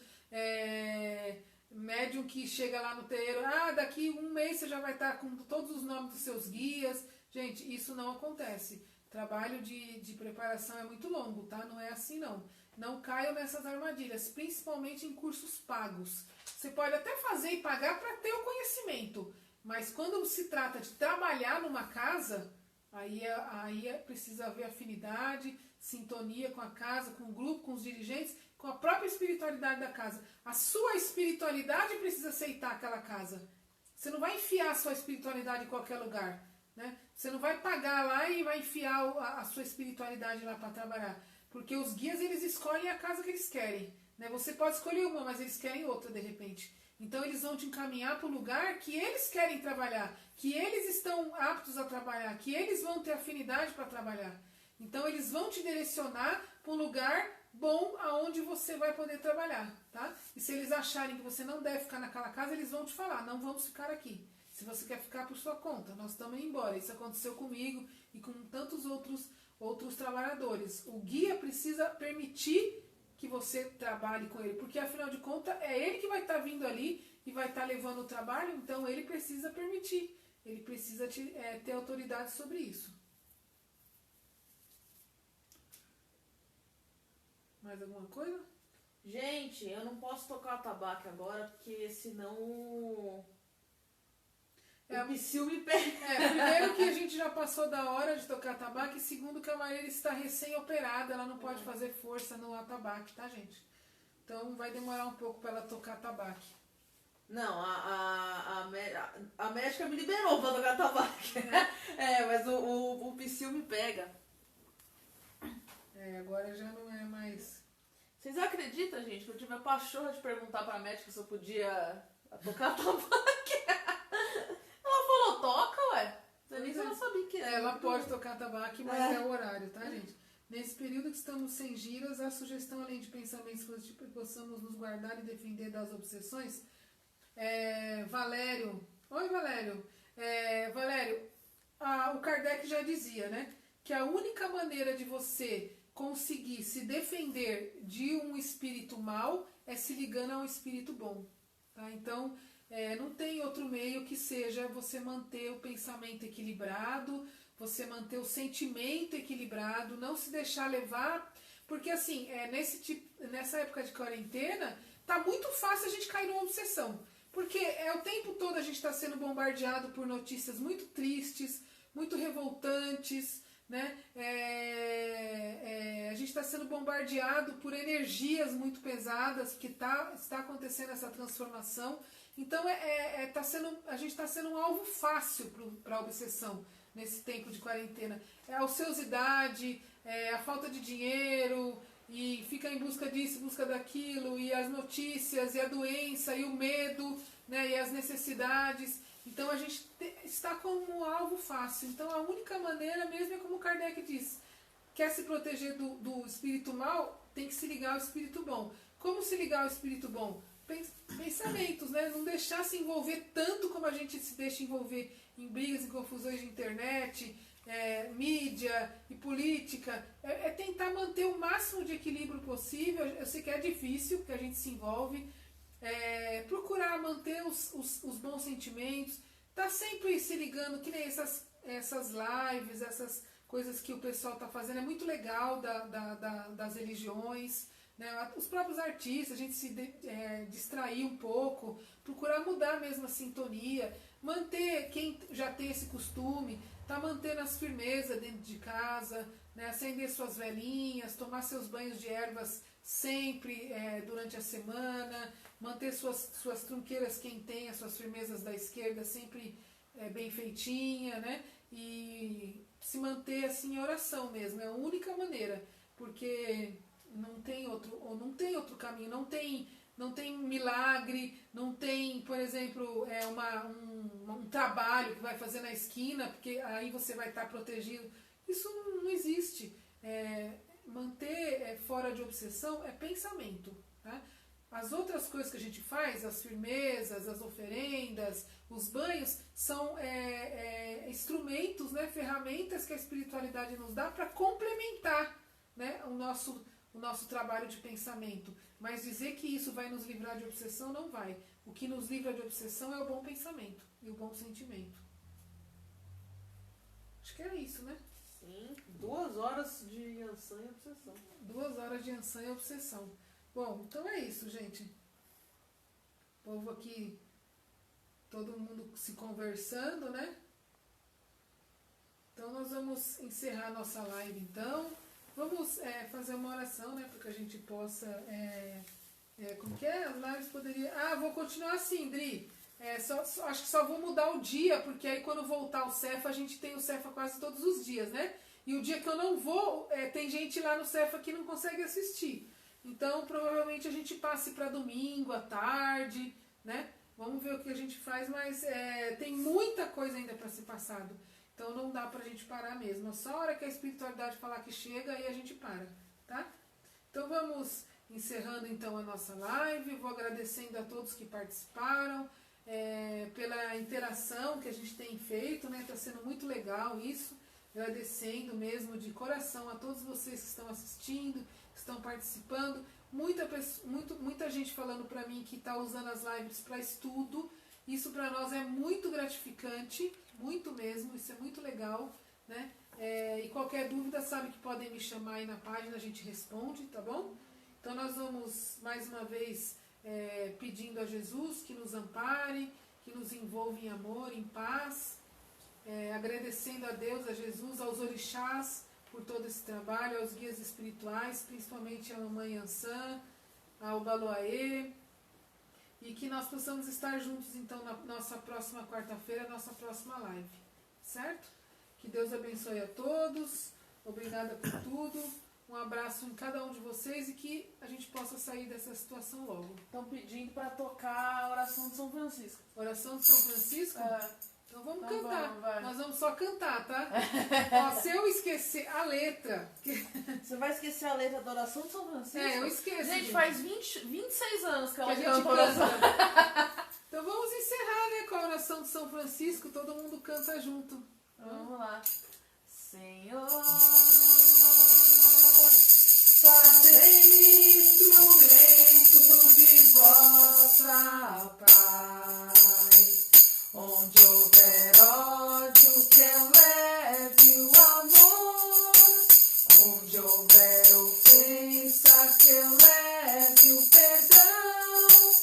médium que chega lá no terreiro, daqui um mês você já vai estar com todos os nomes dos seus guias. Gente, isso não acontece. Trabalho de preparação é muito longo, tá? Não é assim não. Não caiam nessas armadilhas, principalmente em cursos pagos. Você pode até fazer e pagar para ter o conhecimento, mas quando se trata de trabalhar numa casa, aí precisa haver afinidade, sintonia com a casa, com o grupo, com os dirigentes, com a própria espiritualidade da casa. A sua espiritualidade precisa aceitar aquela casa. Você não vai enfiar a sua espiritualidade em qualquer lugar, né? Você não vai pagar lá e vai enfiar a sua espiritualidade lá para trabalhar. Porque os guias, eles escolhem a casa que eles querem, né? Você pode escolher uma, mas eles querem outra de repente. Então eles vão te encaminhar para o lugar que eles querem trabalhar, que eles estão aptos a trabalhar, que eles vão ter afinidade para trabalhar. Então eles vão te direcionar para um lugar bom aonde você vai poder trabalhar, tá? E se eles acharem que você não deve ficar naquela casa, eles vão te falar, não vamos ficar aqui. Se você quer ficar por sua conta, nós estamos indo embora. Isso aconteceu comigo e com tantos outros trabalhadores. O guia precisa permitir que você trabalhe com ele, porque afinal de contas é ele que vai estar vindo ali e vai estar levando o trabalho, então ele precisa permitir, ele precisa ter autoridade sobre isso. Mais alguma coisa? Gente, eu não posso tocar atabaque agora, porque senão o psiu me pega. Primeiro que a gente já passou da hora de tocar atabaque, e segundo que a Marília está recém-operada, ela não pode fazer força no atabaque, tá, gente? Então vai demorar um pouco para ela tocar atabaque. Não, a médica me liberou pra tocar tabaco. Mas o psil me pega. Agora já não é mais. Vocês acreditam, gente, que eu tive a pachorra de perguntar pra médica se eu podia tocar tabaco? Ela falou, toca, ué. Nem se ela sabia que era. Ela pode tocar tabaco, mas é o horário, tá, gente? Nesse período que estamos sem giras, a sugestão, além de pensamentos positivos, que possamos nos guardar e defender das obsessões. Valério. Oi, Valério. Valério, o Kardec já dizia, né? Que a única maneira de você conseguir se defender de um espírito mau é se ligando a um espírito bom. Tá? Então, não tem outro meio que seja você manter o pensamento equilibrado, você manter o sentimento equilibrado, não se deixar levar, porque assim, nessa época de quarentena, tá muito fácil a gente cair numa obsessão, porque o tempo todo a gente está sendo bombardeado por notícias muito tristes, muito revoltantes, né? A gente está sendo bombardeado por energias muito pesadas, que está acontecendo essa transformação. Então a gente está sendo um alvo fácil para a obsessão nesse tempo de quarentena. A ociosidade, a falta de dinheiro, e fica em busca disso, em busca daquilo, e as notícias, e a doença, e o medo, né, e as necessidades. Então a gente está como um alvo fácil. Então a única maneira mesmo é como Kardec diz: quer se proteger do espírito mal, tem que se ligar ao espírito bom. Como se ligar ao espírito bom? Pensamentos, né? Não deixar se envolver tanto como a gente se deixa envolver em brigas e confusões de internet, mídia e política. Tentar manter o máximo de equilíbrio possível. Eu sei que é difícil, porque a gente se envolve. Procurar manter os bons sentimentos, tá sempre se ligando, que nem essas lives, essas coisas que o pessoal está fazendo, é muito legal das religiões, né? Os próprios artistas, a gente se distrair um pouco, procurar mudar mesmo a sintonia, manter, quem já tem esse costume, tá mantendo as firmezas dentro de casa, né? Acender suas velinhas, tomar seus banhos de ervas sempre durante a semana, manter suas trunqueiras, quem tem as suas firmezas da esquerda sempre bem feitinha, né? E se manter assim em oração mesmo, é a única maneira, porque não tem outro caminho, não tem milagre, não tem, por exemplo, um trabalho que vai fazer na esquina, porque aí você vai estar protegido. Isso não existe. Manter fora de obsessão é pensamento, tá? As outras coisas que a gente faz, as firmezas, as oferendas, os banhos, são instrumentos, né, ferramentas que a espiritualidade nos dá para complementar, né, o nosso trabalho de pensamento. Mas dizer que isso vai nos livrar de obsessão, não vai. O que nos livra de obsessão é o bom pensamento e o bom sentimento. Acho que é isso, né? Sim, 2 horas de Yansan e obsessão. 2 horas de Yansan e obsessão. Bom, então é isso, gente. O povo aqui, todo mundo se conversando, né? Então nós vamos encerrar nossa live, então. Vamos fazer uma oração, né? Para que a gente possa... como que é? As lives poderiam... vou continuar assim, Dri. Acho que só vou mudar o dia, porque aí quando voltar o Cefa, a gente tem o Cefa quase todos os dias, né? E o dia que eu não vou, tem gente lá no Cefa que não consegue assistir. Então, provavelmente a gente passe para domingo, à tarde, né? Vamos ver o que a gente faz, mas tem muita coisa ainda para ser passado. Então não dá pra gente parar mesmo. É só a hora que a espiritualidade falar que chega, aí a gente para, tá? Então vamos encerrando então a nossa live. Vou agradecendo a todos que participaram, pela interação que a gente tem feito, né? Tá sendo muito legal isso. Agradecendo mesmo de coração a todos vocês que estão assistindo, que estão participando. Muita gente falando pra mim que tá usando as lives para estudo. Isso para nós é muito gratificante, muito mesmo, isso é muito legal, né? E qualquer dúvida, sabe que podem me chamar aí na página, a gente responde, tá bom? Então nós vamos mais uma vez pedindo a Jesus que nos ampare, que nos envolva em amor, em paz, agradecendo a Deus, a Jesus, aos orixás por todo esse trabalho, aos guias espirituais, principalmente a Mamãe Yansan, ao Baloaê, E que nós possamos estar juntos, então, na nossa próxima quarta-feira, nossa próxima live. Certo? Que Deus abençoe a todos. Obrigada por tudo. Um abraço em cada um de vocês e que a gente possa sair dessa situação logo. Estão pedindo para tocar a oração de São Francisco. Oração de São Francisco? Então vamos Então cantar. vamos, vai. Nós vamos só cantar, tá? Ó, se eu esquecer a letra... Você vai esquecer a letra da oração de São Francisco? eu esqueço. Gente, faz 26 anos que que ela a gente canta a oração. canta. Então vamos encerrar, né, com a oração de São Francisco. Todo mundo canta junto. Vamos lá. Senhor, fazei-me instrumento de vossa paz. Onde houver ódio, que eu leve o amor. Onde houver ofensa, que eu leve o perdão.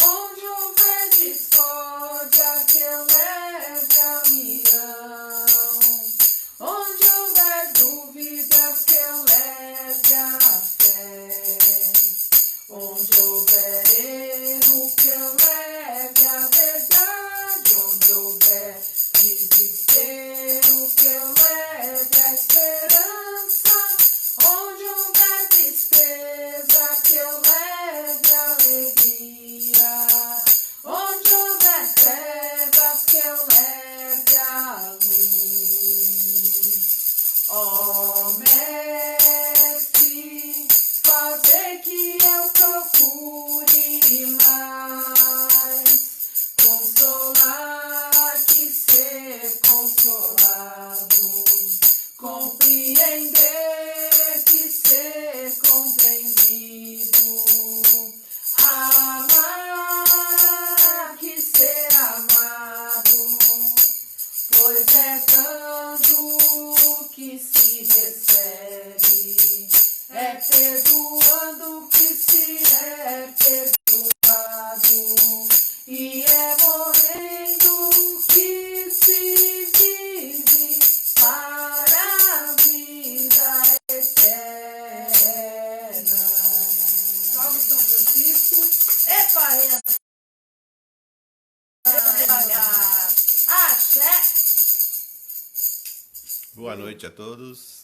Onde houver discórdia, que eu leve a união. Onde houver dúvidas, que eu leve a fé. Onde houver erro, que eu leve a verdade. Onde houver desespero, que eu leve a esperança. Onde houver tristeza, que eu leve a alegria. Onde houver trevas, que eu leve a luz. Ó Mestre, fazer que eu procure mais consolar que ser consolado, compreender que ser compreendido, amar que ser amado, pois é dando que se recebe, é perdoando que se é perdoado, e é morrendo que se vive para a vida eterna. Salve São Francisco. Epa, Axé! Boa noite a todos.